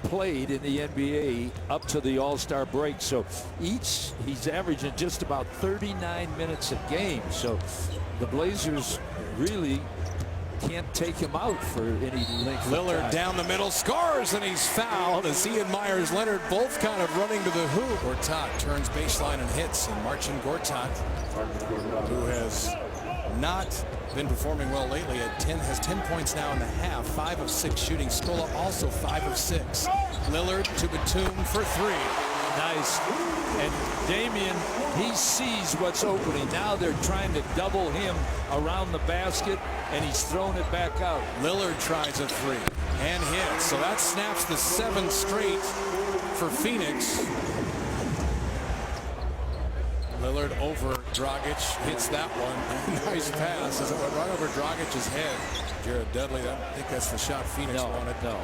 played in the NBA up to the All-Star break. So he's averaging just about 39 minutes a game. So the Blazers really can't take him out for any length of Lillard time. down the middle, scores, and he's fouled as he and Myers Leonard both kind of running to the hoop. Gortat turns baseline and hits, and Marcin Gortat, who has not been performing well lately, has 10 points now in the half, 5 of 6 shooting. Scola also 5 of 6. Lillard to Batum for 3. Nice. And Damian, he sees what's opening. Now they're trying to double him around the basket, and he's thrown it back out. Lillard tries a 3 and hits. So that snaps the 7 straight for Phoenix. Lillard over Dragic, hits that one. Nice pass as it went right over Dragic's head. Jared Dudley, I think that's the shot Phoenix wanted. No.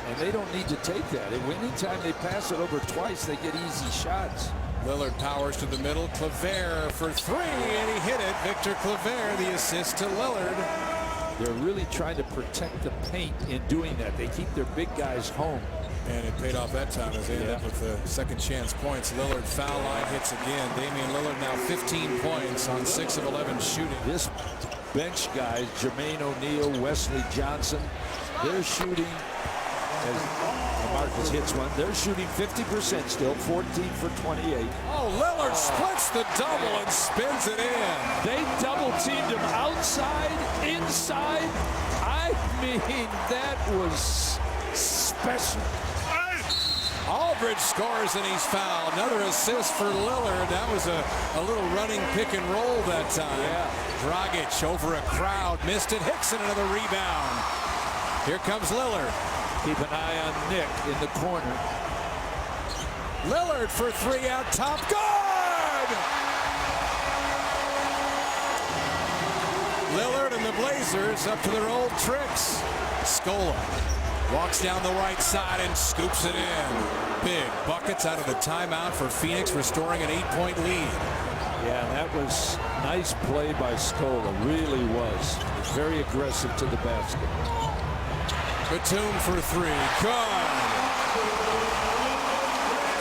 And they don't need to take that. Anytime they pass it over twice, they get easy shots. Lillard powers to the middle. Claver for 3, and he hit it. Victor Claver, the assist to Lillard. They're really trying to protect the paint in doing that. They keep their big guys home. And it paid off that time as they ended up with the second chance points. Lillard foul line hits again. Damian Lillard now 15 points on 6 of 11 shooting. This bench guys, Jermaine O'Neal, Wesley Johnson, they're shooting, as Marcus hits one, they're shooting 50% still, 14 for 28. Oh, Lillard splits the double and spins it in. They double teamed him outside, inside. I mean, that was special. Aldridge scores and he's fouled. Another assist for Lillard. That was a little running pick and roll that time. Yeah. Dragic over a crowd, missed it. Hickson another rebound. Here comes Lillard. Keep an eye on Nick in the corner. Lillard for 3 out top. Good! Lillard and the Blazers up to their old tricks. Scola walks down the right side and scoops it in. Big buckets out of the timeout for Phoenix, restoring an 8-point lead. Yeah, that was nice play by Scola. Really was. Very aggressive to the basket. Batum for 3. Good.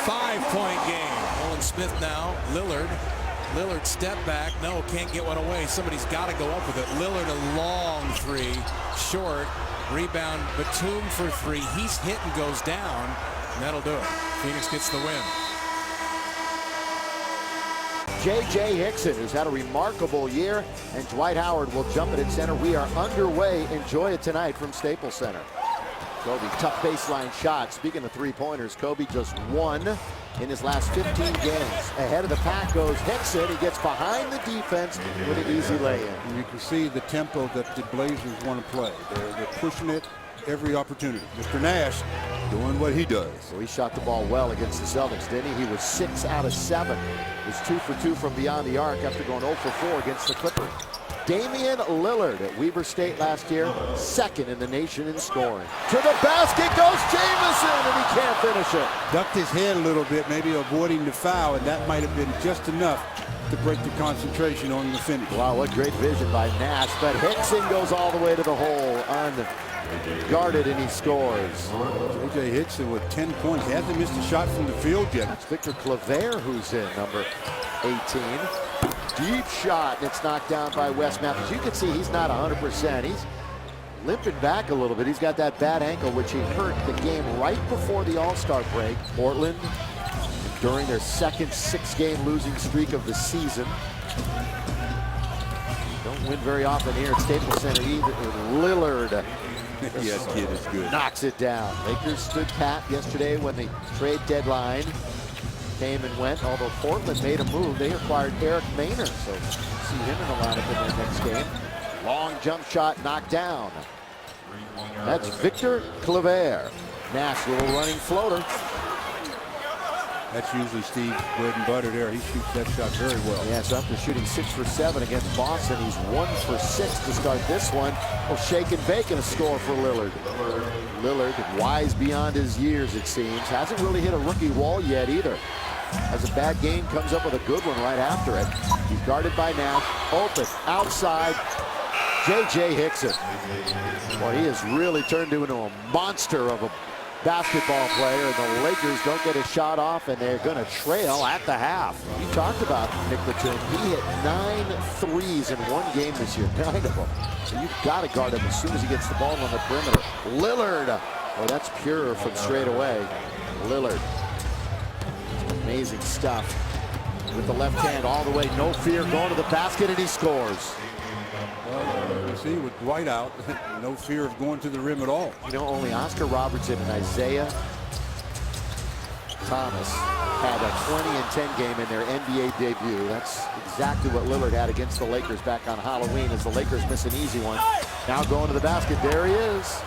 5-point game. Nolan Smith now. Lillard step back. No, can't get one away. Somebody's got to go up with it. Lillard a long 3. Short. Rebound. Batum for 3. He's hit and goes down. And that'll do it. Phoenix gets the win. J.J. Hickson, who's had a remarkable year, and Dwight Howard will jump it at center. We are underway. Enjoy it tonight from Staples Center. Kobe, tough baseline shot. Speaking of three-pointers, Kobe just 1 in his last 15 games. Ahead of the pack goes Hickson. He gets behind the defense with an easy lay-in. You can see the tempo that the Blazers want to play. They're pushing it every opportunity. Mr. Nash doing what he does. So he shot the ball well against the Celtics, didn't he? He was 6 out of 7. He was 2 for 2 from beyond the arc after going 0 for 4 against the Clippers. Damian Lillard at Weber State last year, 2nd in the nation in scoring. To the basket goes Jamison, and he can't finish it. Ducked his head a little bit, maybe avoiding the foul, and that might have been just enough to break the concentration on the finish. Wow, what great vision by Nash, but Hickson goes all the way to the hole, unguarded, and he scores. J.J. Hickson with 10 points. He hasn't missed a shot from the field yet. It's Victor Claver who's in, number 18. Deep shot, and it's knocked down by Wes Matthews. You can see he's not 100%. He's limping back a little bit. He's got that bad ankle, which he hurt the game right before the All-Star break. Portland, during their second 6-game losing streak of the season. Don't win very often here at Staples Center either. Lillard Yes, kid is good. knocks it down. Lakers stood pat yesterday when the trade deadline came and went. Although Portland made a move, they acquired Eric Maynard, so see him in the lineup in their next game. Long jump shot knocked down. That's Victor Claver. Nash, little running floater. That's usually Steve's bread and butter there. He shoots that shot very well. Yeah, so after shooting 6 for 7 against Boston, he's 1 for 6 to start this one. Well, shake and bake and a score for Lillard. Lillard, wise beyond his years, it seems. Hasn't really hit a rookie wall yet either. Has a bad game, comes up with a good one right after it. He's guarded by Nash. Open, outside. J.J. Hickson. Boy, he has really turned into a monster of a basketball player, and the Lakers don't get a shot off, and they're going to trail at the half. You talked about Nick Batum. He hit 9 threes in one game this year, 9 of them. So you've got to guard him as soon as he gets the ball on the perimeter. Lillard. Oh, that's pure from straight away. Lillard. Amazing stuff. With the left hand all the way, no fear, going to the basket, and he scores. Well, you see, with Dwight out, no fear of going to the rim at all. You know, only Oscar Robertson and Isaiah Thomas had a 20 and 10 game in their NBA debut. That's exactly what Lillard had against the Lakers back on Halloween, as the Lakers miss an easy one. Now going to the basket, there he is.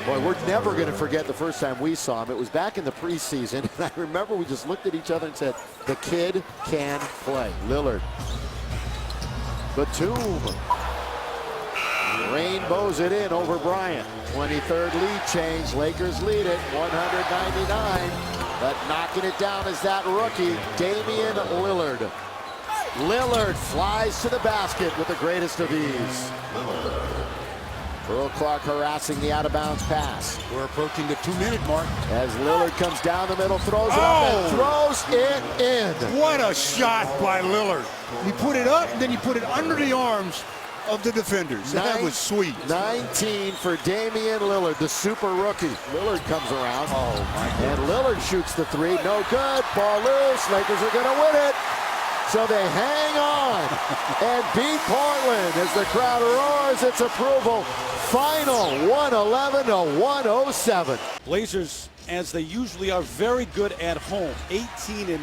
Boy, we're never going to forget the first time we saw him. It was back in the preseason, and I remember we just looked at each other and said, the kid can play. Lillard. Batum. Rainbows it in over Bryant. 23rd lead change. Lakers lead it 199. But knocking it down is that rookie, Damian Lillard. Lillard flies to the basket with the greatest of ease. Earl Clark harassing the out-of-bounds pass. We're approaching the 2-minute mark. As Lillard comes down the middle, throws it up and throws it in. What a shot by Lillard. He put it up, and then he put it under the arms of the defenders. That was sweet. 19 for Damian Lillard, the super rookie. Lillard comes around. Oh, my God. And Lillard shoots the 3. No good. Ball loose. Lakers are going to win it. So they hang on and beat Portland as the crowd roars its approval. Final 111 to 107. Blazers, as they usually are, very good at home, 18-9.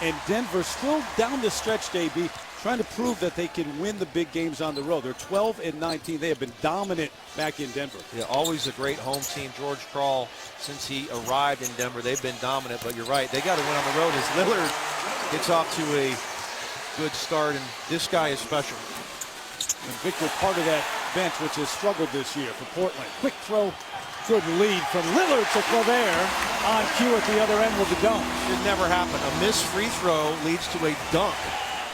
And Denver still down the stretch, JB, trying to prove that they can win the big games on the road. They're 12-19. They have been dominant back in Denver. Yeah, always a great home team. George Krall, since he arrived in Denver, they've been dominant. But you're right, they got to win on the road as Lillard gets off to a good start, and this guy is special. And Victor, part of that bench, which has struggled this year for Portland. Quick throw, good lead from Lillard to Claver on cue at the other end with the dunk. Should never happen. A missed free throw leads to a dunk.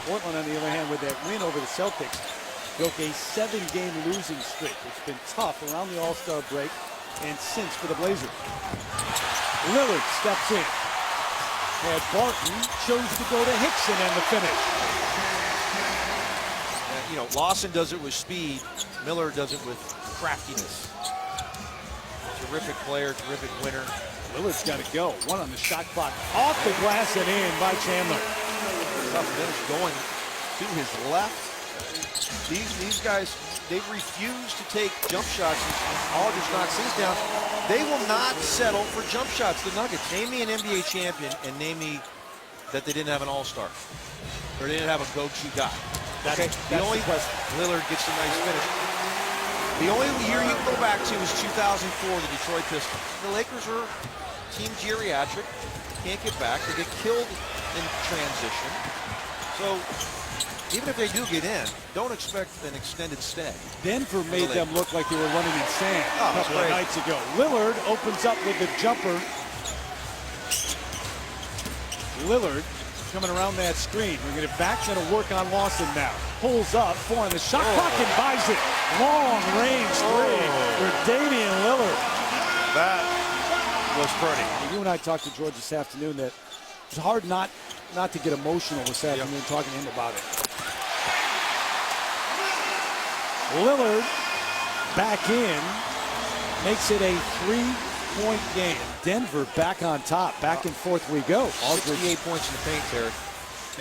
Portland, on the other hand, with that win over the Celtics, broke a 7-game losing streak. It's been tough around the All-Star break and since for the Blazers. Lillard steps in. And Barton chose to go to Hickson and the finish. You know, Lawson does it with speed. Miller does it with craftiness. Terrific player, terrific winner. Lillard's got to go. One on the shot clock. Off the glass and in by Chandler. Tough finish going to his left. These guys, they refuse to take jump shots. Aldridge knocks these down. They will not settle for jump shots, the Nuggets. Name me an NBA champion and name me that they didn't have an all-star. Or they didn't have a go-to guy. Okay, the only Lillard gets a nice finish. The only year you can go back to is 2004, the Detroit Pistons. The Lakers are team geriatric, can't get back. They get killed in transition. So even if they do get in, don't expect an extended stay. Denver made them look like they were running in sand a couple of nights ago. Lillard opens up with the jumper. Lillard coming around that screen. We're going to back, going to work on Lawson now. Pulls up, 4 on the shot clock and buys it. Long range 3 for Damian Lillard. That was pretty. You and I talked to George this afternoon that it's hard not to get emotional this afternoon talking to him about it. Lillard back in, makes it a 3-point game. Denver back on top. Back and forth we go. 68 points in the paint, Terry.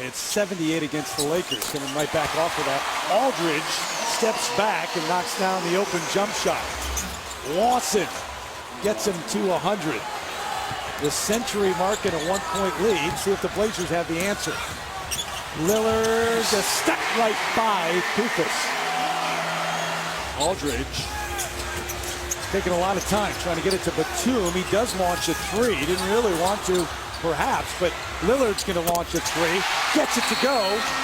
It's 78 against the Lakers. Coming right back off of that. Aldridge steps back and knocks down the open jump shot. Lawson gets him to 100. The century mark in a 1-point lead. See if the Blazers have the answer. Lillard just stuck right by Kufis. Aldridge taking a lot of time trying to get it to Batum. He does launch a three. He didn't really want to, perhaps, but Lillard's going to launch a three. Gets it to go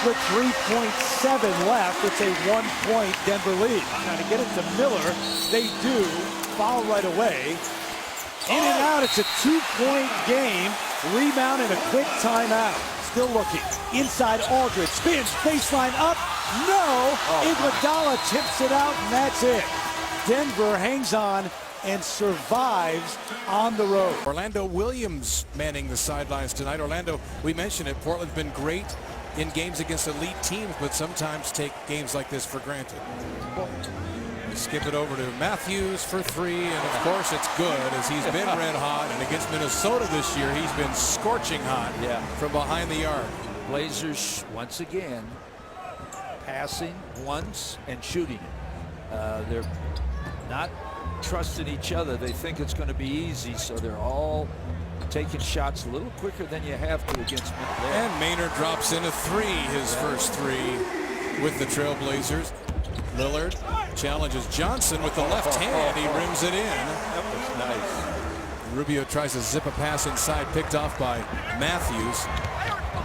with 3.7 left. It's a 1-point Denver lead. Trying to get it to Miller. They do. Foul right away. In and out. It's a 2-point game. Rebound and a quick timeout. Still looking. Inside Aldridge. Spins. Baseline up. No. Iguodala tips it out, and that's it. Denver hangs on and survives on the road. Orlando Williams manning the sidelines tonight. Orlando, we mentioned it, Portland's been great in games against elite teams, but sometimes take games like this for granted. We skip it over to Matthews for three, and of course it's good as he's been red hot, and against Minnesota this year he's been scorching hot from behind the arc. Blazers once again passing once and shooting it. They're not trusting each other. They think it's going to be easy, so they're all taking shots a little quicker than you have to against Minnesota. And Maynard drops in a three, his first three with the Trailblazers. Lillard challenges Johnson with the left hand. He rims it in. That was nice. Rubio tries to zip a pass inside, picked off by Matthews.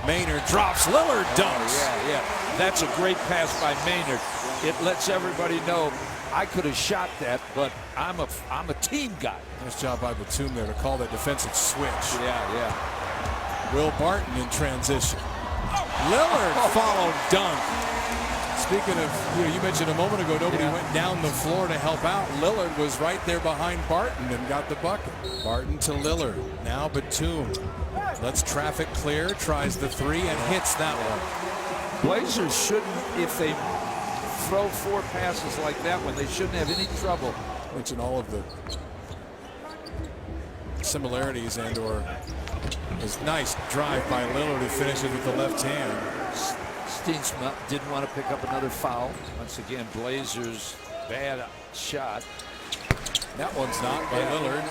Maynard drops. Lillard dunks. Yeah. That's a great pass by Maynard. It lets everybody know I could have shot that, but I'm a team guy. Nice job by Batum there to call that defensive switch. Yeah. Will Barton in transition. Lillard followed dunk. Speaking of, you mentioned a moment ago, nobody went down the floor to help out. Lillard was right there behind Barton and got the bucket. Barton to Lillard. Now Batum lets traffic clear, tries the three, and hits that one. Blazers shouldn't, if they throw four passes like that one, they shouldn't have any trouble. Mention all of the similarities and/or his nice drive by Lillard who finishes with the left hand. Steensma didn't want to pick up another foul. Once again, Blazers bad shot. That one's not by Lillard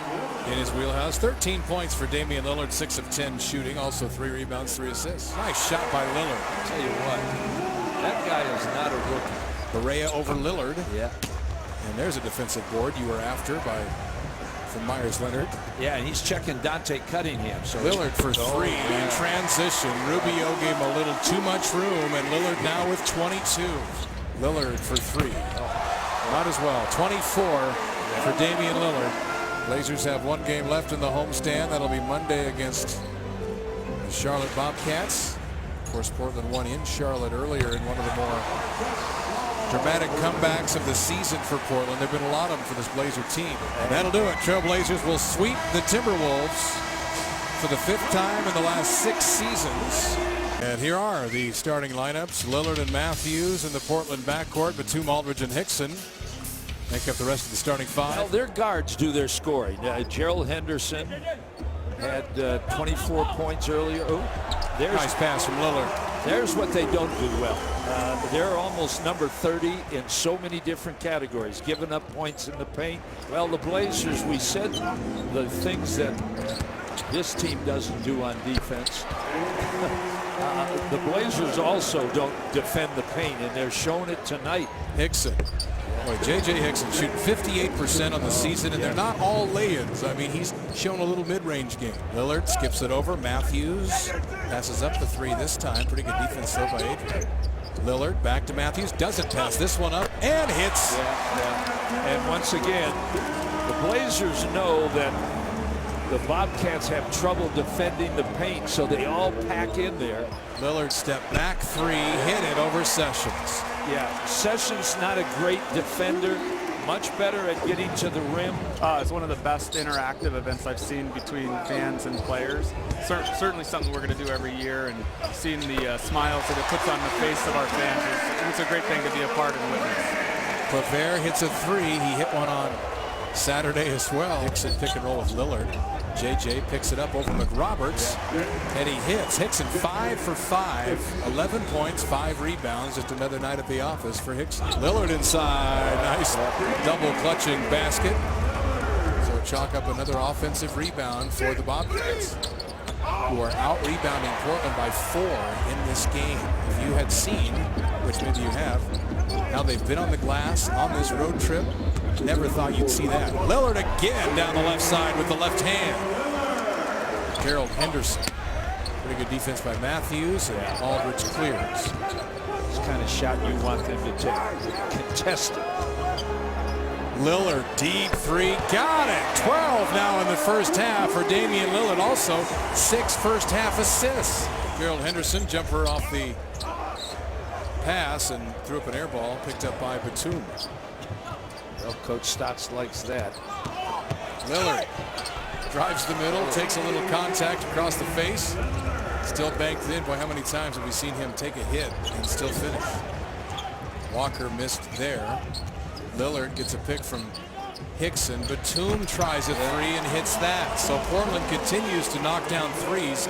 in his wheelhouse. 13 points for Damian Lillard, 6 of 10 shooting, also 3 rebounds, 3 assists. Nice shot by Lillard. I'll tell you what, that guy is not a rookie. Barea over Lillard. Yeah. And there's a defensive board you were after from Myers Leonard. Yeah, and he's checking Dante Cunningham. So Lillard for three in transition. Rubio gave him a little too much room, and Lillard now with 22. Lillard for three. Not as well. 24 for Damian Lillard. Blazers have one game left in the homestand. That'll be Monday against the Charlotte Bobcats. Of course, Portland won in Charlotte earlier in one of the more dramatic comebacks of the season for Portland. There have been a lot of them for this Blazer team. And that'll do it. Trailblazers will sweep the Timberwolves for the 5th time in the last 6 seasons. And here are the starting lineups. Lillard and Matthews in the Portland backcourt. Batum, Aldridge, and Hickson make up the rest of the starting 5. Well, their guards do their scoring. Gerald Henderson had 24 points earlier. There's nice pass from Lillard. There's what they don't do well. They're almost number 30 in so many different categories, giving up points in the paint. Well, the Blazers, we said the things that this team doesn't do on defense. The Blazers also don't defend the paint, and they're showing it tonight. Hickson. Boy, J.J. Hickson shooting 58% on the season, and they're not all lay-ins. I mean, he's shown a little mid-range game. Lillard skips it over. Matthews passes up the three this time. Pretty good defense though by Adrian. Lillard back to Matthews. Doesn't pass this one up and hits. And once again, the Blazers know that the Bobcats have trouble defending the paint, so they all pack in there. Lillard step back three, hit it over Sessions. Yeah, Sessions not a great defender, much better at getting to the rim. It's one of the best interactive events I've seen between fans and players. Certainly something we're going to do every year, and seeing the smiles that it puts on the face of our fans, it's a great thing to be a part and witness. Pavere hits a three. He hit one on Saturday as well. Hickson pick and roll with Lillard. JJ picks it up over McRoberts, and he hits. Hickson 5 for 5, 11 points, 5 rebounds. Just another night at the office for Hickson. Lillard inside, nice double clutching basket. So chalk up another offensive rebound for the Bobcats, who are out rebounding Portland by 4 in this game. If you had seen, which maybe you have, how they've been on the glass on this road trip, Never thought you'd see that. Lillard again down the left side with the left hand. Gerald Henderson. Pretty good defense by Matthews, and Aldridge clears. It's the kind of shot you want them to take. Contested. Lillard, deep three, got it. 12 now in the first half for Damian Lillard. Also 6 first half assists. Gerald Henderson, jumper off the pass and threw up an air ball, picked up by Batum. Well, Coach Stotts likes that. Lillard drives the middle, takes a little contact across the face. Still banked in. Boy, how many times have we seen him take a hit and still finish? Walker missed there. Lillard gets a pick from Hickson. Batum tries a three and hits that. So Portland continues to knock down threes.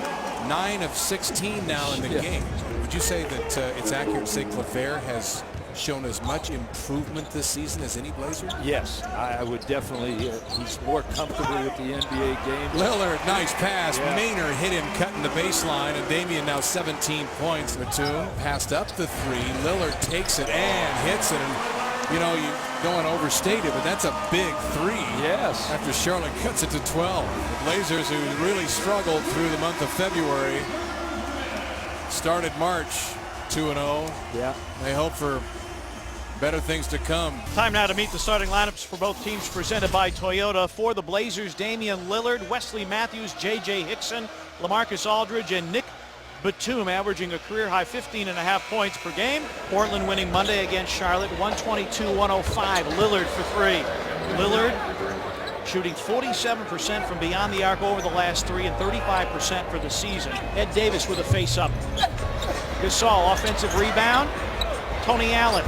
9 of 16 now in the game. Would you say that it's accurate to say Claver has shown as much improvement this season as any Blazer? Yes, I would definitely. He's more comfortable with the NBA game. Lillard, nice pass. Yeah. Maynard hit him cutting the baseline, and Damian now 17 points. Batum passed up the three. Lillard takes it and hits it. And, you know, you don't want to overstate it, but that's a big three. Yes. After Charlotte cuts it to 12. The Blazers, who really struggled through the month of February, started March 2-0. Yeah. They hope for better things to come. Time now to meet the starting lineups for both teams presented by Toyota. For the Blazers, Damian Lillard, Wesley Matthews, J.J. Hickson, LaMarcus Aldridge, and Nick Batum, averaging a career-high 15.5 points per game. Portland winning Monday against Charlotte, 122-105. Lillard for three. Lillard shooting 47% from beyond the arc over the last three and 35% for the season. Ed Davis with a face-up. Gasol, offensive rebound. Tony Allen.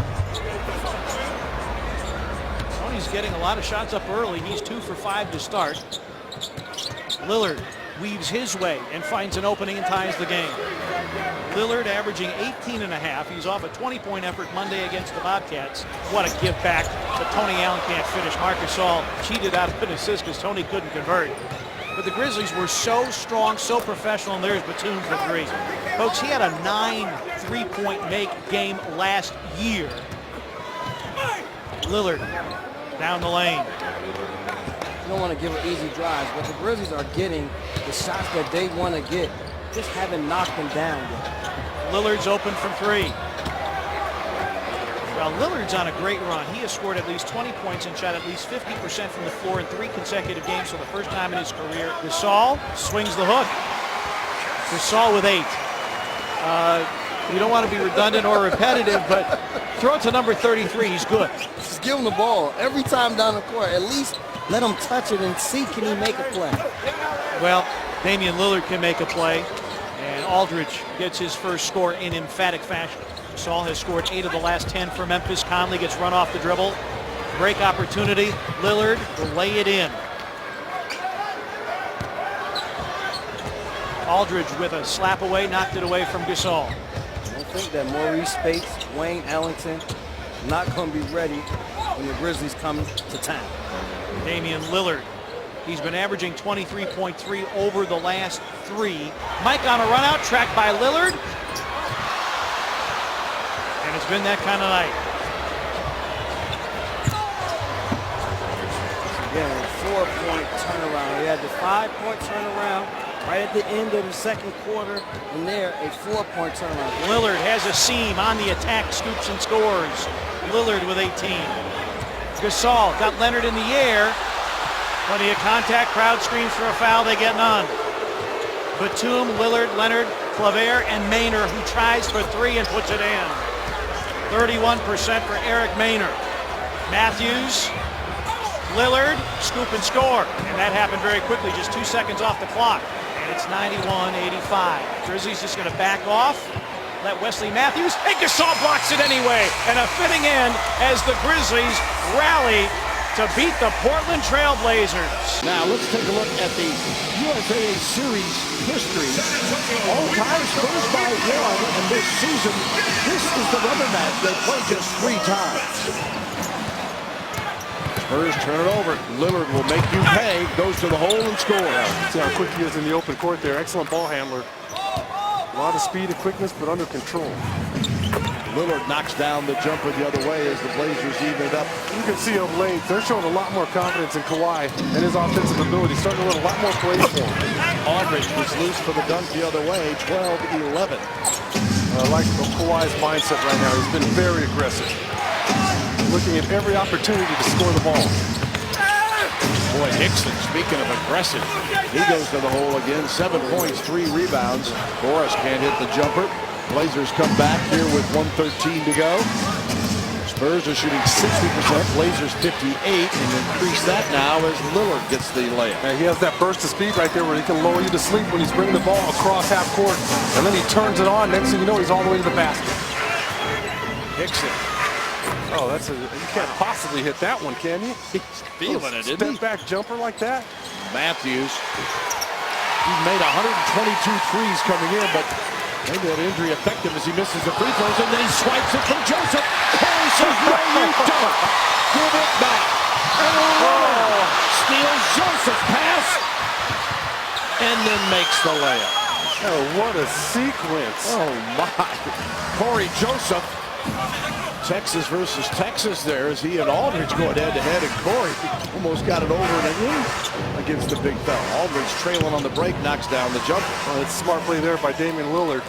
Tony's getting a lot of shots up early. He's 2 for 5 to start. Lillard weaves his way and finds an opening and ties the game. Lillard averaging 18.5. He's off a 20-point effort Monday against the Bobcats. What a give back, but Tony Allen can't finish. Marc Gasol cheated out of an assist because Tony couldn't convert. But the Grizzlies were so strong, so professional, and there's Batum for three. Folks, he had a 9 3-point make game last year. Lillard down the lane. You don't want to give an easy drive, but the Grizzlies are getting the shots that they want to get, just haven't knocked them down yet. Lillard's open from three. Well, Lillard's on a great run. He has scored at least 20 points and shot at least 50% from the floor in 3 consecutive games for the first time in his career. Gasol swings the hook. Gasol with 8. You don't want to be redundant or repetitive, but throw it to number 33. He's good. Just give him the ball every time down the court. At least let him touch it and see, can he make a play? Well, Damian Lillard can make a play, and Aldridge gets his first score in emphatic fashion. Gasol has scored 8 of the last 10 for Memphis. Conley gets run off the dribble. Break opportunity. Lillard will lay it in. Aldridge with a slap away, knocked it away from Gasol. I don't think that Maurice Spates, Wayne Ellington, not going to be ready when the Grizzlies come to town. Damian Lillard. He's been averaging 23.3 over the last 3. Mike on a run out, tracked by Lillard. And it's been that kind of night. Again, a 4-point turnaround. He had the 5-point turnaround right at the end of the second quarter, and there a 4-point turnaround. Lillard has a seam on the attack, scoops and scores. Lillard with 18. Gasol got Leonard in the air. Plenty of contact, crowd screams for a foul, they get none. Batum, Lillard, Leonard, Claver, and Maynard, who tries for 3 and puts it in. 31% for Eric Maynard. Matthews, Lillard, scoop and score. And that happened very quickly, just 2 seconds off the clock. And it's 91-85. Grizzlies just gonna back off. Let Wesley Matthews, and Gasol blocks it anyway. And a fitting end as the Grizzlies rally to beat the Portland Trail Blazers. Now let's take a look at the UFA Series history. All time Spurs by 1, and this season, this is the rubber match. They played just 3 times. Spurs turn it over. Lillard will make you pay. Goes to the hole and scores. See how quick he is in the open court there. Excellent ball handler. A lot of speed and quickness, but under control. Lillard knocks down the jumper the other way as the Blazers even it up. You can see of late, they're showing a lot more confidence in Kawhi and his offensive ability, starting to run a lot more plays for him. Aldridge was loose for the dunk the other way, 12-11. I like Kawhi's mindset right now. He's been very aggressive, looking at every opportunity to score the ball. Boy, Hickson, speaking of aggressive, he goes to the hole again. 7 points, 3 rebounds. Boris can't hit the jumper. Blazers come back here with 1:13 to go. Spurs are shooting 60%, Blazers 58, and increase that now as Lillard gets the layup. And he has that burst of speed right there where he can lull you to sleep when he's bringing the ball across half court, and then he turns it on. Next thing you know, he's all the way to the basket. Hickson. Oh, you can't possibly hit that one, can you? He's feeling it, isn't he? Step back jumper like that. Matthews. He made 122 threes coming in, but maybe that injury affected him as he misses the free throws, and then he swipes it from Joseph. Corey says, no, you don't. Give it back. Oh, steals Joseph's pass, and then makes the layup. Oh, what a sequence. Oh, my. Corey Joseph. Texas versus Texas there as he and Aldridge going head-to-head, and Corey almost got it over and in against the big fella. Aldridge trailing on the break, knocks down the jumper. Oh, it's a smart play there by Damian Lillard.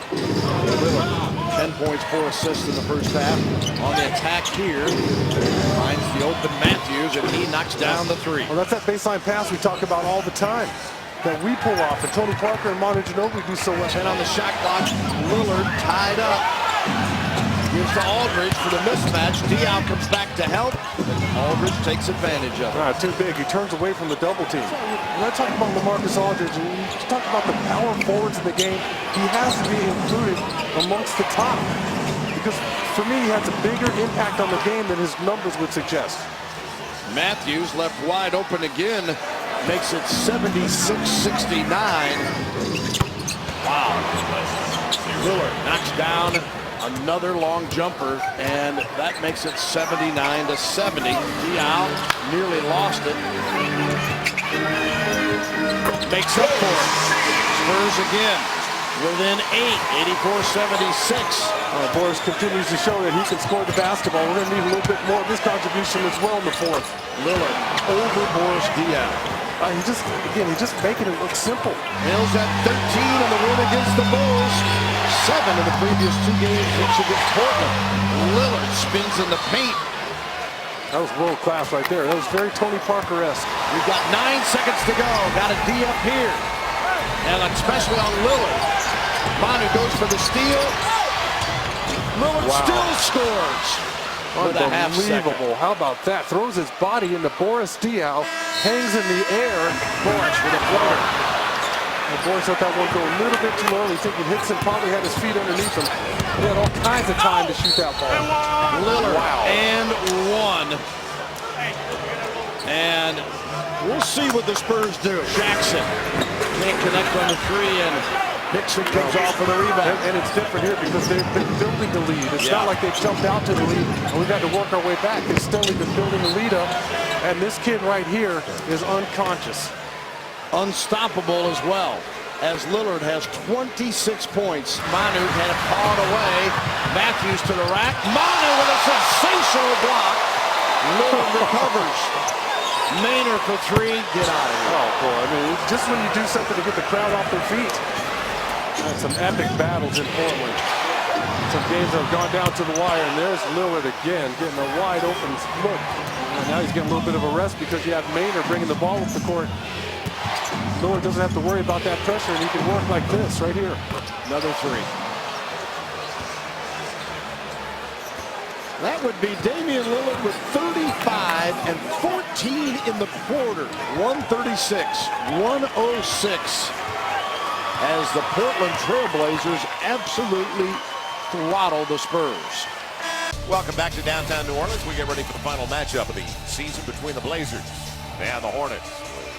10 points, 4 assists in the first half. On the attack here, finds the open Matthews, and he knocks down the 3. Well, that's that baseline pass we talk about all the time that we pull off, and Tony Parker and Manu Ginobili do so well. 10 on the shot clock. Lillard tied up. Gives to Aldridge for the mismatch. Diaw comes back to help, and Aldridge takes advantage of it. Too big. He turns away from the double team. When I talk about LaMarcus Aldridge, and you talk about the power forwards in the game, he has to be included amongst the top. Because for me, he has a bigger impact on the game than his numbers would suggest. Matthews left wide open again. Makes it 76-69. Wow. Lillard knocks down another long jumper, and that makes it 79-70. Diaw nearly lost it. Makes up for it. Spurs again within 8, 84-76. Boris continues to show that he can score the basketball. We're going to need a little bit more of his contribution as well in the fourth. Lillard over Boris Diaw. He's just making it look simple. Mills at 13 in the win against the Bulls. 7 in the previous 2 games against Portland. Lillard spins in the paint. That was world class right there. That was very Tony Parker-esque. We've got 9 seconds to go. Got a D up here. And especially on Lillard. Manu goes for the steal. Lillard still scores. With a half second. Unbelievable. How about that? Throws his body into Boris Diaw. Hangs in the air. Boris with a floater. And Boris let that one go a little bit too early, thinking Hickson probably had his feet underneath him. He had all kinds of time to shoot that ball. Lillard and 1. And we'll see what the Spurs do. Jackson can't connect on the 3, and Hickson comes off for the rebound. And it's different here because they've been building the lead. It's not like they've jumped out to the lead and we've had to work our way back. They've steadily been building the lead up. And this kid right here is unconscious. Unstoppable as well, as Lillard has 26 points. Manu had it pawed away. Matthews to the rack. Manu with a sensational block. Lillard recovers. Maynard for 3. Get out of here. Oh, boy. I mean, just when you do something to get the crowd off their feet. That's some epic battles in Portland. Some games have gone down to the wire, and there's Lillard again, getting a wide open look. And now he's getting a little bit of a rest because you have Maynard bringing the ball up the court. Lillard doesn't have to worry about that pressure, and he can work like this right here. Another 3. That would be Damian Lillard with 35 and 14 in the quarter. 136-106 as the Portland Trailblazers absolutely throttle the Spurs. Welcome back to downtown New Orleans. We get ready for the final matchup of the season between the Blazers and the Hornets.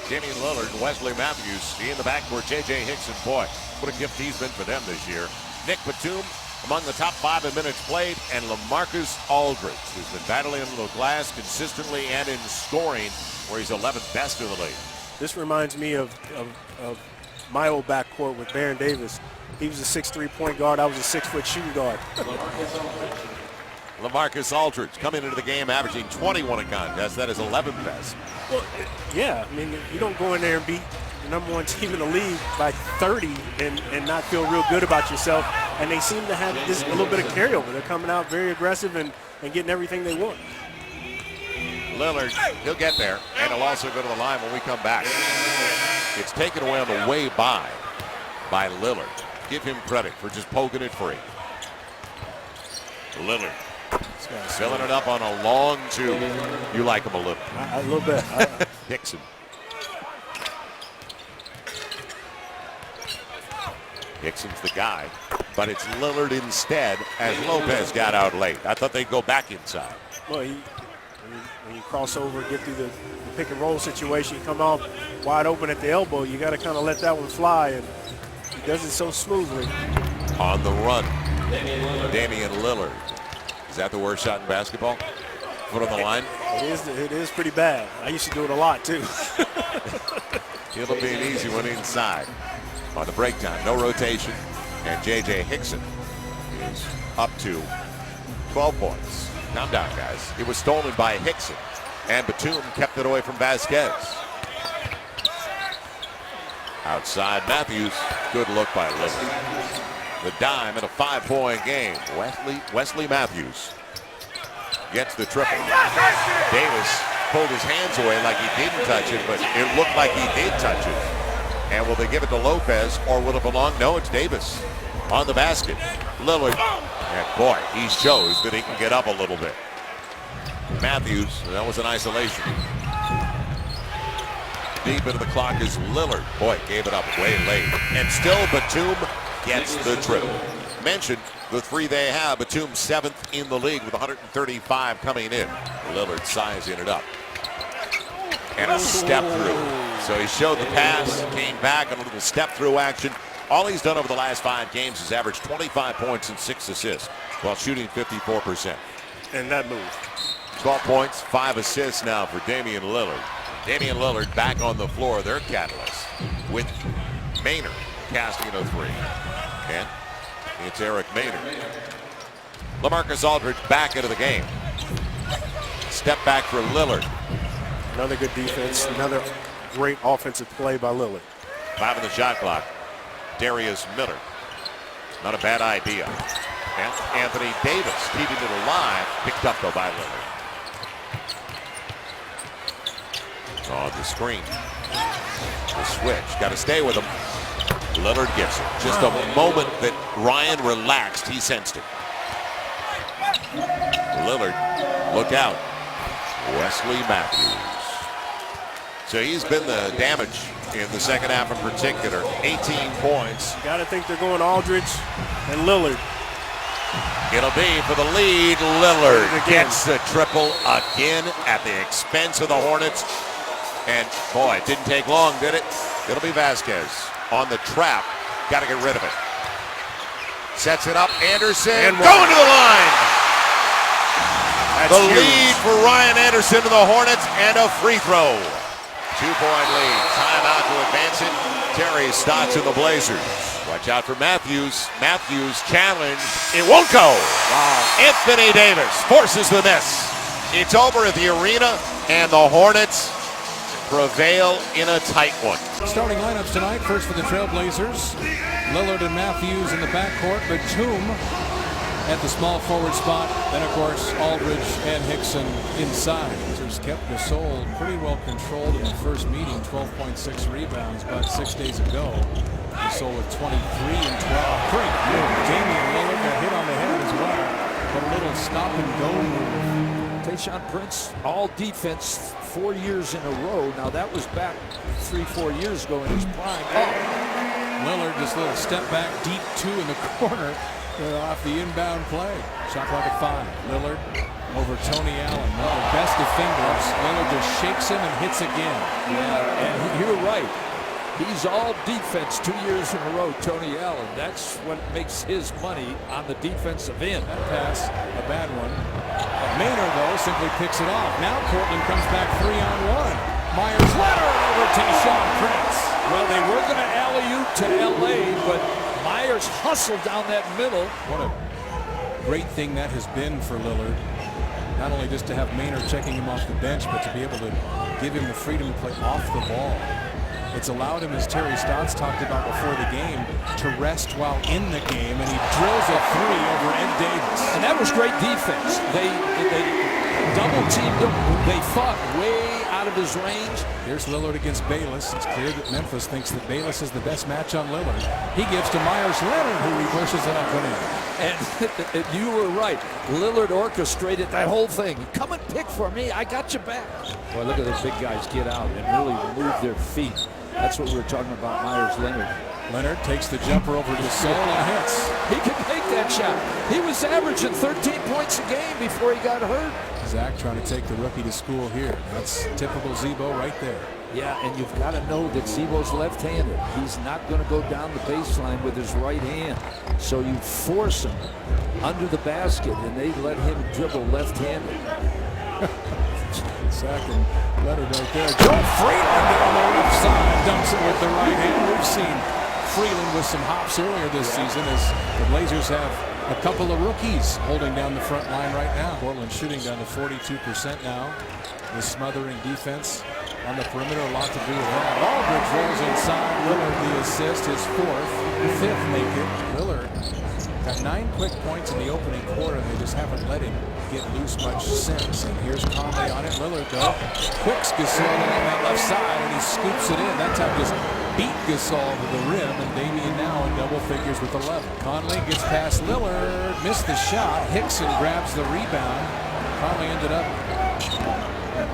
Damian Lillard and Wesley Matthews in the backcourt. J.J. Hickson, boy, what a gift he's been for them this year. Nick Batum among the top 5 in minutes played, and LaMarcus Aldridge, who's been battling on the glass consistently and in scoring, where he's 11th best in the league. This reminds me of my old backcourt with Baron Davis. He was a 6'3" point guard. I was a 6-foot shooting guard. LaMarcus Aldridge coming into the game averaging 21 a contest. That is 11th best. Well, yeah, I mean, you don't go in there and beat the #1 team in the league by 30 and not feel real good about yourself. And they seem to have this a little bit of carryover. They're coming out very aggressive and getting everything they want. Lillard, he'll get there, and he'll also go to the line when we come back. It's taken away on the way by Lillard. Give him credit for just poking it free. Lillard filling it up on a long two. You like him a little. A little bit. Hickson. Hickson's the guy, but it's Lillard instead as Lopez got out late. I thought they'd go back inside. Well, when you cross over, get through the pick and roll situation, you come out wide open at the elbow, you got to kind of let that one fly, and he does it so smoothly. On the run, Damian Lillard. Is that the worst shot in basketball? Foot on the line? It is pretty bad. I used to do it a lot, too. It'll be an easy one inside. On the break time, no rotation, and J.J. Hickson is up to 12 points. Calm down, guys. It was stolen by Hickson, and Batum kept it away from Vasquez. Outside Matthews, good look by Lillard. The dime in a 5-point game. Wesley Matthews gets the triple. Davis pulled his hands away like he didn't touch it, but it looked like he did touch it. And will they give it to Lopez, or will it belong? No, it's Davis on the basket. Lillard, and boy, he shows that he can get up a little bit. Matthews, that was an isolation. Deep into the clock is Lillard. Boy, gave it up way late. And still Batum gets the triple. Mentioned the three they have. Batum 7th in the league with 135 coming in. Lillard sizing it up. And a step through. So he showed the pass, came back on a little step through action. All he's done over the last 5 games is average 25 points and 6 assists while shooting 54%. And that move. 12 points, 5 assists now for Damian Lillard. Damian Lillard back on the floor, their catalyst, with Maynard casting a 3. And it's Eric Maynard. LaMarcus Aldridge back into the game. Step back for Lillard. Another good defense, another great offensive play by Lillard. 5 on the shot clock. Darius Miller. Not a bad idea. And Anthony Davis keeping it alive. Picked up though by Lillard. On the screen. The switch. Got to stay with him. Lillard gets it. Just a moment that Ryan relaxed. He sensed it. Lillard, look out. Wesley Matthews. So he's been the damage in the second half in particular. 18 points. You got to think they're going Aldridge and Lillard. It'll be for the lead. Lillard gets the triple again at the expense of the Hornets. And boy, it didn't take long, did it? It'll be Vasquez on the trap. Got to get rid of it. Sets it up. Anderson going to the line. The lead for Ryan Anderson to the Hornets and a free throw. 2-point lead. Timeout to advance it. Terry Stotts and the Blazers. Watch out for Matthews. Matthews challenge. It won't go. Wow. Anthony Davis forces the miss. It's over at the arena, and the Hornets prevail in a tight one. Starting lineups tonight. First for the Trailblazers. Lillard and Matthews in the backcourt. Batum at the small forward spot. Then, of course, Aldridge and Hickson inside. Blazers kept Gasol pretty well controlled in the first meeting. 12.6 rebounds, but 6 days ago. Gasol with 23 and 12. Great move. Damian Lillard got hit on the head as well. But a little stop and go move. Tayshaun Prince, all defense 4 years in a row. Now that was back 3-4 years ago in his prime. Lillard just a little step back, deep 2 in the corner off the inbound play. Shot clock at 5. Lillard over Tony Allen, one of the best defenders. Lillard just shakes him and hits again. Yeah, and you're right. He's all defense 2 years in a row, Tony Allen. That's what makes his money on the defensive end. That pass, a bad one. Maynard, though, simply picks it off. Now Portland comes back 3-on-1. Myers Leonard over Tayshaun Prince. Well, they were going to alley-oop to L.A., but Myers hustled down that middle. What a great thing that has been for Lillard. Not only just to have Maynard checking him off the bench, but to be able to give him the freedom to play off the ball. It's allowed him, as Terry Stotts talked about before the game, to rest while in the game, and he drills a three over Ed Davis. And that was great defense. They double teamed him. They fought way out of his range. Here's Lillard against Bayless. It's clear that Memphis thinks that Bayless is the best match on Lillard. He gives to Myers Leonard, who reverses it up and in. And you were right. Lillard orchestrated that whole thing. Come and pick for me. I got your back. Boy, look at the big guys get out and really move their feet. That's what we were talking about, Myers Leonard. Leonard takes the jumper over to Sol and hits. He can make that shot. He was averaging 13 points a game before he got hurt. Zach trying to take the rookie to school here. That's typical Zebo right there. Yeah, and you've got to know that Zebo's left-handed. He's not going to go down the baseline with his right hand. So you force him under the basket, and they let him dribble left-handed. Zach and Leonard right there. Joe Freeland down the left side. Dumps it with the right hand. We've seen Freeland with some hops earlier this season as the Blazers have a couple of rookies holding down the front line right now. Portland shooting down to 42% now. The smothering defense on the perimeter, a lot to do with that. Aldridge rolls inside. Lillard the assist, his fifth make it. Lillard got 9 quick points in the opening quarter, and they just haven't let him get loose much since. And here's Conley on it. Lillard though quicks Gasol on that left side, and he scoops it in. That time just beat Gasol to the rim, and Damian now in double figures with 11. Conley gets past Lillard, missed the shot. Hickson grabs the rebound. Conley ended up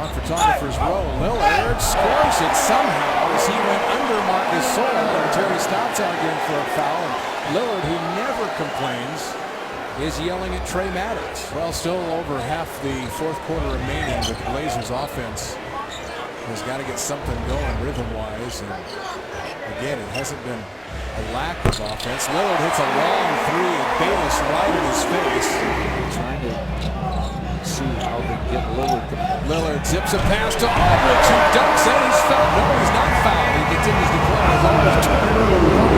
on photographer's row. Lillard scores it somehow as he went under Marc Gasol, and Terry Stotts arguing for a foul. And Lillard, who never complains, is yelling at Trey Maddox. Well, still over half the fourth quarter remaining, but the Blazers offense has got to get something going rhythm-wise. And again, it hasn't been a lack of offense. Lillard hits a long three, and Bayless right in his face. Trying to see how they get Lillard. Lillard zips a pass to Aldridge, who dunks it. He's fouled. No, he's not fouled. He continues to play. Aldridge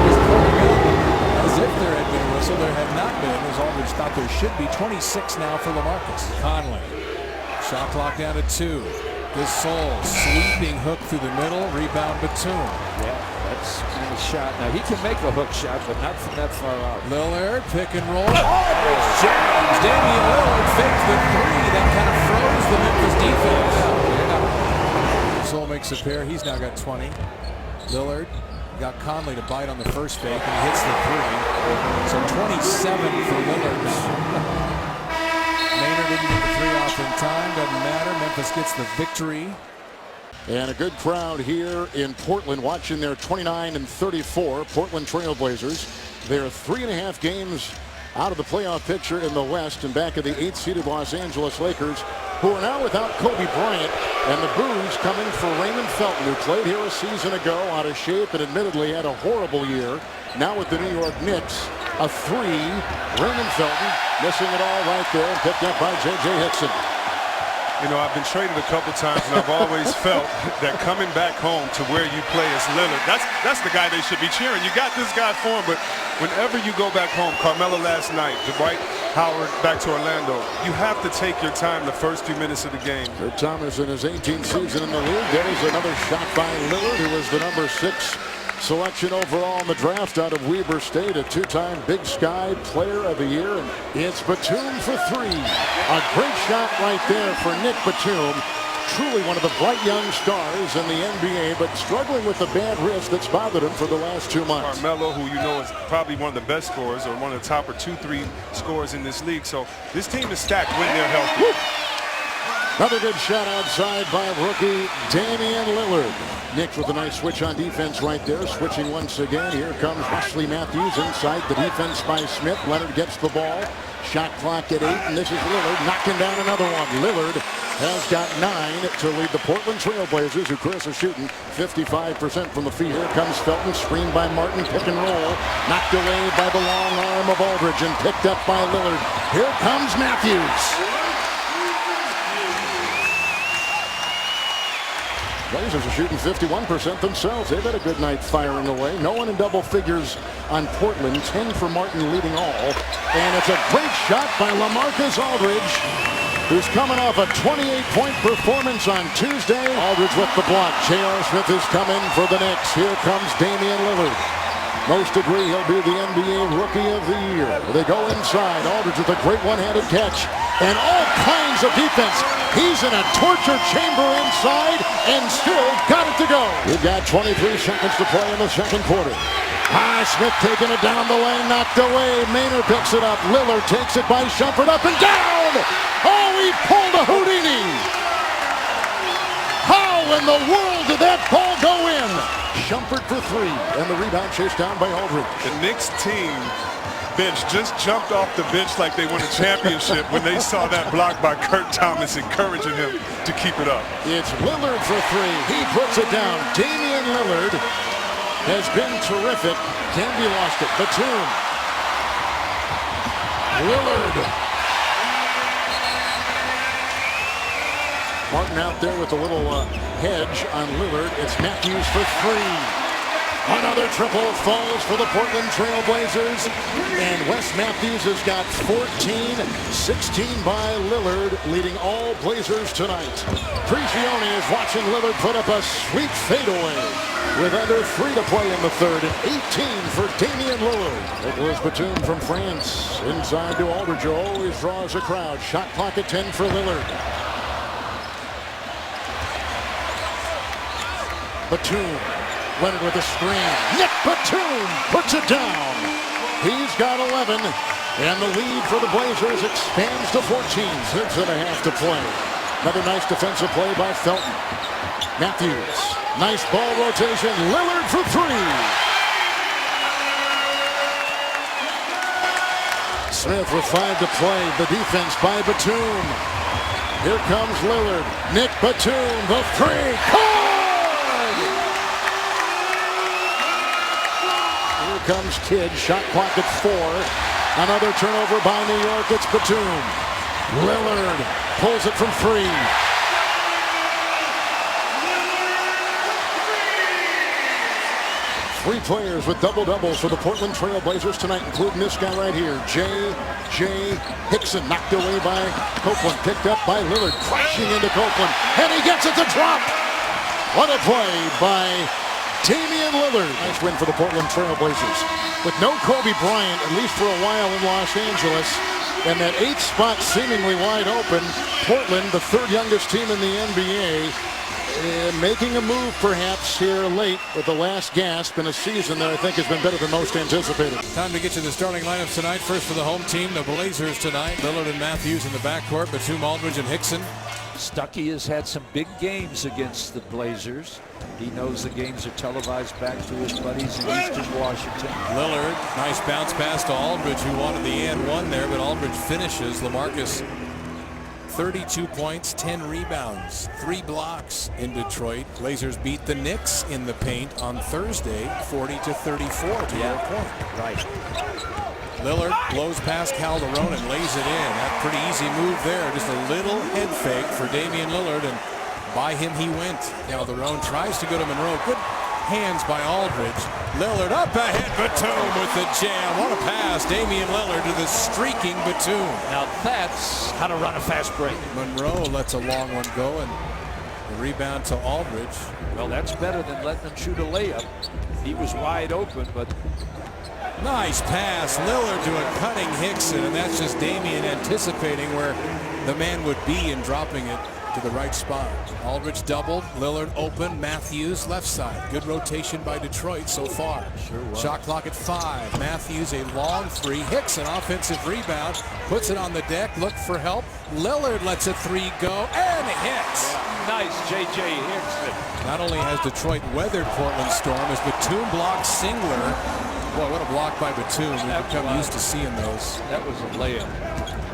is pulling up as if there had been a whistle. There had not been, as Aldridge thought there should be. 26 now for LaMarcus. Conley. Shot clock down to 2. Gasol sweeping hook through the middle. Rebound Batum. Yeah, that's kind of shot. Now, he can make a hook shot, but not from that far out. Lillard, pick and roll. Aldridge jams. Damian Lillard fakes the three. That kind of froze the Memphis defense. Gasol makes a pair. He's now got 20. Lillard got Conley to bite on the first fake, and he hits the three. So 27 for Lillard. Maynard didn't get the three off in time. Doesn't matter. Memphis gets the victory. And a good crowd here in Portland watching their 29-34 Portland Trail Blazers. They're 3.5 games out of the playoff picture in the West and back of the 8th-seeded Los Angeles Lakers, who are now without Kobe Bryant. And the boos coming for Raymond Felton, who played here a season ago, out of shape and admittedly had a horrible year. Now with the New York Knicks, a three. Raymond Felton missing it all right there and picked up by J.J. Hickson. You know, I've been traded a couple times, and I've always felt that coming back home to where you play as Lillard, that's the guy they should be cheering. You got this guy for him, but whenever you go back home, Carmelo last night, Dwight Howard back to Orlando, you have to take your time the first few minutes of the game. Kurt Thomas in his 18th season in the league. There's another shot by Lillard, who was the number 6 selection overall in the draft out of Weber State, a 2-time Big Sky Player of the Year. And it's Batum for 3. A great shot right there for Nick Batum. Truly one of the bright young stars in the NBA, but struggling with the bad wrist that's bothered him for the last 2 months. Carmelo, who you know is probably one of the best scorers or one of the top or 2-3 scorers in this league. So this team is stacked when they're healthy. Woo! Another good shot outside by rookie Damian Lillard. Knicks with a nice switch on defense right there. Switching once again. Here comes Wesley Matthews inside the defense by Smith. Leonard gets the ball. Shot clock at 8, and this is Lillard knocking down another one. Lillard has got 9 to lead the Portland Trail Blazers, who Chris is shooting 55% from the field. Here comes Felton, screened by Martin, pick and roll. Knocked away by the long arm of Aldridge and picked up by Lillard. Here comes Matthews. Blazers are shooting 51% themselves. They've had a good night firing away. No one in double figures on Portland. 10 for Martin leading all. And it's a great shot by LaMarcus Aldridge, who's coming off a 28-point performance on Tuesday. Aldridge with the block. J.R. Smith is coming for the Knicks. Here comes Damian Lillard. Most agree he'll be the NBA Rookie of the Year. They go inside. Aldridge with a great one-handed catch. And all kinds of defense. He's in a torture chamber inside and still got it to go. We've got 23 seconds to play in the second quarter. Smith taking it down the lane, knocked away. Maynard picks it up. Lillard takes it by Shumpert, up and down. Oh, he pulled a Houdini. How in the world did that ball go in? Shumpert for three, and the rebound chased down by Aldridge. The Knicks team bench just jumped off the bench like they won a championship when they saw that block by Kurt Thomas, encouraging him to keep it up. It's Lillard for three. He puts it down. Damian Lillard has been terrific. Canby lost it. Batum. Lillard. Martin out there with a little hedge on Lillard. It's Matthews for three. Another triple falls for the Portland Trail Blazers. And Wes Matthews has got 14, 16 by Lillard, leading all Blazers tonight. Prigioni is watching Lillard put up a sweet fadeaway with under 3 to play in the third, and 18 for Damian Lillard. It was Batum from France. Inside to Aldridge, who always draws a crowd. Shot clock at 10 for Lillard. Batum, Leonard with a screen. Nick Batum puts it down. He's got 11, and the lead for the Blazers expands to 14. 6.5 to play. Another nice defensive play by Felton. Matthews, nice ball rotation. Lillard for three. Smith with 5 to play. The defense by Batum. Here comes Lillard. Nick Batum, the three. Comes Kidd, shot clock at 4. Another turnover by New York. It's Batum. Lillard pulls it from 3. Three players with double-doubles for the Portland Trail Blazers tonight, including this guy right here, J.J. Hickson, knocked away by Copeland, picked up by Lillard, crashing into Copeland, and he gets it to drop. What a play by Damian Lillard. Nice win for the Portland Trail Blazers. With no Kobe Bryant, at least for a while in Los Angeles, and that 8th spot seemingly wide open, Portland, the 3rd youngest team in the NBA, making a move perhaps here late with the last gasp in a season that I think has been better than most anticipated. Time to get to the starting lineups tonight. First for the home team, the Blazers tonight. Lillard and Matthews in the backcourt, Batum, Aldridge, and Hickson. Stuckey has had some big games against the Blazers. He knows the games are televised back to his buddies in Eastern Washington. Lillard, nice bounce pass to Aldridge, who wanted the and one there, but Aldridge finishes. LaMarcus, 32 points, 10 rebounds, 3 blocks in Detroit. Blazers beat the Knicks in the paint on Thursday, 40-34 to your point. Right. Lillard blows past Calderon and lays it in. That pretty easy move there. Just a little head fake for Damian Lillard, and by him he went. Calderon tries to go to Monroe. Good hands by Aldridge. Lillard up ahead. Batum with the jam. What a pass. Damian Lillard to the streaking Batum. Now that's how to run a fast break. Monroe lets a long one go, and the rebound to Aldridge. Well, that's better than letting him shoot a layup. He was wide open, but nice pass. Lillard to a cutting Hickson, and that's just Damian anticipating where the man would be and dropping it to the right spot. Aldridge doubled. Lillard open. Matthews left side. Good rotation by Detroit so far. Sure was. Shot clock at 5. Matthews a long 3. Hickson offensive rebound. Puts it on the deck. Look for help. Lillard lets a 3 go and hits. Nice J.J. Hickson. Not only has Detroit weathered Portland's storm, as Batum blocks Singler. Boy, what a block by Batum. We've become used to seeing those. That was a layup.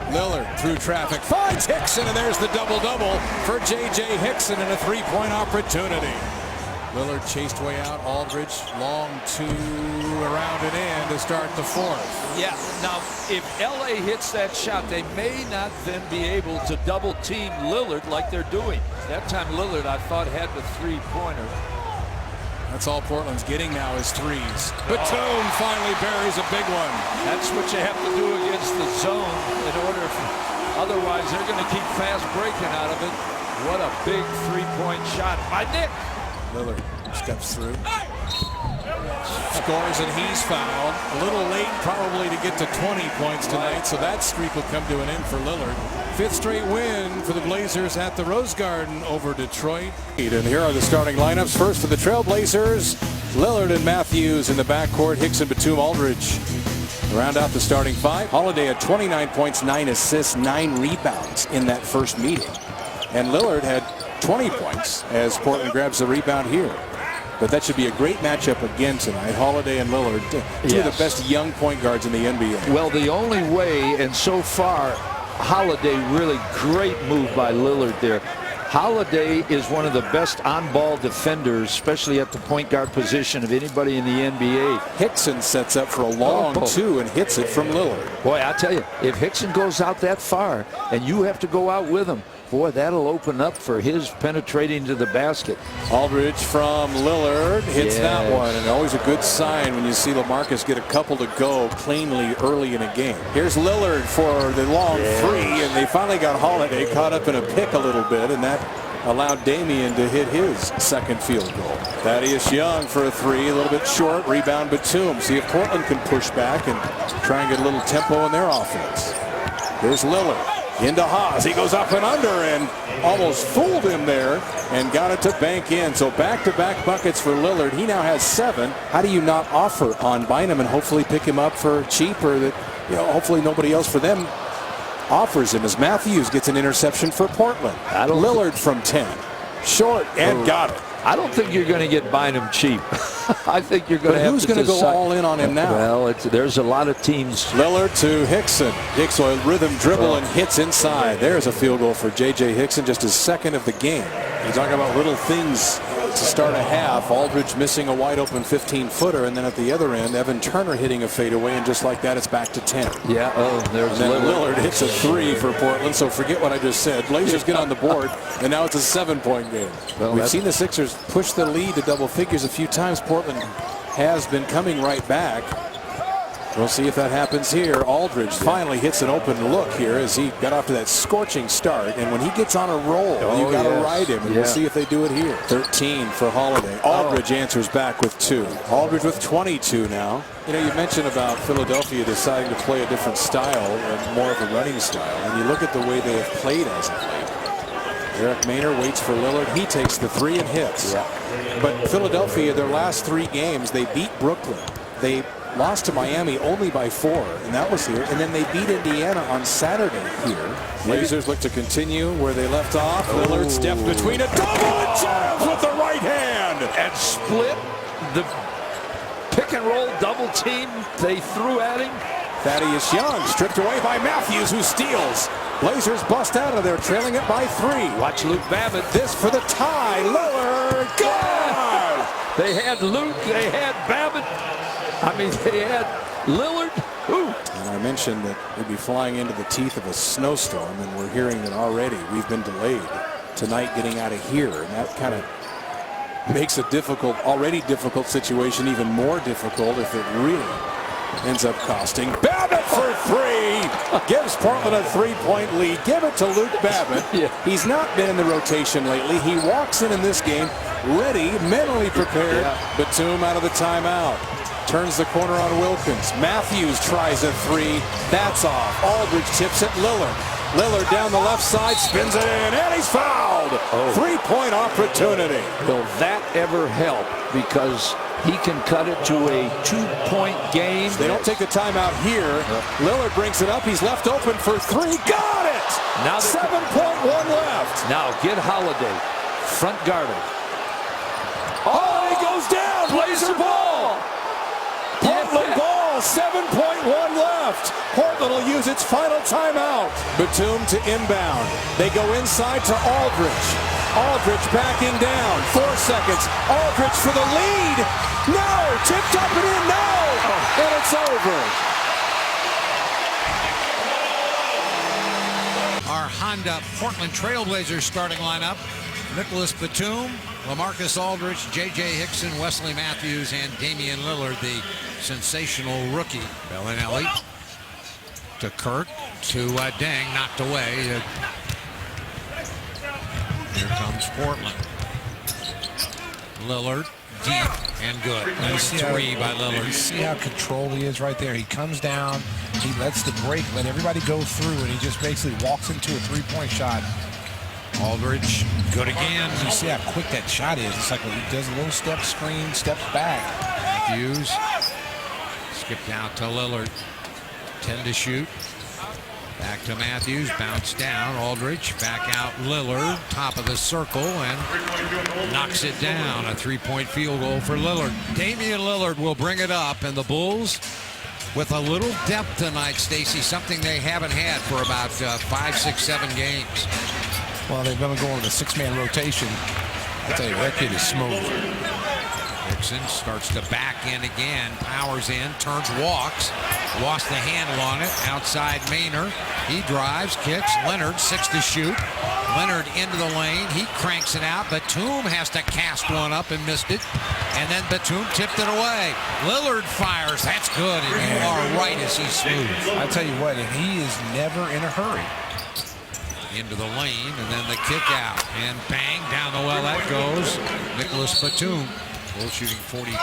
Lillard through traffic finds Hickson, and there's the double-double for J.J. Hickson and a 3-point opportunity. Lillard chased way out. Aldridge long two around and in to start the fourth. Yeah, now if LA hits that shot, they may not then be able to double team Lillard like they're doing. That time Lillard, I thought, had the three-pointer. That's all Portland's getting now is threes. Batum finally buries a big one. That's what you have to do against the zone in order, otherwise they're going to keep fast breaking out of it. What a big three-point shot by Nick. Lillard steps through, scores, and he's fouled. A little late probably to get to 20 points tonight, so that streak will come to an end for Lillard. Fifth straight win for the Blazers at the Rose Garden over Detroit. And here are the starting lineups. First for the Trailblazers, Lillard and Matthews in the backcourt, Hicks and Batum, Aldridge. Round out the starting five. Holiday had 29 points, 9 assists, 9 rebounds in that first meeting. And Lillard had 20 points as Portland grabs the rebound here. But that should be a great matchup again tonight. Holiday and Lillard, two of the best young point guards in the NBA. Well, the only way, and so far, Holiday, really great move by Lillard there. Holiday is one of the best on-ball defenders, especially at the point guard position, of anybody in the NBA. Hickson sets up for a long two and hits it from Lillard. Boy, I tell you, if Hickson goes out that far and you have to go out with him, boy, that'll open up for his penetrating to the basket. Aldridge from Lillard hits that one, and always a good sign when you see LaMarcus get a couple to go cleanly early in a game. Here's Lillard for the long three, and they finally got Holiday caught up in a pick a little bit, and that allowed Damian to hit his second field goal. Thaddeus Young for a three, a little bit short. Rebound Batum. See if Portland can push back and try and get a little tempo in their offense. Here's Lillard. Into Haas. He goes up and under and almost fooled him there and got it to bank in. So back-to-back buckets for Lillard. He now has 7. How do you not offer on Bynum and hopefully pick him up for cheaper that, hopefully nobody else for them offers him, as Matthews gets an interception for Portland. Lillard from 10. Short and got it. I don't think you're going to get Bynum cheap. I think you're going to have to who's going to go all in on him now? Well, there's a lot of teams. Lillard to Hickson. Hicks will rhythm dribble and hits inside. There's a field goal for J.J. Hickson, just his second of the game. You're talking about little things to start a half. Aldridge missing a wide open 15-footer, and then at the other end, Evan Turner hitting a fadeaway, and just like that, it's back to 10. Yeah, there's Lillard hits a 3 for Portland, so forget what I just said. Blazers get on the board, and now it's a 7-point game. Well, we've seen the Sixers push the lead to double figures a few times. Portland has been coming right back. We'll see if that happens here. Aldridge finally hits an open look here as he got off to that scorching start. And when he gets on a roll, you got to ride him. And we'll see if they do it here. 13 for Holiday. Aldridge answers back with 2. Aldridge with 22 now. You mentioned about Philadelphia deciding to play a different style, and more of a running style. And you look at the way they have played as of late. Eric Maynor waits for Lillard. He takes the 3 and hits. But Philadelphia, their last 3 games, they beat Brooklyn. They lost to Miami only by 4, and that was here. And then they beat Indiana on Saturday here. Blazers look to continue where they left off. Lillard steps between a double jabs with the right hand. And split the pick and roll double team they threw at him. Thaddeus Young stripped away by Matthews, who steals. Blazers bust out of there, trailing it by 3. Watch Luke Babbitt. This for the tie. Lillard, gone! They had Luke, they had Babbitt. They had Lillard. Ooh. And I mentioned that we'd be flying into the teeth of a snowstorm, and we're hearing that already we've been delayed tonight getting out of here. And that kind of makes a already difficult situation even more difficult if it really ends up costing. Babbitt for 3. Gives Portland a 3-point lead. Give it to Luke Babbitt. He's not been in the rotation lately. He walks in this game ready, mentally prepared. Batum out of the timeout. Turns the corner on Wilkins. Matthews tries a 3. That's off. Aldridge tips it. Lillard down the left side, spins it in, and he's fouled. 3-point opportunity. Will that ever help? Because he can cut it to a 2-point game. They don't take the timeout here. Lillard brings it up. He's left open for 3. Got it! Now 7.1 left. Now get Holiday. Front guard him. He goes down. Blazer ball. Portland ball. 7.1 left. Portland will use its final timeout. Batum to inbound. They go inside to Aldridge. Aldridge backing down. 4 seconds. Aldridge for the lead. No! Tipped up and in. No! And it's over. Our Honda Portland Trailblazers starting lineup. Nicholas Batum, LaMarcus Aldridge, J.J. Hickson, Wesley Matthews, and Damian Lillard, the sensational rookie. Bellinelli to Kurt, to Deng, knocked away. Here comes Portland. Lillard, deep and good. Nice three by Lillard. You see how controlled he is right there. He comes down, he lets the break, let everybody go through, and he just basically walks into a three-point shot. Aldridge, good again. You see how quick that shot is. It's like he does a little step screen, steps back. Matthews, skipped out to Lillard. 10 to shoot. Back to Matthews, bounce down. Aldridge, back out Lillard, top of the circle, and knocks it down. A three-point field goal for Lillard. Damian Lillard will bring it up, and the Bulls with a little depth tonight, Stacey, something they haven't had for about 5, 6, 7 games. Well, they're going to go into the 6-man rotation. I tell you, that kid is smooth. Hickson starts to back in again, powers in, turns, walks, lost the handle on it, outside Maynard. He drives, kicks, Leonard, 6 to shoot. Leonard into the lane, he cranks it out. Batum has to cast one up and missed it. And then Batum tipped it away. Lillard fires, that's good, and you are right as he's smooth. I tell you what, he is never in a hurry. Into the lane, and then the kick out, and bang, down the well that goes. Nicholas Batum, Bulls shooting 42%.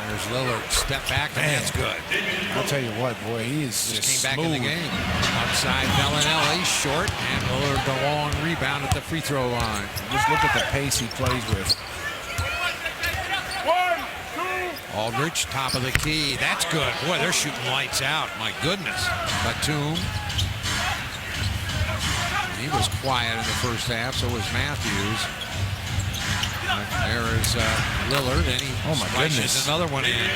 There's Lillard, step back, and that's good. I'll tell you what, boy, he is just smooth. came back in the game. Outside Bellinelli, short, and Lillard the long rebound at the free throw line. Just look at the pace he plays with. Aldridge, top of the key, that's good. Boy, they're shooting lights out, my goodness. Batum. He was quiet in the first half, so was Matthews. There is Lillard, and he splashes another one in.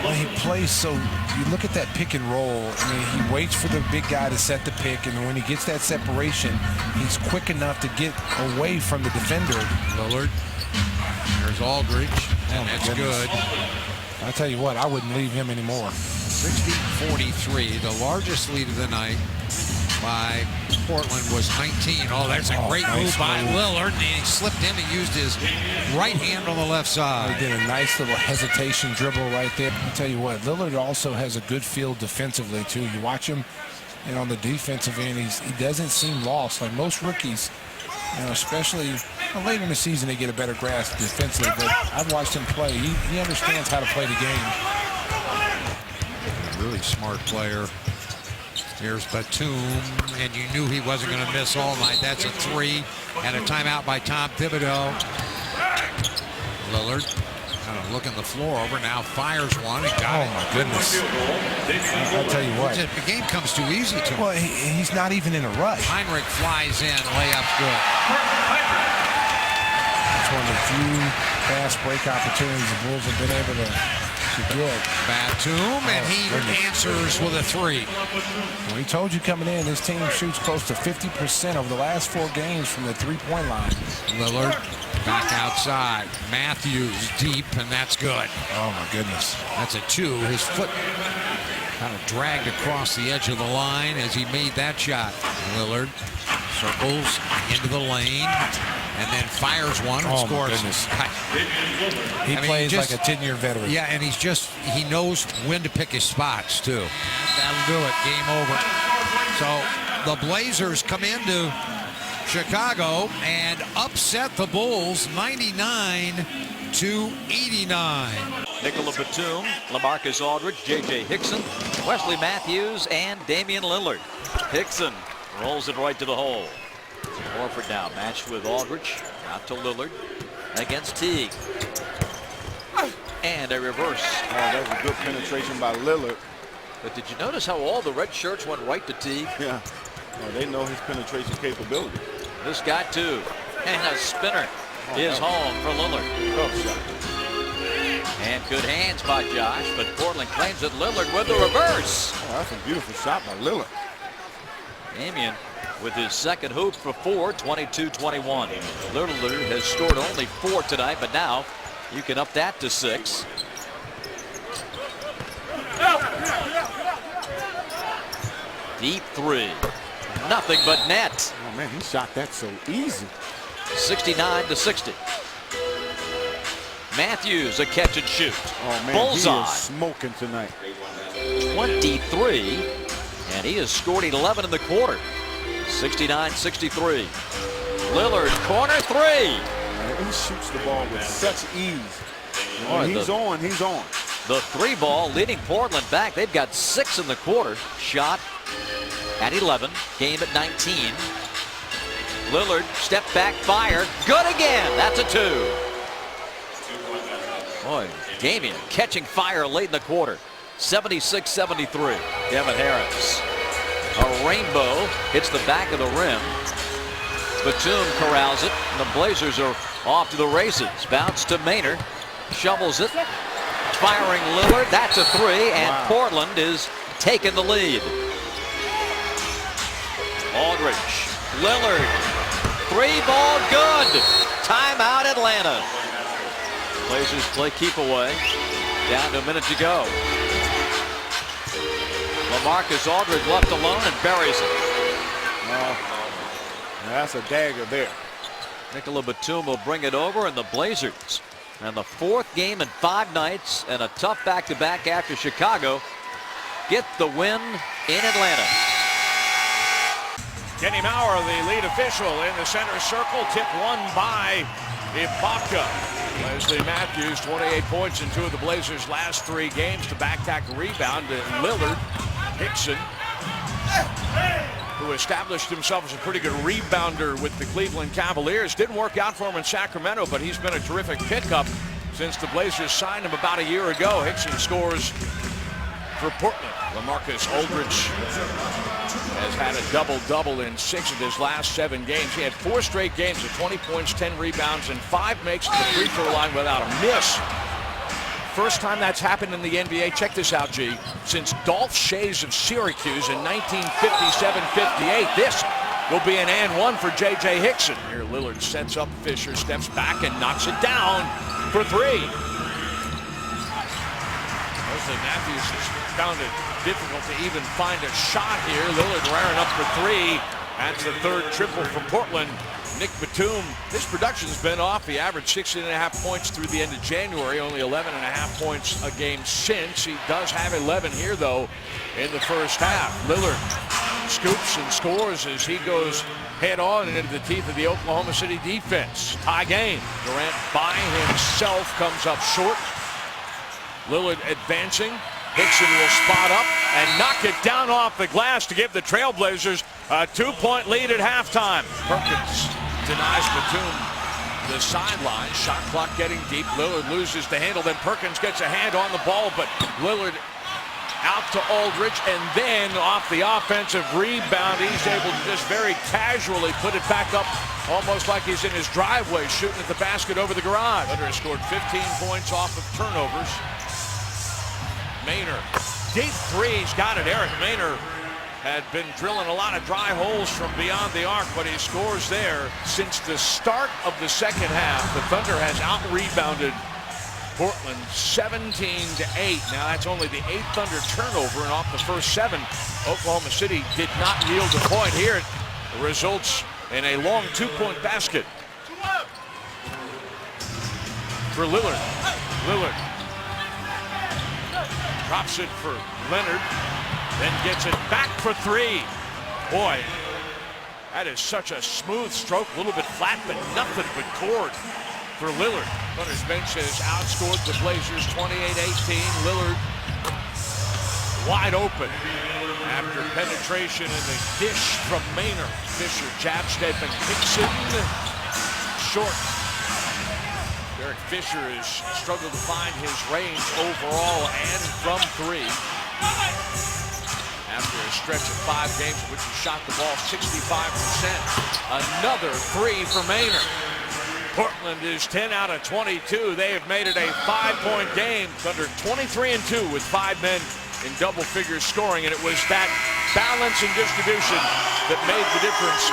Well, he plays so, you look at that pick and roll, I mean, he waits for the big guy to set the pick, and when he gets that separation, he's quick enough to get away from the defender. Lillard, there's Aldridge, and that's good. I'll tell you what, I wouldn't leave him anymore. 60-43, the largest lead of the night by Portland was 19. Oh, that's a great move by Lillard, and he slipped in and used his right hand on the left side. He did a nice little hesitation dribble right there. I'll tell you what, Lillard also has a good feel defensively, too. You watch him, and on the defensive end, he doesn't seem lost. Like most rookies, you know, especially later in the season, they get a better grasp defensively, but I've watched him play. He understands how to play the game. Really smart player. Here's Batum, and you knew he wasn't going to miss all night. That's a three, and a timeout by Tom Thibodeau. Lillard looking the floor over, now fires one and got it. Oh, my goodness. I'll tell you what. The game comes too easy to him. Well, he's not even in a rush. Heinrich flies in, layup's good. That's one of the few fast break opportunities the Bulls have been able to get. Batum, and he answers with a three. Well, he told you coming in, this team shoots close to 50% over the last 4 games from the three-point line. Lillard back outside. Matthews deep, and that's good. Oh, my goodness. That's a 2. His foot kind of dragged across the edge of the line as he made that shot. Lillard circles into the lane and then fires one and scores. He plays like a 10-year veteran. Yeah, and he knows when to pick his spots, too. That'll do it. Game over. So the Blazers come into Chicago and upset the Bulls 99-89. Nikola Batum, LaMarcus Aldridge, J.J. Hickson, Wesley Matthews, and Damian Lillard. Hickson rolls it right to the hole. Horford now matched with Aldridge. Out to Lillard against Teague. And a reverse. Oh, that was a good penetration by Lillard. But did you notice how all the red shirts went right to Teague? Yeah. Oh, they know his penetration capability. This guy too. And a spinner is home for Lillard. Tough shot. And good hands by Josh, but Portland claims it. Lillard with the reverse. Oh, that's a beautiful shot by Lillard. Damian with his second hoop for 4, 22-21. Lillard has scored only 4 tonight, but now you can up that to 6. Deep 3. Nothing but net. Oh, man, he shot that so easy. 69-60. Matthews, a catch and shoot. Oh, man, bullseye. he is smoking tonight. 23, and he has scored 11 in the quarter. 69-63. Lillard, corner 3. He shoots the ball with such ease. Boy, He's on. The 3 ball leading Portland back. They've got 6 in the quarter. Shot at 11, game at 19. Lillard, step back, fire, good again. That's a 2. Boy, Damian catching fire late in the quarter. 76-73. Kevin Harris. A rainbow hits the back of the rim. Batum corrals it, and the Blazers are off to the races. Bounce to Maynard. Shovels it. Firing Lillard. That's a 3, and wow. Portland is taking the lead. Aldridge. Lillard. 3-ball good. Timeout Atlanta. Blazers play keep away. Down to a minute to go. LaMarcus Aldridge left alone and buries it. That's a dagger there. Nicola Batum will bring it over, and the Blazers, and the 4th game in 5 nights and a tough back-to-back after Chicago, get the win in Atlanta. Kenny Maurer, the lead official in the center circle. Tip won by Ibaka. Wesley Matthews, 28 points in 2 of the Blazers' last 3 games. The back-tack rebound to Lillard. Hickson, who established himself as a pretty good rebounder with the Cleveland Cavaliers. Didn't work out for him in Sacramento, but he's been a terrific pickup since the Blazers signed him about a year ago. Hickson scores for Portland. LaMarcus Aldridge has had a double-double in 6 of his last 7 games. He had 4 straight games of 20 points, 10 rebounds, and 5 makes to the free throw line without a miss. First time that's happened in the NBA, check this out, G, since Dolph Schayes of Syracuse in 1957-58. This will be an and 1 for J.J. Hickson. Here Lillard sets up Fisher, steps back, and knocks it down for 3. Wesley Matthews has found it difficult to even find a shot here. Lillard raring up for 3. That's the 3rd triple from Portland. Nick Batum, his production's been off. He averaged 16.5 points through the end of January, only 11.5 points a game since. He does have 11 here, though, in the first half. Lillard scoops and scores as he goes head-on into the teeth of the Oklahoma City defense. Tie game. Durant by himself comes up short. Lillard advancing. Hickson will spot up and knock it down off the glass to give the Trailblazers a 2-point lead at halftime. Perkins denies Batum the sideline. Shot clock getting deep. Lillard loses the handle. Then Perkins gets a hand on the ball, but Lillard out to Aldridge, and then off the offensive rebound, he's able to just very casually put it back up, almost like he's in his driveway shooting at the basket over the garage. Lillard has scored 15 points off of turnovers. Maynard, deep 3's got it. Eric Maynard had been drilling a lot of dry holes from beyond the arc, but he scores there. Since the start of the second half, the Thunder has out-rebounded Portland 17-8. Now that's only the 8th Thunder turnover, and off the first 7, Oklahoma City did not yield a point here. It results in a long 2-point basket for Lillard. Lillard drops it for Leonard, then gets it back for 3. Boy, that is such a smooth stroke, a little bit flat, but nothing but chord for Lillard. Thunder's bench has outscored the Blazers 28-18. Lillard wide open after penetration in the dish from Maynard. Fisher jab stepping Hickson short. Derek Fisher has struggled to find his range overall and from 3. After a stretch of 5 games in which he shot the ball 65%. Another 3 for Maynard. Portland is 10 out of 22. They have made it a 5-point game. Thunder 23-2 with 5 men in double figures scoring, and it was that balance and distribution that made the difference.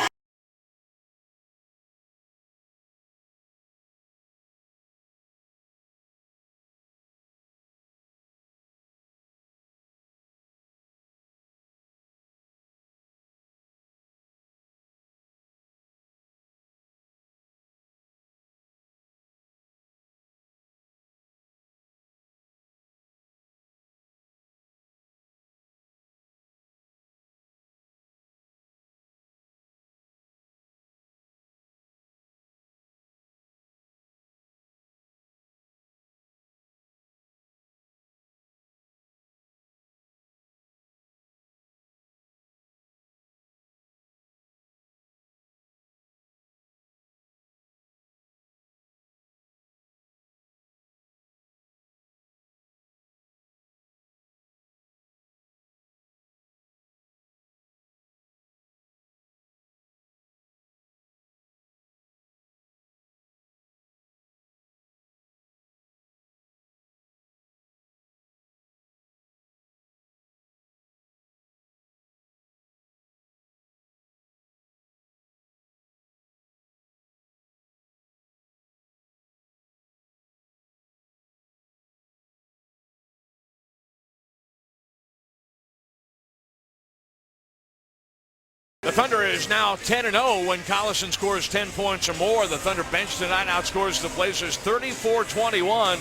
The Thunder is now 10-0 when Collison scores 10 points or more. The Thunder bench tonight outscores the Blazers 34-21.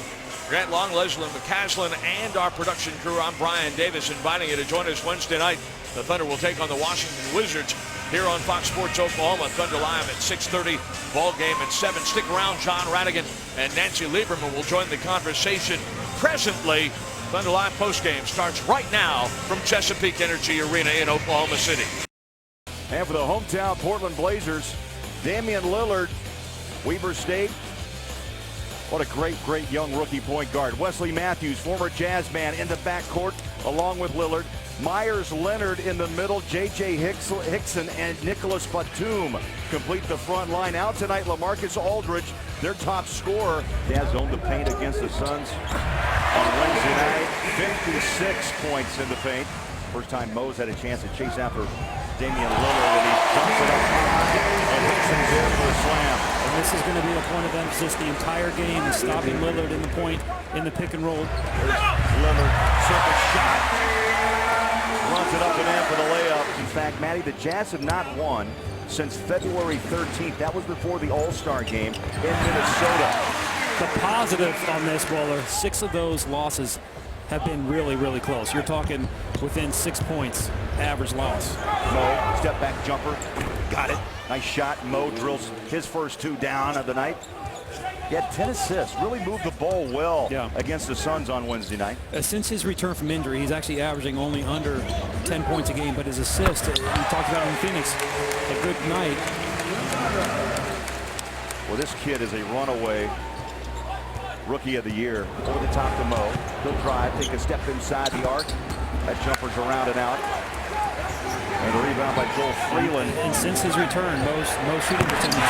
Grant Long, Leslie McCaslin, and our production crew. I'm Brian Davis, inviting you to join us Wednesday night. The Thunder will take on the Washington Wizards here on Fox Sports Oklahoma. Thunder Live at 6:30, ball game at 7. Stick around. John Radigan and Nancy Lieberman will join the conversation. Presently, Thunder Live postgame starts right now from Chesapeake Energy Arena in Oklahoma City. And for the hometown Portland Blazers, Damian Lillard, Weber State. What a great, great young rookie point guard. Wesley Matthews, former Jazz man, in the backcourt along with Lillard. Myers Leonard in the middle. J.J. Hickson and Nicholas Batum complete the front line. Out tonight, LaMarcus Aldridge, their top scorer. Jazz owned the paint against the Suns on Wednesday night. 56 points in the paint. First time Mo's had a chance to chase after Damian Lillard, and he dumps it up high, and Hickson's there for a slam. And this is going to be a point of emphasis the entire game, is stopping Lillard in the point, in the pick and roll. Lillard, circle shot, runs it up and in for the layup. In fact, Matty, the Jazz have not won since February 13th. That was before the All-Star game in Minnesota. The positive on this, Bowler, 6 of those losses have been really, really close. You're talking within 6 points average loss. Mo, step back jumper, got it. Nice shot. Mo drills his first 2 down of the night. He had 10 assists, really moved the ball well against the Suns on Wednesday night. Since his return from injury, he's actually averaging only under 10 points a game, but his assist, we talked about in Phoenix, a good night. Well, this kid is a runaway Rookie of the Year. Over the top to Mo. He'll drive, take a step inside the arc. That jumper's around and out. And a rebound by Joel Freeland. And since his return, Mo's shooting percentage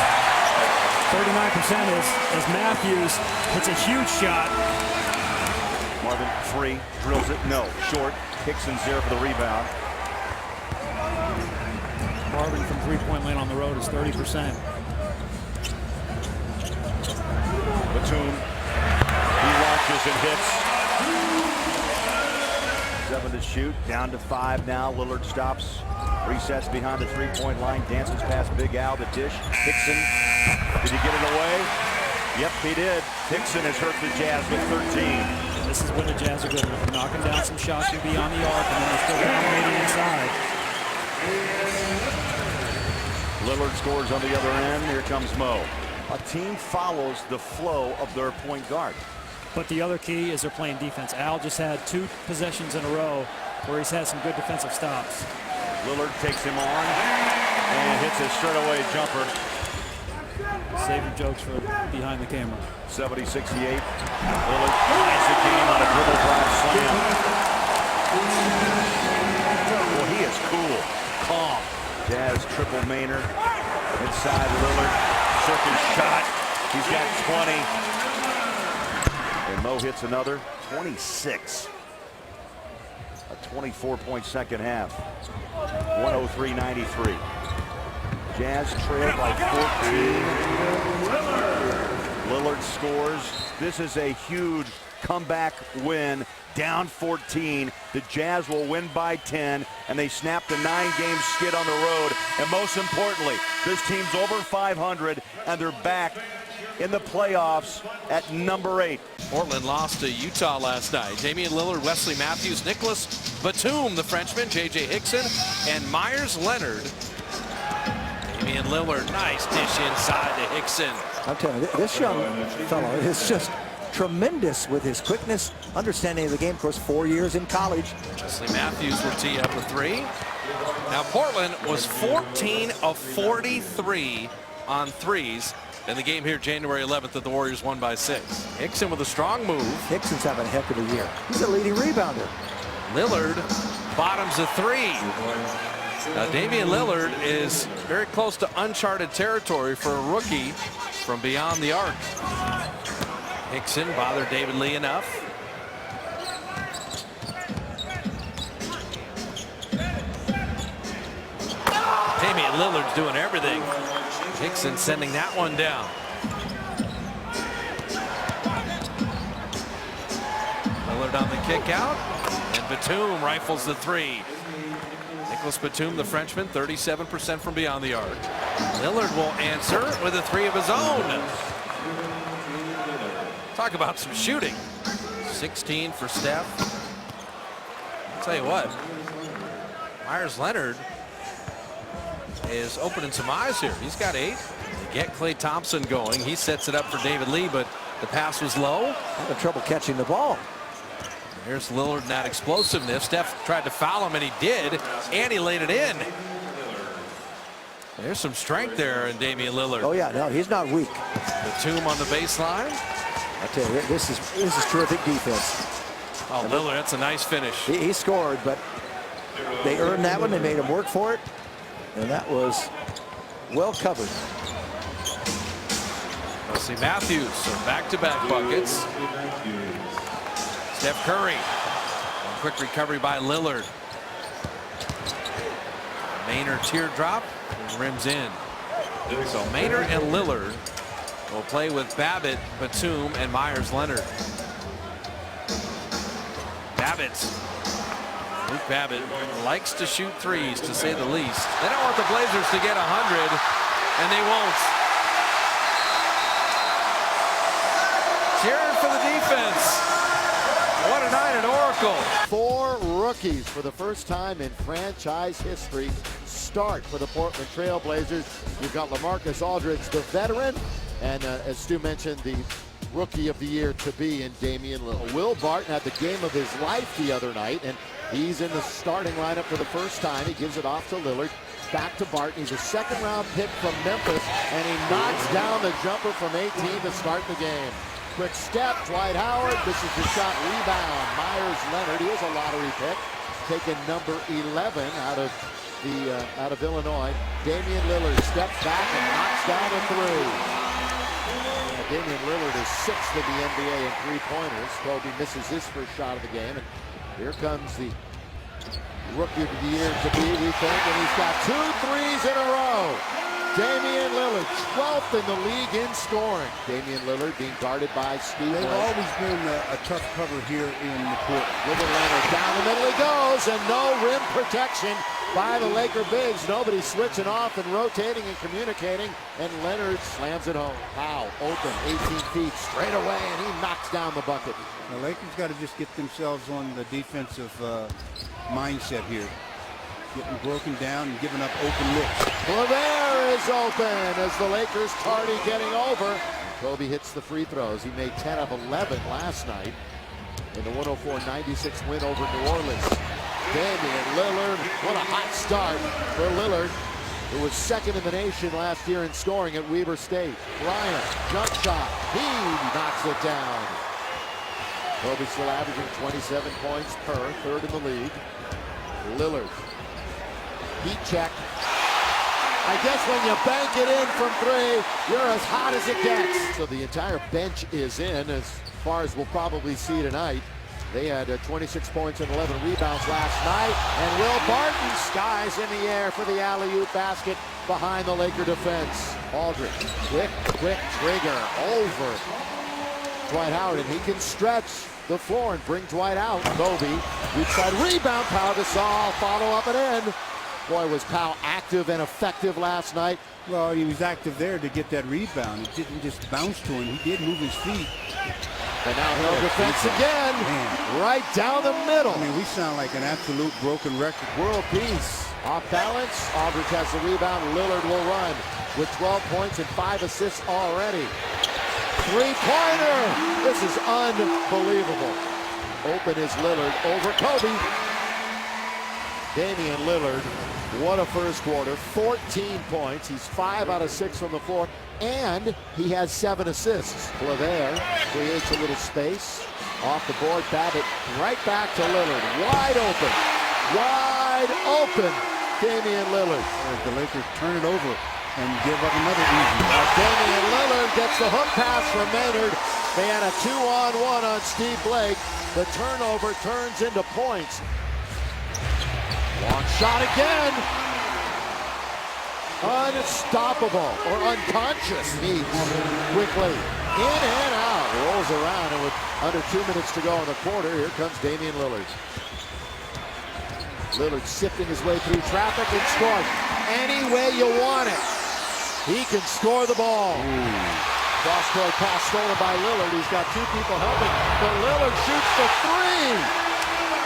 39% as Matthews hits a huge shot. Marvin free, drills it, no, short. Hickson's there for the rebound. Marvin from three-point lane on the road is 30%. Batum. He launches and hits. 7 to shoot, down to 5 now. Lillard stops, resets behind the three-point line, dances past Big Al, the dish. Hickson, did he get it away? Yep, he did. Hickson has hurt the Jazz with 13. And this is when the Jazz are good, knocking down some shots from beyond the arc, and then they're still dominating inside. Lillard scores on the other end. Here comes Mo. A team follows the flow of their point guard. But the other key is they're playing defense. Al just had 2 possessions in a row where he's had some good defensive stops. Lillard takes him on and hits a straightaway jumper. Save your jokes for behind the camera. 70-68. Lillard ties the game on a dribble drive slam. Well, he is cool, calm. Jazz triple Maynard inside Lillard. Circus shot. He's got 20. And Mo hits another 26. A 24-point second half. 103-93. Jazz trailed by 14. Lillard scores. This is a huge comeback win. Down 14. The Jazz will win by 10, and they snapped a 9-game skid on the road. And most importantly, this team's over 500, and they're back in the playoffs at number 8. Portland lost to Utah last night. Damian Lillard, Wesley Matthews, Nicholas Batum, the Frenchman, J.J. Hickson, and Myers Leonard. Damian Lillard, nice dish inside to Hickson. I'm telling you, this young fellow is just tremendous with his quickness, understanding of the game. Of course, 4 years in college. Wesley Matthews will tee up a 3. Now, Portland was 14 of 43 on threes in the game here January 11th that the Warriors won by 6. Hickson with a strong move. Hickson's having a heck of a year. He's a leading rebounder. Lillard bottoms a 3. Now, Damian Lillard is very close to uncharted territory for a rookie from beyond the arc. Hickson bothered David Lee enough. Damian Lillard's doing everything. Hickson sending that one down. Lillard on the kick out, and Batum rifles the 3. Nicholas Batum, the Frenchman, 37% from beyond the arc. Lillard will answer with a 3 of his own. Talk about some shooting. 16 for Steph. I'll tell you what, Myers Leonard is opening some eyes here. He's got 8. They get Klay Thompson going. He sets it up for David Lee, but the pass was low. Having trouble catching the ball. Here's Lillard and that explosiveness. Steph tried to foul him, and he did, and he laid it in. There's some strength there in Damian Lillard. Oh yeah, no, he's not weak. Batum on the baseline. I tell you, this is terrific defense. Oh, Lillard, that's a nice finish. He scored, but they earned that one. They made him work for it, and that was well covered. Wesley Matthews, so back-to-back buckets. Steph Curry, and quick recovery by Lillard. Maynard teardrop, and rims in. So Maynard and Lillard will play with Babbitt, Batum, and Myers Leonard. Luke Babbitt likes to shoot threes, to say the least. They don't want the Blazers to get 100, and they won't. Cheering for the defense. What a night at Oracle. 4 rookies for the first time in franchise history start for the Portland Trail Blazers. You've got LaMarcus Aldridge, the veteran, and as Stu mentioned, the rookie of the year to be in Damian Lillard. Will Barton had the game of his life the other night, and he's in the starting lineup for the first time. He gives it off to Lillard. Back to Barton. He's a second-round pick from Memphis, and he knocks down the jumper from 18 to start the game. Quick step, Dwight Howard. This is the shot, rebound. Myers Leonard. He is a lottery pick, taking number 11 out of Illinois. Damian Lillard steps back and knocks down a 3. Damian Lillard is 6th in the NBA in 3-pointers. Kobe misses his first shot of the game, and here comes the rookie of the year to be, we think, and he's got 2 threes in a row. Damian Lillard, 12th in the league in scoring. Damian Lillard being guarded by Steve. They've always been a tough cover here in the court. Leonard down the middle he goes, and no rim protection by the Laker bigs. Nobody switching off and rotating and communicating, and Leonard slams it home. Powell open, 18 feet straight away, and he knocks down the bucket. The Lakers got to just get themselves on the defensive mindset here. Getting broken down and giving up open looks. LeVert is open as the Lakers tardy getting over. Kobe hits the free throws. He made 10 of 11 last night in the 104-96 win over New Orleans. Damian Lillard, what a hot start for Lillard, who was 2nd in the nation last year in scoring at Weber State. Bryant, jump shot, he knocks it down. Kobe still averaging 27 points per, 3rd in the league. Lillard, heat check. I guess when you bank it in from 3, you're as hot as it gets. So the entire bench is in, as far as we'll probably see tonight. They had 26 points and 11 rebounds last night. And Will Barton skies in the air for the alley-oop basket behind the Laker defense. Aldridge, quick trigger over Dwight Howard, and he can stretch the floor and bring Dwight out. Kobe, weak side rebound, Pau Gasol, follow up and in. Boy, was Pau active and effective last night. Well, he was active there to get that rebound. It didn't just bounce to him. He did move his feet. And now no defense again, right down the middle. I mean, we sound like an absolute broken record. World peace. Off balance, Aldridge has the rebound. Lillard will run with 12 points and 5 assists already. Three-pointer! This is unbelievable. Open is Lillard over Kobe. Damian Lillard, what a first quarter. 14 points. He's 5 out of 6 from the floor, and he has 7 assists. Claver creates a little space. Off the board, Babbitt right back to Lillard. Wide open. Wide open. Damian Lillard. The Lakers turn it over and give up another easy. Damian Lillard gets the hook pass from Maynard. They had a 2-on-1 on Steve Blake. The turnover turns into points. Long shot again. Unstoppable or unconscious needs quickly. In and out. Rolls around, and with under 2 minutes to go in the quarter, here comes Damian Lillard. Lillard sifting his way through traffic and scoring. Any way you want it. He can score the ball. Cross-court pass stolen by Lillard. He's got 2 people helping, but Lillard shoots the 3.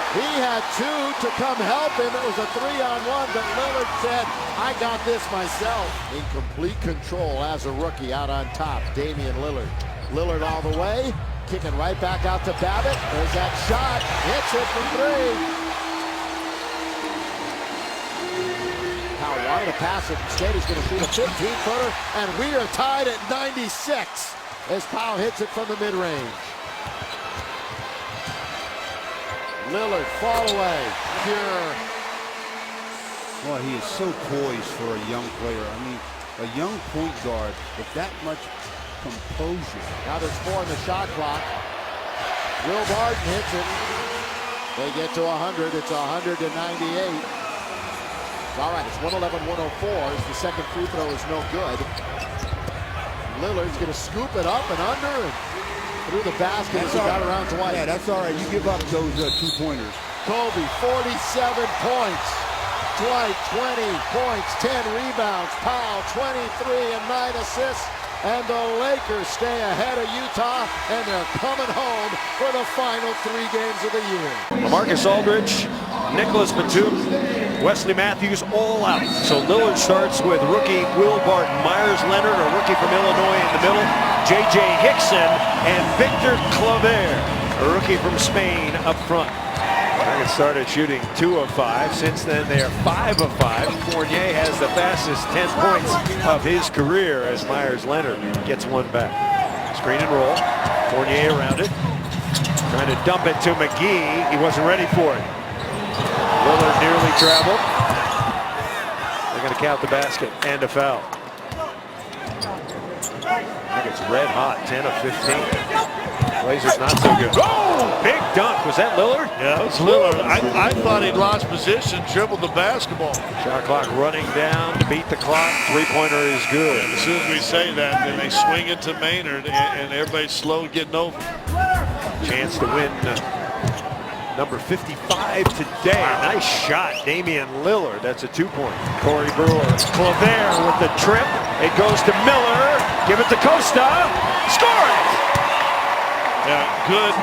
He had 2 to come help him. It was a 3-on-1, but Lillard said, I got this myself. In complete control as a rookie out on top, Damian Lillard. Lillard all the way, kicking right back out to Babbitt. There's that shot, hits it for 3. Powell wanted to pass it. Instead, he's going to shoot a 15-footer, and we are tied at 96 as Powell hits it from the mid-range. Lillard, fall away, pure. Boy, he is so poised for a young player. I mean, a young point guard with that much composure. Now there's 4 on the shot clock. Will Barton hits it. They get to 100. It's 100 to 98. All right, it's 111-104. The second free throw is no good. Lillard's going to scoop it up and under and through the basket as he got around Dwight. Yeah, that's all right. You give up those 2-pointers. Kobe, 47 points. Dwight, 20 points, 10 rebounds. Powell, 23 and 9 assists. And the Lakers stay ahead of Utah, and they're coming home for the final 3 games of the year. LaMarcus Aldridge, Nicholas Batum, Wesley Matthews all out. So Lillard starts with rookie Will Barton, Myers Leonard, a rookie from Illinois in the middle, J.J. Hickson, and Victor Claver, a rookie from Spain up front. Nuggets started shooting 2 of 5. Since then, they are 5 of 5. Fournier has the fastest 10 points of his career as Myers Leonard gets one back. Screen and roll. Fournier around it. Trying to dump it to McGee. He wasn't ready for it. Lillard nearly traveled. They're going to count the basket and a foul. Nuggets red hot, 10 of 15. Blazers not so good. Oh, big dunk. Was that Lillard? Yeah, it was Lillard. I thought he'd lost position, dribbled the basketball. Shot clock running down, beat the clock. 3-pointer is good. And as soon as we say that, then they swing it to Maynard, and everybody's slow getting over. Chance to win number 55 today. Wow. Nice shot, Damian Lillard. That's a 2-point. Corey Brewer. Claver with the trip. It goes to Miller. Give it to Costa. Score it! Yeah, good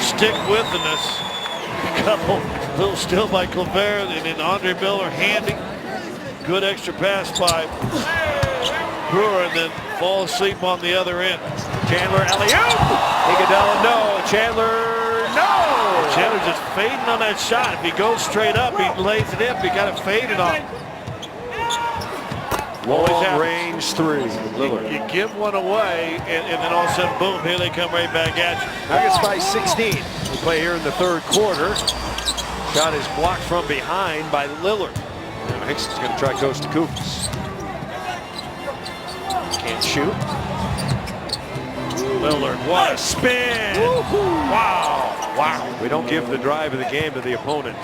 stick-withiness. Couple little steal by Claver, and then Andre Miller handy. Good extra pass by Brewer, and then fall asleep on the other end. Chandler alley-oop. Iguodala, no. Chandler, no. Chandler just fading on that shot. If he goes straight up, he lays it in. He got it faded on. Long range 3. You give one away, and then all of a sudden, boom, here they come right back at you. Nuggets by 16. We play here in the 3rd quarter. Shot is blocked from behind by Lillard. Now Hickson's going to try coast to Koufos. Can't shoot. Lillard, what a spin! Wow! Wow. We don't give the drive of the game to the opponent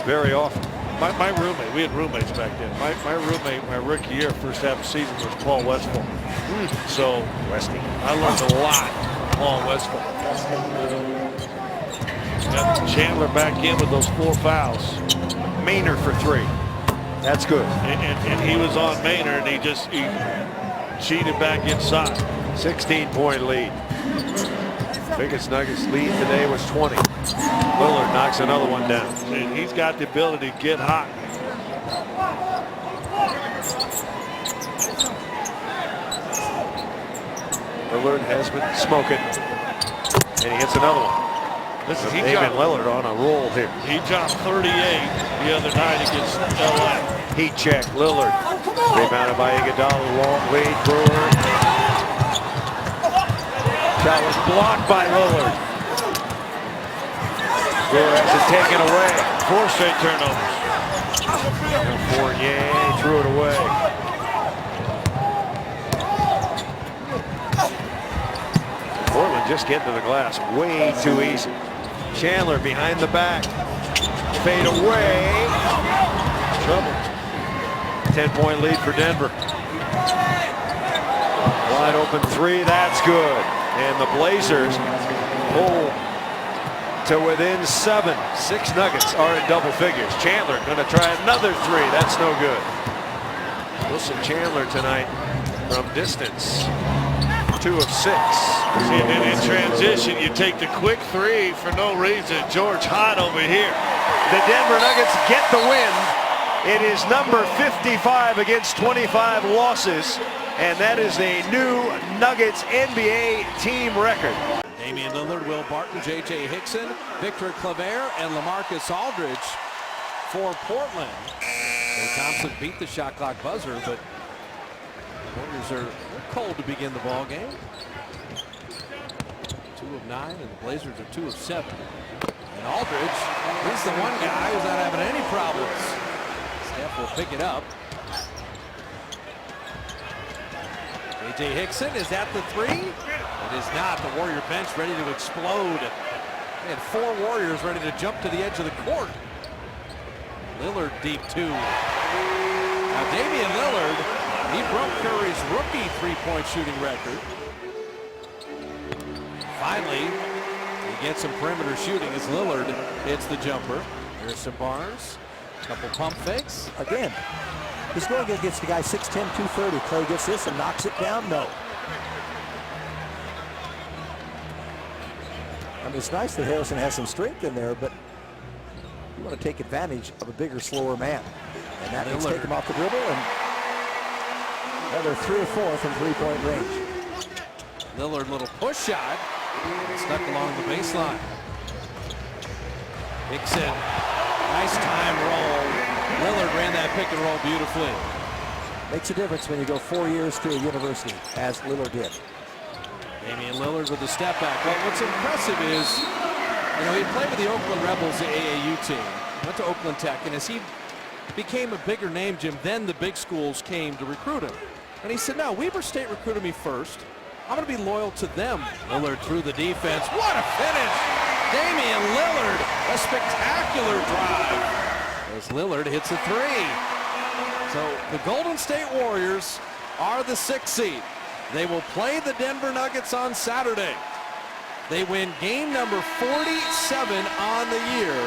very often. My roommate, we had roommates back then. My roommate, my rookie year, first half of the season, was Paul Westphal. So Westy, I learned a lot from Paul Westphal. Got Chandler back in with those 4 fouls. Maynard for 3. That's good. And he was on Maynard, and he cheated back inside. 16-point lead. Biggest Nuggets lead today was 20. Lillard knocks another one down. And he's got the ability to get hot. Lillard has been smoking. And he hits another one. Damian Lillard on a roll here. He dropped 38 the other night against LA. Heat check, Lillard. Rebounded by Iguodala, long lead, Brewer. Shot was blocked by Lillard. Brewer has it taken away. 4 straight turnovers. Fournier threw it away. Portland just getting to the glass way too easy. Chandler behind the back. Fade away. Trouble. 10-point lead for Denver. Wide open 3. That's good. And the Blazers pull to within 7. 6 Nuggets are in double figures. Chandler going to try another 3. That's no good. Wilson Chandler tonight from distance. 2 of 6. And then in transition, you take the quick 3 for no reason. George hot over here. The Denver Nuggets get the win. It is number 55 against 25 losses. And that is a new Nuggets NBA team record. Damian Lillard, Will Barton, J.J. Hickson, Victor Claver, and LaMarcus Aldridge for Portland. Klay Thompson beat the shot clock buzzer, but Warriors are cold to begin the ball game. 2 of 9, and the Blazers are 2 of 7. And Aldridge, he's the one guy who's not having any problems. Steph will pick it up. J.J. Hickson, is that the 3? It is not. The Warrior bench ready to explode. They had 4 Warriors ready to jump to the edge of the court. Lillard deep 2. Now Damian Lillard, he broke Curry's rookie 3-point shooting record. Finally, he gets some perimeter shooting as Lillard hits the jumper. There's some Barnes, a couple pump fakes. Again, he's going against the guy 6'10", 230. Klay gets this and knocks it down. No. I mean, it's nice that Harrison has some strength in there, but you want to take advantage of a bigger, slower man. And that means take him off the dribble, and another 3 or 4 from 3-point range. Lillard, little push shot, stuck along the baseline. Hickson, nice time roll. Lillard ran that pick and roll beautifully. Makes a difference when you go 4 years to a university, as Lillard did. Damian Lillard with the step back. Well, what's impressive is, you know, he played with the Oakland Rebels, the AAU team. Went to Oakland Tech, and as he became a bigger name, Jim, then the big schools came to recruit him. And he said, no, Weber State recruited me first. I'm going to be loyal to them. Lillard through the defense. What a finish! Damian Lillard, a spectacular drive. As Lillard hits a 3. So the Golden State Warriors are the 6th seed. They will play the Denver Nuggets on Saturday. They win game number 47 on the year.